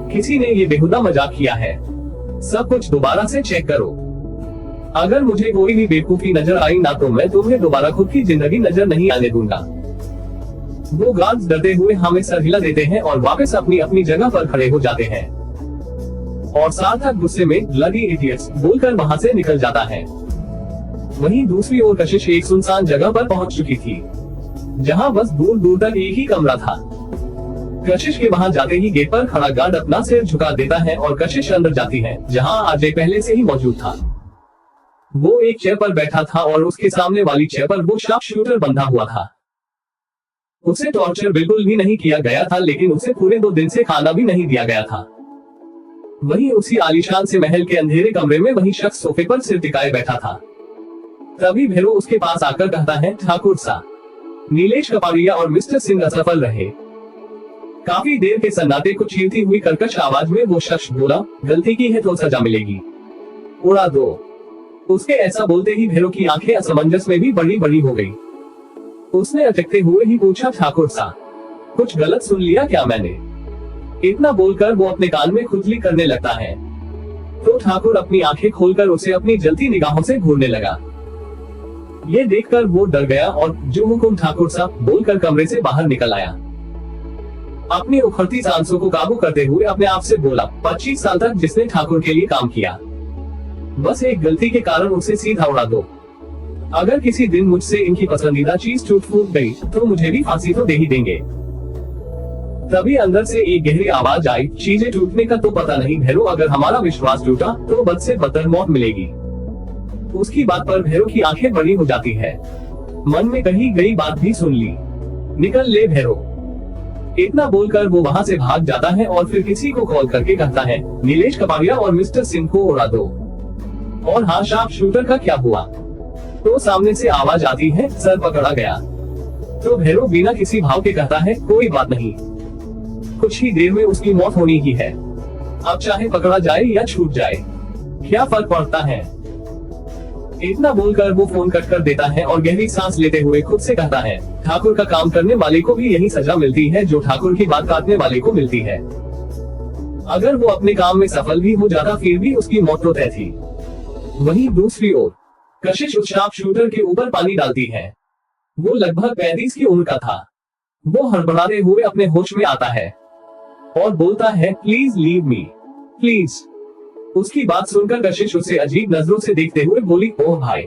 किसी ने ये बेहुदा मजाक किया है, सब कुछ दोबारा से चेक करो। अगर मुझे कोई भी बेवकूफी नजर आई ना तो मैं तुम्हें दोबारा खुद की जिंदगी नजर नहीं आने दूंगा। वो गार्ड्स डरते हुए हमें सर हिला देते हैं और वापस अपनी अपनी जगह पर खड़े हो जाते हैं और सार्थक गुस्से में ब्लडी इडियट्स बोलकर वहां से निकल जाता है। वहीं दूसरी ओर कशिश एक सुनसान जगह पर पहुंच चुकी थी, जहां बस दूर दूर तक एक ही कमरा था। कशिश के वहां जाते ही गेट पर खड़ा गार्ड अपना सिर झुका देता है और कशिश अंदर जाती है, जहां अजय पहले से ही मौजूद था। वो एक चेयर पर बैठा था और उसके सामने वाली चेयर पर वो शार्प शूटर बंधा हुआ था। उसे टॉर्चर बिल्कुल भी नहीं किया गया था, लेकिन उसे पूरे 2 दिन से खाना भी नहीं दिया गया था। वहीं उसी आलीशान से महल के अंधेरे कमरे में वही शख्स सोफे पर सिर टिकाए बैठा था। तभी भैरव उसके पास आकर कहता है, ठाकुर सा, नीलेश कपाड़िया और मिस्टर सिंह असफल रहे। काफी देर के सन्नाटे को चीरती हुई कर्कश आवाज में वो शख्स बोला, गलती की है तो सजा मिलेगी, उड़ा दो। उसके ऐसा बोलते ही भैरव की आंखें असमंजस में भी बड़ी बड़ी हो गई। उसने अटकते हुए ही पूछा, ठाकुर सा, कुछ गलत सुन लिया क्या मैंने? इतना बोलकर वो अपने कान में खुजली करने लगता है। तो ठाकुर अपनी आंखें खोलकर उसे अपनी जलती निगाहों से घूरने लगा। ये देखकर वो डर गया और जो हुकुम ठाकुर साहब बोलकर कमरे से बाहर निकल आया। अपनी उखड़ती सांसों को काबू करते हुए अपने आप से बोला, 25 साल तक जिसने ठाकुर के लिए काम किया, बस एक गलती के कारण उसे सीधा उड़ा दो। अगर किसी दिन मुझसे इनकी पसंदीदा चीज टूट फूट गई तो मुझे भी फांसी तो दे ही देंगे। तभी अंदर से एक गहरी आवाज आई, चीजें टूटने का तो पता नहीं भैरो, अगर हमारा विश्वास टूटा तो बद से बदतर मौत मिलेगी। उसकी बात पर भैरो की आंखें बड़ी हो जाती है। मन में कही गई बात भी सुन ली। निकल ले भैरो। इतना बोलकर वो वहाँ से भाग जाता है और फिर किसी को कॉल करके कहता है, नीलेश कपाड़िया और मिस्टर सिंह को उड़ा दो। और हाँ, शार्प शूटर का क्या हुआ? तो सामने से आवाज आती है, सर पकड़ा गया। तो भैरो बिना किसी भाव के कहता है, कोई बात नहीं, कुछ ही देर में उसकी मौत होनी ही है। अब चाहे पकड़ा जाए या छूट जाए, क्या फर्क पड़ता है? इतना बोलकर वो फोन कट कर देता है और गहरी सांस लेते हुए खुद से कहता है, ठाकुर का काम करने वाले को भी यही सजा मिलती है जो ठाकुर की बात काटने वाले को मिलती है। अगर वो अपने काम में सफल भी हो जाता फिर भी उसकी मौत तो तय थी। वहीं दूसरी ओर कशिश उस शार्प शूटर के ऊपर पानी डालती है। वो लगभग 35 की उम्र का था। वो हड़बड़ाते हुए अपने होश में आता है और बोलता है, प्लीज लीव मी, प्लीज। उसकी बात सुनकर कशिश उसे अजीब नजरों से देखते हुए बोली, ओह भाई,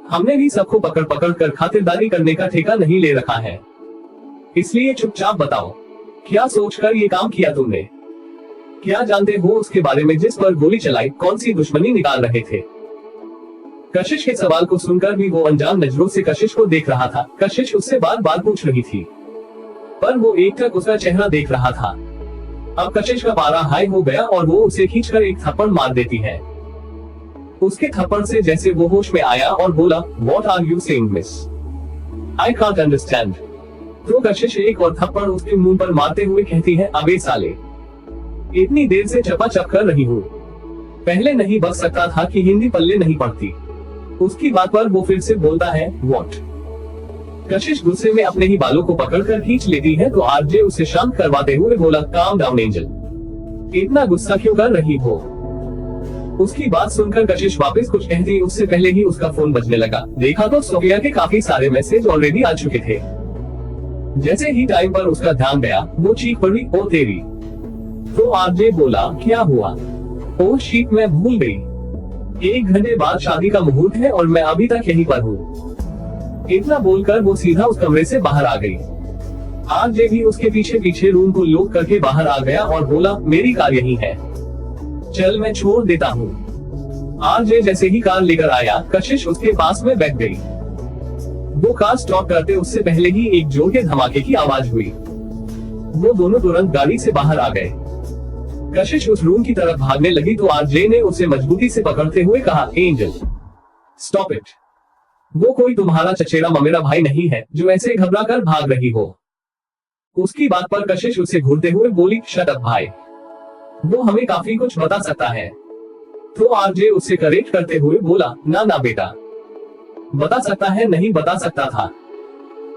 हमने भी सबको पकड़ पकड़ कर खातिरदारी करने का ठेका नहीं ले रखा है, इसलिए चुपचाप बताओ, क्या सोचकर ये काम किया तुमने? क्या जानते हो उसके बारे में जिस पर गोली चलाई, कौन सी दुश्मनी निकाल रहे थे? कशिश के सवाल को सुनकर भी वो अनजान नजरों से कशिश को देख रहा था। कशिश उससे बार बार पूछ रही थी, पर वो एकटक उसका चेहरा देख रहा था। अब कशिश का पारा हाई हो गया और वो उसे खींचकर एक थप्पड़ मार देती है। उसके थप्पड़ से जैसे वो होश में आया और बोला, What are you saying, miss? I can't understand. तो कशिश एक और थप्पड़ उसके मुंह पर मारते हुए कहती है, अबे साले, इतनी देर से चपाचप कर रही हूँ, पहले नहीं बच सकता था कि हिंदी पल्ले नहीं पड़ती? उसकी बात पर वो फिर से बोलता है, What? कशिश गुस्से में अपने ही बालों को पकड़कर खींच लेती है तो आरजे उसे शांत करवाते हुए बोला, काम डाउन एंजल, इतना गुस्सा क्यों कर रही हो? उसकी बात सुनकर कशिश वापस कुछ कहती उससे पहले ही उसका फोन बजने लगा। देखा तो सोफिया के काफी सारे मैसेज ऑलरेडी आ चुके थे। जैसे ही टाइम पर उसका ध्यान गया वो चीख पड़ी, ओ तेरी। तो आरजे बोला, क्या हुआ? ओ शीट, मैं भूल गई, 1 घंटे बाद शादी का मुहूर्त है और मैं अभी तक यहीं पर हूँ। इतना बोलकर वो सीधा उस कमरे से बाहर आ गई। आरजे भी उसके पीछे पीछे रूम को लॉक करके बाहर आ गया और बोला, मेरी कार यहीं है, चल मैं छोड़ देता हूँ। आरजे जैसे ही कार लेकर आया, कशिश उसके पास में बैठ गई। वो कार स्टॉप करते उससे पहले ही एक जोर के धमाके की आवाज हुई। वो दोनों तुरंत गाड़ी से बाहर आ गए। कशिश उस रूम की तरफ भागने लगी तो आरजे ने उसे मजबूती से पकड़ते हुए कहा, एंजल स्टॉप इट, वो कोई तुम्हारा चचेरा ममेरा भाई नहीं है जो ऐसे घबरा कर भाग रही हो। उसकी बात पर कशिश उसे घूरते हुए बोली, शट अप भाई, वो हमें काफी कुछ बता सकता है। तो आरजे उसे करेक्ट करते हुए बोला, ना ना बेटा, बता सकता है नहीं बता सकता था।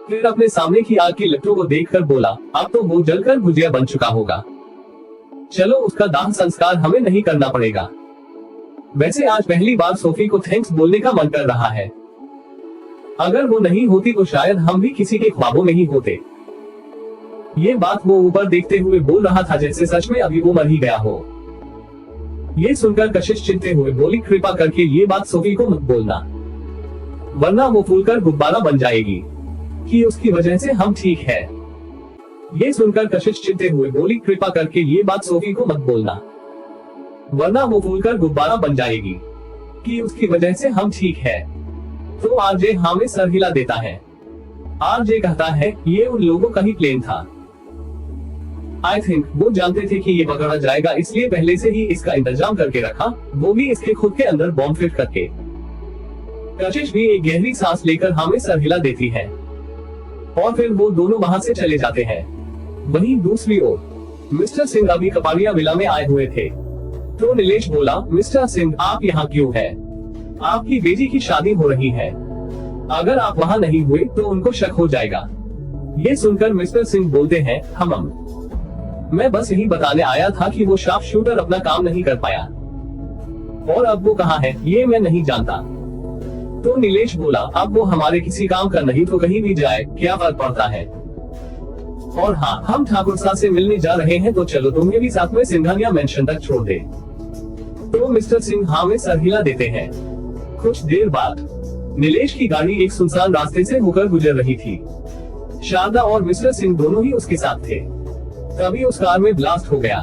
फिर अपने सामने की आग की लपटों को देखकर बोला, अब तो वो जलकर भुजिया बन चुका होगा, चलो उसका दाह संस्कार हमें नहीं करना पड़ेगा। वैसे आज पहली बार सोफी को थैंक्स बोलने का मन कर रहा है। अगर वो नहीं होती तो शायद हम भी किसी के ख्वाबों में ही होते। ये बात वो ऊपर देखते हुए बोल रहा था जैसे सच में अभी वो मर ही गया हो। ये सुनकर कशिश चिंते हुए बोली, कृपा करके ये बात सोफी को मत बोलना, वरना वो फूलकर गुब्बारा बन जाएगी कि उसकी वजह से हम ठीक है। ये सुनकर कशिश चिंते हुए बोली, कृपा करके ये बात सोफी को मत बोलना, वरना वो फूलकर गुब्बारा बन जाएगी कि उसकी वजह से हम ठीक है। तो आरजे हाँ में सर हिला देता है। आरजे कहता है, ये उन लोगों का ही प्लेन था। आई थिंक वो जानते थे कि ये पकड़ा जाएगा, इसलिए पहले से ही इसका इंतजाम करके रखा, वो भी इसके खुद के अंदर बॉम्ब फिट करके। कशिश भी एक गहरी सांस लेकर हाँ में सर हिला देती है और फिर वो दोनों वहां से चले जाते हैं। वहीं दूसरी ओर मिस्टर सिंह अभी कपाड़िया विला में आए हुए थे। तो नीलेश बोला, मिस्टर सिंह आप यहाँ क्यों है? आपकी बेटी की शादी हो रही है, अगर आप वहाँ नहीं हुए तो उनको शक हो जाएगा। ये सुनकर मिस्टर सिंह बोलते हैं, हम मैं बस यही बताने आया था कि वो शार्प शूटर अपना काम नहीं कर पाया, और अब वो कहाँ है ये मैं नहीं जानता। तो नीलेश बोला, अब वो हमारे किसी काम का नहीं तो कहीं भी जाए, क्या फर्क पड़ता है? और हाँ, हम ठाकुर साहब से मिलने जा रहे हैं, तो चलो तुम्हें भी साथ में सिंघानिया मेंशन तक छोड़ दे। तो मिस्टर सिंह हाँ में सर हिला देते हैं। कुछ देर बाद नीलेश की गाड़ी एक सुनसान रास्ते से होकर गुजर रही थी। शारदा और मिस्टर सिंह दोनों ही उसके साथ थे। तभी उस कार में ब्लास्ट हो गया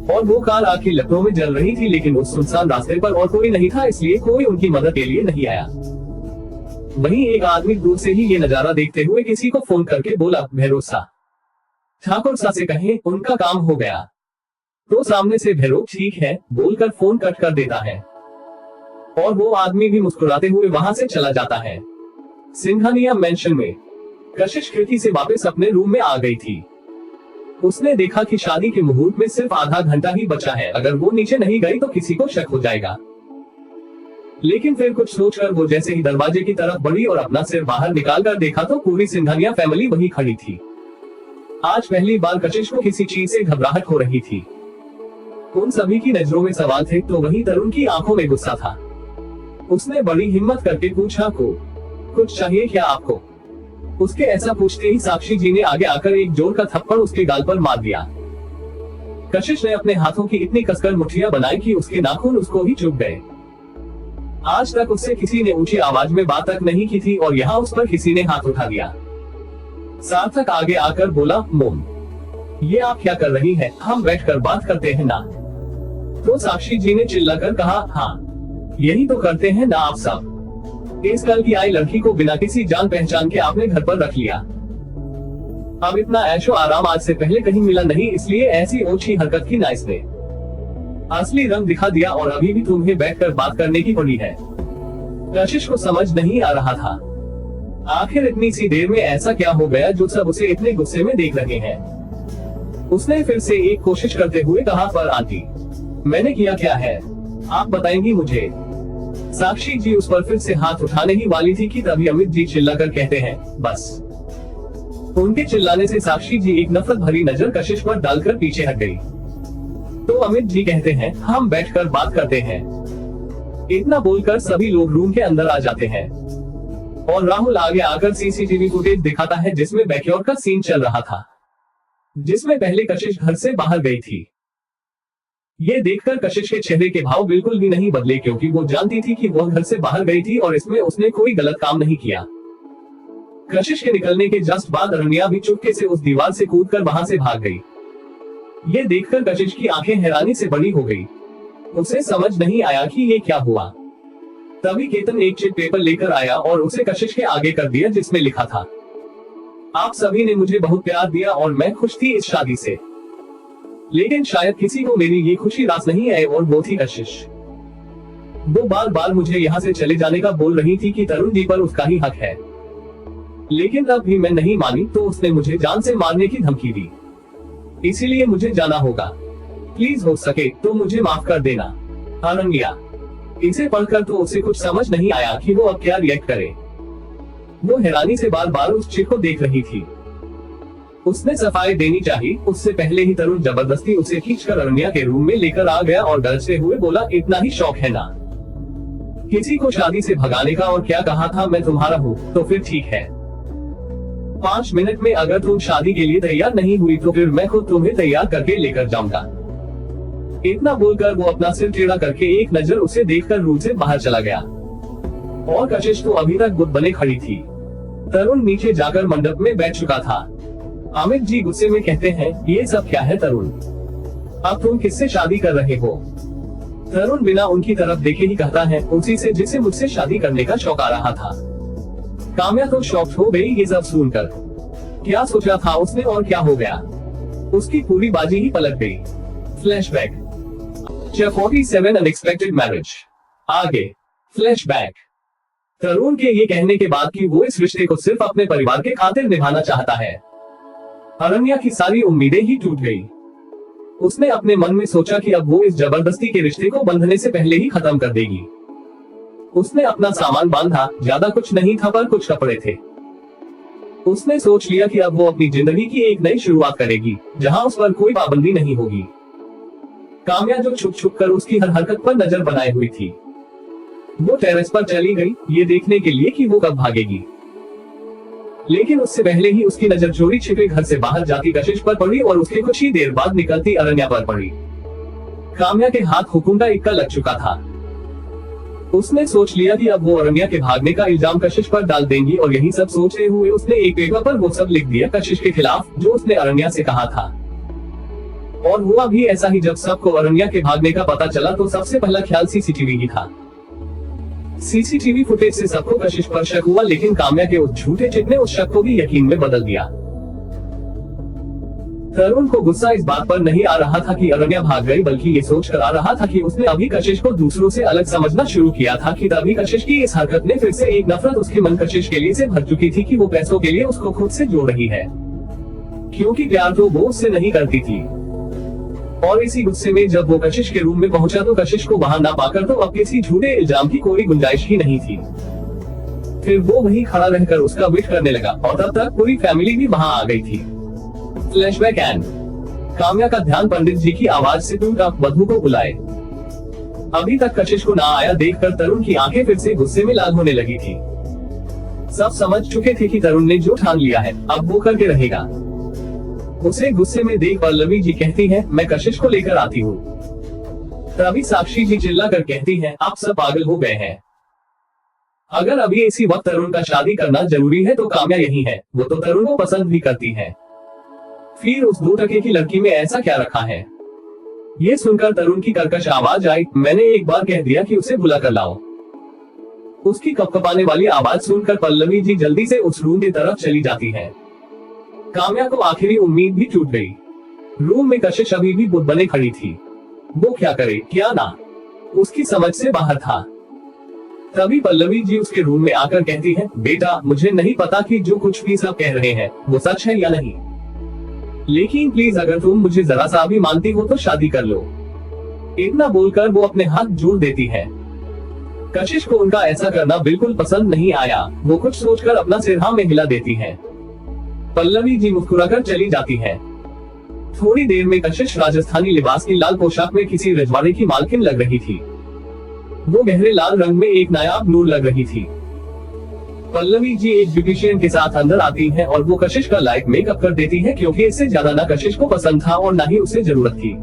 और वो कार आग की लपटों में जल रही थी, लेकिन उस सुनसान रास्ते पर और कोई नहीं था, इसलिए कोई उनकी मदद के लिए नहीं आया। वहीं एक आदमी दूर से ही ये नजारा देखते हुए किसी को फोन करके बोला, भैरोसा ठाकुर सा से कहें उनका काम हो गया। तो सामने से भैरो ठीक है बोलकर फोन कट कर देता है और वो आदमी भी मुस्कुराते हुए वहां से चला जाता है। सिंघानिया मेंशन में कशिश खिड़की से वापस अपने रूम में आ गई थी। उसने देखा कि शादी के मुहूर्त में सिर्फ आधा घंटा ही बचा है, अगर वो नीचे नहीं गई तो किसी को शक हो जाएगा। लेकिन फिर कुछ सोचकर वो जैसे ही दरवाजे की तरफ बढ़ी और अपना सिर बाहर निकालकर देखा तो पूरी सिंघानिया फैमिली वहीं खड़ी थी। आज पहली बार कशिश को किसी चीज से घबराहट हो रही थी। उन सभी की नजरों में सवाल थे तो वहीं तरुण की आंखों में गुस्सा था। उसने बड़ी हिम्मत करके पूछा, को कुछ चाहिए क्या आपको? उसके ऐसा पूछते ही साक्षी जी ने आगे आकर एक जोर का थप्पड़ उसके गाल पर मार दिया। कशिश ने अपने हाथों की इतनी कसकर मुठ्ठियां बनाई कि उसके नाखून उसको ही चुभ गए। आज तक उससे किसी ने ऊंची आवाज में बात तक नहीं की थी और यहाँ उस पर किसी ने हाथ उठा दिया। सार्थक आगे आकर बोला, मोम ये आप क्या कर रही हैं? हम बैठकर बात करते हैं ना। तो साक्षी जी ने चिल्लाकर कहा, हाँ यही तो करते हैं ना आप सब। इस कल की आई लड़की को बिना किसी जान पहचान के आपने घर पर रख लिया। अब इतना ऐशो आराम आज से पहले कहीं मिला नहीं, इसलिए ऐसी ओछी हरकत की ना इसने असली रंग दिखा दिया और अभी भी तुम्हें बैठकर बात करने की पड़ी है। कशिश को समझ नहीं आ रहा था आखिर इतनी सी देर में ऐसा क्या हो गया जो सब उसे इतने गुस्से में देख रहे हैं। उसने फिर से एक कोशिश करते हुए कहा, पर आंटी मैंने किया क्या है आप बताएंगी मुझे? साक्षी जी उस पर फिर से हाथ उठाने ही वाली थी कि तभी अमित जी चिल्लाकर कहते हैं, बस। उनके चिल्लाने से साक्षी जी एक नफरत भरी नजर कशिश पर डालकर पीछे हट गई। तो अमित जी कहते हैं, हम बैठकर बात करते हैं। इतना बोलकर सभी लोग रूम के अंदर आ जाते हैं और राहुल आगे आकर सीसीटीवी फुटेज दिखाता है जिसमें बैकयार्ड का सीन चल रहा था, जिसमें पहले कशिश घर से बाहर गई थी। ये देखकर कशिश के चेहरे के भाव बिल्कुल भी नहीं बदले, क्योंकि वो जानती थी कि वो घर से बाहर गई थी और इसमें उसने कोई गलत काम नहीं किया। कशिश के निकलने के जस्ट बाद अरण्या भी चुपके से उस दीवार से कूदकर वहां से भाग गई। ये देखकर कशिश की आंखें हैरानी से बड़ी हो गई। उसे समझ नहीं आया कि ये क्या हुआ। तभी केतन एक चिट पेपर लेकर आया और उसे कशिश के आगे कर दिया, जिसमें लिखा था, आप सभी ने मुझे बहुत प्यार दिया और मैं खुश थी इस शादी से, लेकिन शायद किसी को मेरी ये खुशी रास नहीं आई और वो थी कशिश। वो बार बार मुझे यहाँ से चले जाने का बोल रही थी कि तरुण जी पर उसका ही हक है, लेकिन तब भी मैं नहीं मानी तो उसने मुझे जान से मारने की धमकी दी। इसीलिए मुझे जाना होगा, प्लीज हो सके तो मुझे माफ कर देना। अरण्या। इसे पढ़कर तो उसे कुछ समझ नहीं आया कि वो अब क्या रिएक्ट करे। वो हैरानी से बार बार उस चिट को देख रही थी। उसने सफाई देनी चाहिए, उससे पहले ही तरुण जबरदस्ती उसे खींचकर अरण्या के रूम में लेकर आ गया और गरजते हुए बोला, इतना ही शौक है ना किसी को शादी से भगाने का? और क्या कहा था, मैं तुम्हारा हूँ? तो फिर ठीक है, 5 मिनट में अगर तुम शादी के लिए तैयार नहीं हुई तो फिर मैं खुद तुम्हें तैयार करके लेकर जाऊंगा। इतना बोलकर वो अपना सिर टेढ़ा करके एक नजर उसे देखकर रूम से बाहर चला गया और कशिश तो अभी तक बुत बने खड़ी थी। तरुण नीचे जाकर मंडप में बैठ चुका था। अमित जी गुस्से में कहते हैं, ये सब क्या है तरुण? अब तुम किससे शादी कर रहे हो? तरुण बिना उनकी तरफ देखे ही कहता है, उसी से जिसे मुझसे शादी करने का शौक आ रहा था। काम्या तो शॉक्ड हो गई ये सब सुनकर। क्या सोचा था उसने और क्या हो गया? उसकी पूरी बाजी ही पलट गई। फ्लैशबैक। 47 unexpected marriage. आगे फ्लैशबैक। तरुण के ये कहने के बाद कि वो इस रिश्ते को सिर्फ अपने परिवार के खातिर निभाना चाहता है, अरण्या की सारी उम्मीदें ही टूट गई। उसने अपने मन में सोचा कि अब वो इस जबरदस्ती के रिश्ते को बंधने से पहले ही खत्म कर देगी। उसने अपना सामान बांधा, ज्यादा कुछ नहीं था पर कुछ कपड़े थे। उसने सोच लिया कि अब वो अपनी जिंदगी की एक नई शुरुआत करेगी, जहां उस पर कोई पाबंदी नहीं होगी। काम्या जो छुप छुप कर उसकी हर हरकत पर नजर बनाए हुई थी, वो टेरेस पर चली गई ये देखने के लिए कि वो कब भागेगी। लेकिन उससे पहले ही उसकी नजर चोरी छिपे घर से बाहर जाती कशिश पर पड़ी और उसके कुछ ही देर बाद निकलती अरण्या पर पड़ी। काम्या के हाथ हुकुम का इक्का लग चुका था। उसने सोच लिया कि अब वो अरण्या के भागने का इल्जाम कशिश पर डाल देंगी और यही सब सोचते हुए उसने एक पेपर पर वो सब लिख दिया कशिश के खिलाफ जो उसने अरण्या से कहा था। और हुआ भी ऐसा ही। जब सबको अरण्या के भागने का पता चला तो सबसे पहला ख्याल सीसीटीवी की था। सीसीटीवी फुटेज से सबको कशिश पर शक हुआ, लेकिन काम्या के उस झूठे चिट ने उस शक को भी यकीन में बदल दिया। तरुण को गुस्सा इस बात पर नहीं आ रहा था कि अरण्या भाग गई, बल्कि ये सोच कर आ रहा था कि उसने अभी कशिश को दूसरों से अलग समझना शुरू किया था कि तभी कशिश की इस हरकत ने फिर से एक नफरत उसके मन कशिश के लिए से भर चुकी थी कि वो पैसों के लिए उसको खुद से जोड़ रही है, क्योंकि प्यार तो वो उससे नहीं करती थी। और इसी गुस्से में जब वो कशिश के रूम में पहुंचा तो कशिश को वहां ना पाकर तो अब किसी झूठे इल्जाम की कोई गुंजाइश ही नहीं थी। फिर वो वहीं खड़ा रहकर उसका वेट करने लगा और तब तक पूरी फैमिली भी वहां आ गई थी। फ्लैशबैक एंड काम्या का ध्यान पंडित जी की आवाज से टूटा। वधू को बुलाए। अभी तक कशिश को ना आया देखकर तरुण की आंखें फिर से गुस्से में लाल होने लगी थी। सब समझ चुके थे कि तरुण ने जो ठान लिया है अब वो करके रहेगा। उसे गुस्से में देख पल्लवी जी कहती हैं, मैं कशिश को लेकर आती हूँ। तभी साक्षी जी चिल्ला कर कहती हैं, आप सब पागल हो गए हैं। अगर अभी इसी वक्त तरुण का शादी करना जरूरी है तो काम्या यही है। वो तो तरुण को पसंद भी करती है। फिर उस 2 टके की लड़की में ऐसा क्या रखा है? ये सुनकर तरुण की कर्कश आवाज आई, मैंने एक बार कह दिया कि उसे बुला कर लाओ। उसकी कपकपाने वाली आवाज सुनकर पल्लवी जी जल्दी से उस रूम की तरफ चली जाती है। काम्या को आखिरी उम्मीद भी टूट गई। रूम में कशिश अभी भी बुत बने खड़ी थी। वो क्या करे क्या ना, उसकी समझ से बाहर था। तभी पल्लवी जी उसके रूम में आकर कहती है, बेटा मुझे नहीं पता कि जो कुछ भी सब कह रहे हैं वो सच है या नहीं, लेकिन प्लीज अगर तुम मुझे जरा सा भी मानती हो तो शादी कर लो। इतना बोलकर वो अपने हाथ जोड़ देती है। कशिश को उनका ऐसा करना बिल्कुल पसंद नहीं आया। वो कुछ सोचकर अपना सिर हाँ में हिला देती है। पल्लवी जी मुस्कुराकर चली जाती है। थोड़ी देर में कशिश राजस्थानी लिबास की लाल पोशाक में किसी रजवाड़े की मालकिन लग रही थी। वो गहरे लाल रंग में एक नायाब नूर लग रही थी। पल्लवी जी एक ब्यूटिशियन के साथ अंदर आती हैं और वो कशिश का लाइक मेकअप कर देती है, क्योंकि इससे ज्यादा ना कशिश को पसंद था और ना ही उसे जरूरत थी।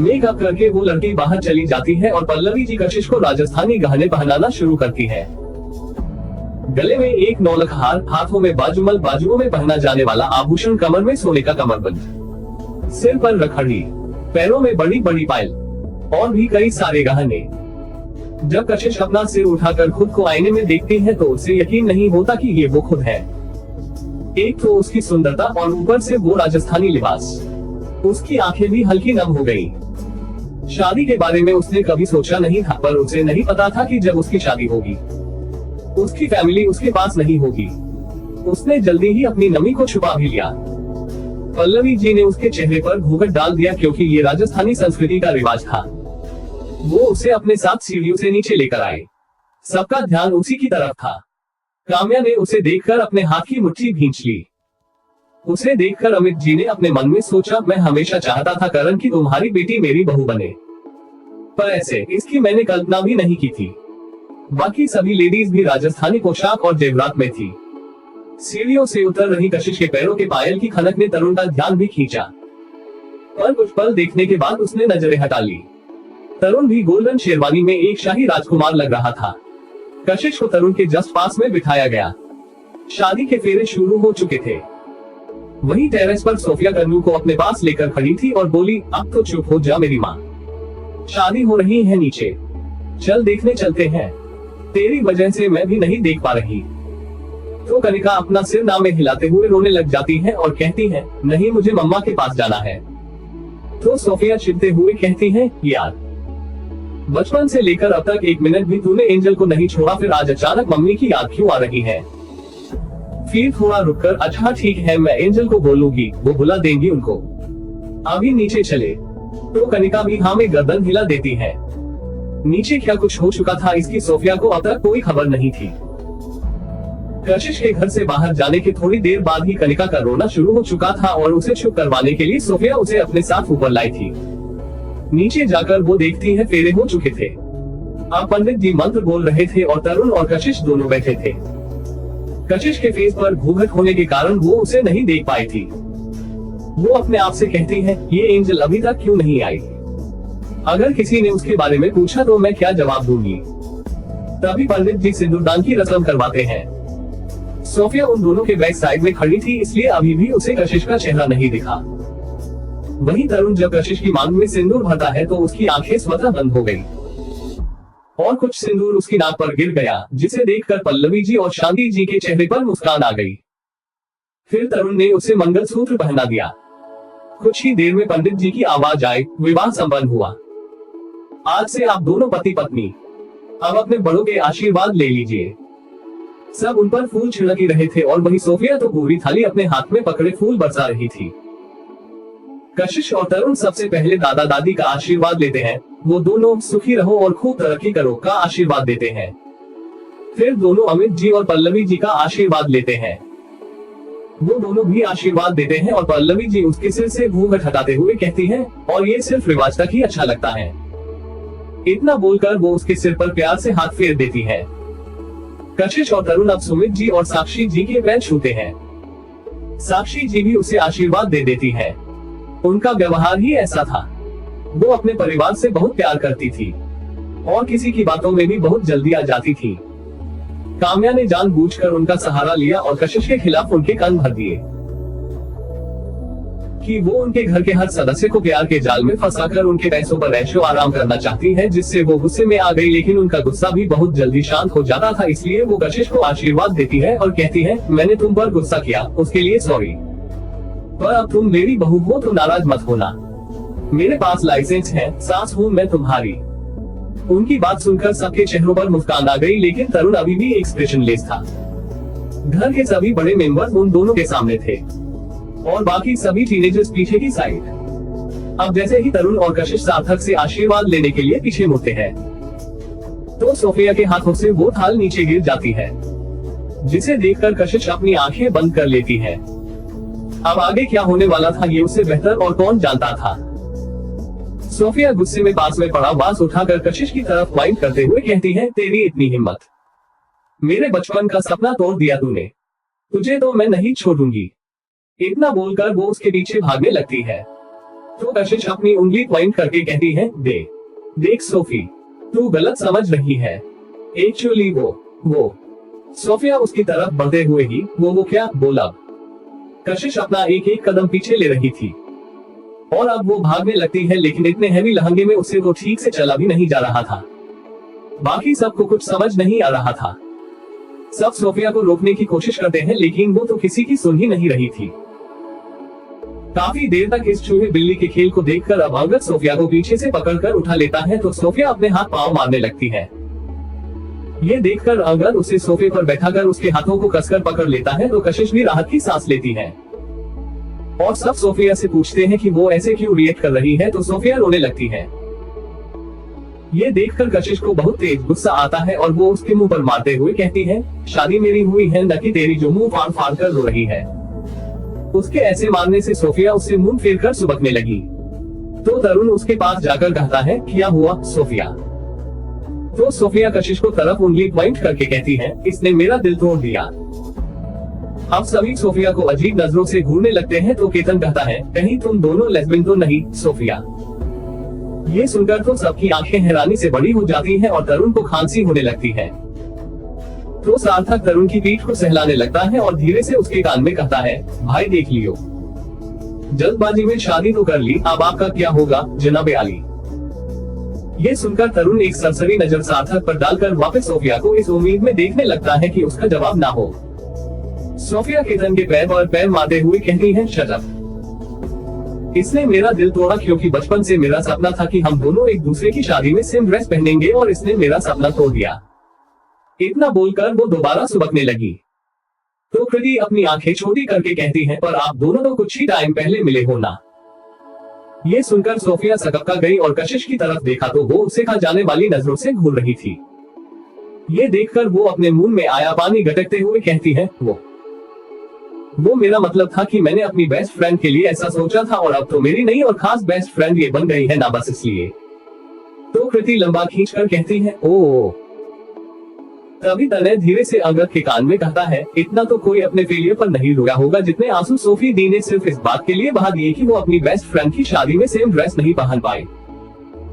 मेकअप करके वो लड़की बाहर चली जाती है और पल्लवी जी कशिश को राजस्थानी गहने पहनाना शुरू करती है। गले में एक नौलख हार, हाथों में बाजूमल, बाजुओं में पहना जाने वाला आभूषण, कमर में सोने का कमरबंद, सिर पर रखड़ी, पैरों में बड़ी बड़ी पायल और भी कई सारे गहने। जब कशिश अपना सिर उठाकर खुद को आईने में देखती है तो उसे यकीन नहीं होता कि ये वो खुद है। एक तो उसकी सुंदरता और ऊपर से वो राजस्थानी लिबास। उसकी आंखें भी हल्की नम हो गई। शादी के बारे में उसने कभी सोचा नहीं था, पर उसे नहीं पता था कि जब उसकी शादी होगी उसकी फैमिली उसके पास नहीं होगी। उसने जल्दी ही अपनी नमी को छुपा भी लिया। पल्लवी जी ने उसके चेहरे पर घूंघट डाल दिया, क्योंकि ये राजस्थानी संस्कृति का रिवाज था। वो उसे अपने साथ सीढ़ियों से नीचे लेकर आए। सबका ध्यान उसी की तरफ था। काम्या ने उसे देखकर अपने हाथ की मुट्ठी भींच ली। उसे देखकर अमित जी ने अपने मन में सोचा, मैं हमेशा चाहता था करण कि तुम्हारी बेटी मेरी बहू बने, पर ऐसे इसकी मैंने कल्पना भी नहीं की थी। बाकी सभी लेडीज भी राजस्थानी पोशाक और जेवरात में थी। सीढ़ियों से उतर रही कशिश के पैरों के पायल की खनक ने तरुण का ध्यान भी खींचा, पर कुछ पल देखने के बाद उसने नजरें हटा ली। तरुण भी गोल्डन शेरवानी में एक शाही राजकुमार लग रहा था। कशिश को तरुण के जस्ट पास में बिठाया गया। शादी के फेरे शुरू हो चुके थे। वहीं टेरेस पर सोफिया कन्नू को अपने पास लेकर खड़ी थी और बोली, अब तो चुप हो जा मेरी माँ, शादी हो रही है नीचे, चल देखने चलते हैं, तेरी वजह से मैं भी नहीं देख पा रही। तो कनिका अपना सिर नाम में हिलाते हुए रोने लग जाती है और कहती है, नहीं मुझे मम्मा के पास जाना है। तो सोफिया चिढ़ते हुए कहती है, यार बचपन से लेकर अब तक 1 मिनट भी तूने एंजल को नहीं छोड़ा, फिर आज अचानक मम्मी की याद क्यों आ रही है? फिर थोड़ा रुककर, अच्छा ठीक है मैं एंजल को बोलूंगी, वो बुला देंगी उनको, अभी नीचे चले। तो कनिका भी हाँ में गर्दन हिला देती है। नीचे क्या कुछ हो चुका था इसकी सोफिया को अब तक कोई खबर नहीं थी। कशिश के घर से बाहर जाने के थोड़ी देर बाद ही कनिका का रोना शुरू हो चुका था और उसे चुप करवाने के लिए सोफिया उसे अपने साथ ऊपर लाई थी। नीचे जाकर वो देखती है फेरे हो चुके थे। अब पंडित जी मंत्र बोल रहे थे और तरुण और कशिश दोनों बैठे थे। कशिश के फेस पर घूंघट होने के कारण वो उसे नहीं देख पाई थी। वो अपने आप से कहती है, ये एंजल अभी तक क्यों नहीं आई? अगर किसी ने उसके बारे में पूछा तो मैं क्या जवाब दूंगी। तभी पंडित जी सिंदूरदान की रस्म करवाते हैं। सोफिया उन दोनों के बैक साइड में खड़ी थी, इसलिए अभी भी उसे कशिश का चेहरा नहीं दिखा। वहीं तरुण जब कशिश की मांग में सिंदूर भरता है तो उसकी आंखें स्वतः बंद हो गई और कुछ सिंदूर उसकी नाक पर गिर गया, जिसे देखकर पल्लवी जी और शांति जी के चेहरे पर मुस्कान आ गई। फिर तरुण ने उसे मंगलसूत्र पहना दिया। कुछ ही देर में पंडित जी की आवाज आई, विवाह संपन्न हुआ। आज से आप दोनों पति पत्नी। अब अपने बड़ों के आशीर्वाद ले लीजिए। सब उन पर फूल छिड़क ही रहे थे और वहीं सोफिया तो पूरी थाली अपने हाथ में पकड़े फूल बरसा रही थी। कशिश और तरुण सबसे पहले दादा दादी का आशीर्वाद लेते हैं। वो दोनों सुखी रहो और खूब तरक्की करो का आशीर्वाद देते हैं। फिर दोनों अमित जी और पल्लवी जी का आशीर्वाद लेते हैं। वो दोनों भी आशीर्वाद देते हैं और पल्लवी जी उसके सिर से घूंघट हटाते हुए कहती हैं, और ये सिर्फ रिवाज तक ही अच्छा लगता है। इतना बोलकर वो उसके सिर पर प्यार से हाथ फेर देती है। कशिश और तरुण अब सुमित जी और साक्षी जी के पैर छूते हैं। साक्षी जी भी उसे आशीर्वाद दे देती है। उनका व्यवहार ही ऐसा था। वो अपने परिवार से बहुत प्यार करती थी और किसी की बातों में भी बहुत जल्दी आ जाती थी। काम्या ने जानबूझकर उनका सहारा लिया और कशिश के खिलाफ उनके कान भर दिए कि वो उनके घर के हर सदस्य को प्यार के जाल में फंसाकर उनके पैसों पर ऐशो आराम करना चाहती है, जिससे वो गुस्से में आ गई। लेकिन उनका गुस्सा भी बहुत जल्दी शांत हो जाता था, इसलिए वो कशिश को आशीर्वाद देती है और कहती है, मैंने तुम पर गुस्सा किया, उसके लिए सॉरी, पर अब तुम मेरी बहू हो तो नाराज मत होना। मेरे पास लाइसेंस है, सास हूँ मैं तुम्हारी। उनकी बात सुनकर सबके चेहरों पर मुस्कान आ गई, लेकिन तरुण अभी भी एक्सप्रेशनलेस था। घर के सभी बड़े मेंबर्स उन दोनों के सामने थे और बाकी सभी टीनेजर्स पीछे की साइड। अब जैसे ही तरुण और कशिश सार्थक से आशीर्वाद लेने के लिए पीछे मुड़ते हैं तो सोफिया के हाथों से वो थाल नीचे गिर जाती है, जिसे देखकर कशिश अपनी आंखें बंद कर लेती है। अब आगे क्या होने वाला था ये उससे बेहतर और कौन जानता था। सोफिया गुस्से में पास में पड़ा बांस उठाकर कशिश की तरफ पॉइंट करते हुए कहती है, तेरी इतनी हिम्मत, मेरे बचपन का सपना तोड़ दिया तूने, तुझे तो मैं नहीं छोड़ूंगी। इतना बोलकर वो उसके पीछे भागने लगती है तो कशिश अपनी उंगली पॉइंट करके कहती है, देख सोफी, तू गलत समझ रही है। एक्चुअली वो सोफिया उसकी तरफ बढ़ते हुए ही वो क्या बोला। कशिश अपना एक एक कदम पीछे ले रही थी और अब वो भागने लगती है, लेकिन इतने हैवी लहंगे में उसे वो ठीक से चला भी नहीं जा रहा था। बाकी सबको कुछ समझ नहीं आ रहा था। सब सोफिया को रोकने की कोशिश करते हैं, लेकिन वो तो किसी की सुन ही नहीं रही थी। काफी देर तक इस चूहे बिल्ली के खेल को देखकर अब अंगद सोफिया को पीछे से पकड़कर उठा लेता है तो सोफिया अपने हाथ पांव मारने लगती है। ये देखकर अंगद उसे सोफे पर बैठाकर उसके हाथों को कसकर पकड़ लेता है तो कशिश भी राहत की सांस लेती है और सब सोफिया से पूछते हैं कि वो ऐसे क्यों रिएक्ट कर रही है तो सोफिया रोने लगती है। ये देखकर कशिश को बहुत तेज गुस्सा आता है और वो उसके मुंह पर मारते हुए कहती है, शादी मेरी हुई है न कि तेरी जो मुंह फाड़ फाड़ कर रो रही है। उसके ऐसे मारने से सोफिया उससे मुंह फेर कर सुबकने लगी तो तरुण उसके पास जाकर कहता है, क्या हुआ सोफिया? तो सोफिया कशिश को तरफ उंगली पॉइंट करके कहती है, इसने मेरा दिल तोड़ दिया। अब सभी सोफिया को अजीब नजरों से घूरने लगते हैं तो केतन कहता है, कहीं तुम दोनों लेस्बियन तो नहीं सोफिया? ये सुनकर तो सबकी आंखें हैरानी से बड़ी हो जाती हैं और तरुण को खांसी होने लगती है। तो सार्थक तरुण की पीठ को सहलाने लगता है और धीरे से उसके कान में कहता है, भाई देख लियो, जल्दबाजी में शादी तो कर ली, अब आपका क्या होगा जनाबे आली। ये सुनकर तरुण एक सरसरी नजर सार्थक पर डालकर वापस सोफिया को इस उम्मीद में देखने लगता है कि उसका जवाब ना हो। सोफिया केतन के पैर पर पैर मारते हुए कहती है, शट अप। इसने मेरा दिल तोड़ा क्योंकि बचपन से मेरा सपना था कि हम दोनों एक दूसरे की शादी में सेम ड्रेस पहनेंगे और इसने मेरा सपना तोड़ दिया। इतना बोलकर वो दोबारा सुबकने लगी तो कृति अपनी आंखें छोटी करके कहती है, पर आप दोनों तो कुछ ही टाइम पहले मिले हो ना। ये सुनकर सोफिया सकपका गई और कशिश की तरफ देखा तो वो उसे खा जाने वाली नजरों से घूर रही थी। ये देखकर वो अपने मुंह में आया पानी गटकते हुए कहती है, वो मेरा मतलब था कि मैंने अपनी बेस्ट फ्रेंड के लिए ऐसा सोचा था और अब तो मेरी नई और खास बेस्ट फ्रेंड ये बन गई है ना, बस इसलिए। तो कृति लंबा खींचकर कहती है, ओ। तभी तनय धीरे से अंगद के कान में कहता है, इतना तो कोई अपने फेलियर पर नहीं रोया होगा जितने आंसू सोफी दी ने सिर्फ इस बात के लिए बहा दिए कि वो अपनी बेस्ट फ्रेंड की शादी में सेम ड्रेस नहीं पहन पाई।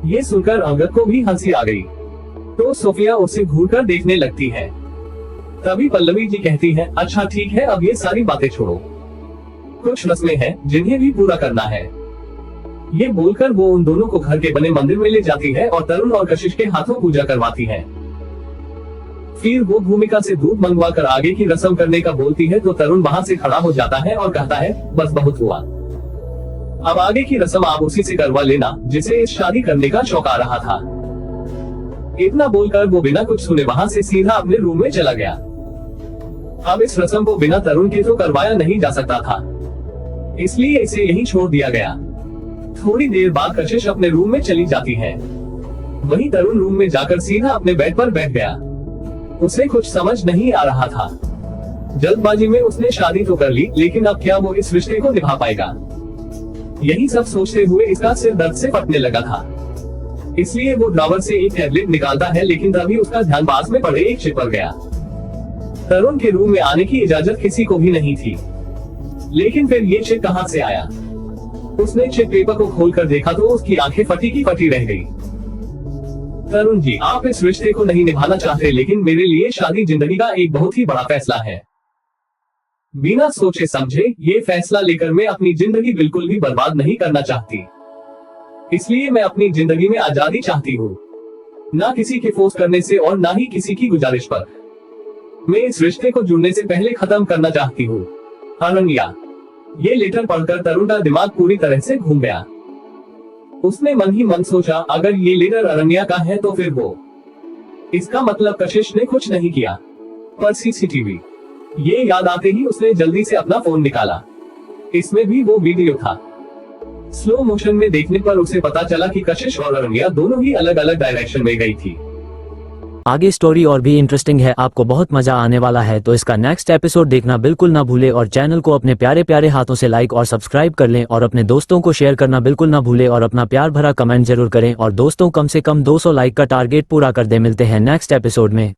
ये सुनकर अंगद को भी हंसी आ गई, तो सोफिया उसे घूरकर देखने लगती है। तभी पल्लवी जी कहती है, अच्छा ठीक है, अब ये सारी बातें छोड़ो, कुछ रस्में हैं जिन्हें भी पूरा करना है। ये बोलकर वो उन दोनों को घर के बने मंदिर में ले जाती है और तरुण और कशिश के हाथों पूजा करवाती है। फिर वो भूमिका से दूध मंगवा कर आगे की रस्म करने का बोलती है, तो तरुण वहां से खड़ा हो जाता है और कहता है, बस बहुत हुआ, अब आगे की रस्म आप उसी से करवा लेना जिसे इस शादी करने का शौक आ रहा था। इतना बोलकर वो बिना कुछ सुने वहां से सीधा अपने रूम में चला गया। अब इस रस्म को बिना तरुण के तो करवाया नहीं जा सकता था, इसलिए इसे यहीं छोड़ दिया गया। थोड़ी देर बाद कशिश अपने रूम में चली जाती है। वहीं तरुण रूम में जाकर सीधा अपने बेड पर बैठ गया। उसे कुछ समझ नहीं आ रहा था। जल्दबाजी में उसने शादी तो कर ली, लेकिन अब क्या वो इस रिश्ते को निभा पाएगा? यही सब सोचते हुए इसका सिर दर्द से फटने लगा था। इसलिए वो ड्रॉवर से एक टैबलेट निकालता है, लेकिन तभी उसका ध्यान पास में पड़े एक चिट पर गया। तरुण के रूम में आने की इजाजत किसी को भी नहीं थी, लेकिन फिर ये चिट कहां से आया? उसने चिट पेपर को खोलकर देखा तो उसकी आंखें फटी की फटी रह गई। तरुण जी, आप इस रिश्ते को नहीं निभाना चाहते, लेकिन मेरे लिए शादी जिंदगी का एक बहुत ही बड़ा फैसला है। बिना सोचे समझे ये फैसला लेकर मैं अपनी जिंदगी बिल्कुल भी बर्बाद नहीं करना चाहती। इसलिए मैं अपनी जिंदगी में आजादी चाहती हूँ, ना किसी के फोर्स करने से और ना ही किसी की गुजारिश पर। मैं इस रिश्ते को जुड़ने से पहले खत्म करना चाहती हूँ। अरण्या। ये लेटर पढ़कर तरुण का दिमाग पूरी तरह से घूम गया। उसने मन ही मन सोचा, अगर ये लेटर अरण्या का है तो फिर वो, इसका मतलब कशिश ने कुछ नहीं किया। पर सीसीटीवी, ये याद आते ही उसने जल्दी से अपना फोन निकाला। इसमें भी वो वीडियो था। स्लो मोशन में देखने पर उसे पता चला कि कशिश और अरण्या दोनों ही अलग अलग डायरेक्शन में गई थी। आगे स्टोरी और भी इंटरेस्टिंग है, आपको बहुत मजा आने वाला है, तो इसका नेक्स्ट एपिसोड देखना बिल्कुल ना भूले और चैनल को अपने प्यारे प्यारे हाथों से लाइक और सब्सक्राइब कर लें और अपने दोस्तों को शेयर करना बिल्कुल ना भूले और अपना प्यार भरा कमेंट जरूर करें और दोस्तों कम से कम 200 लाइक का टारगेट पूरा कर दे। मिलते हैं नेक्स्ट एपिसोड में।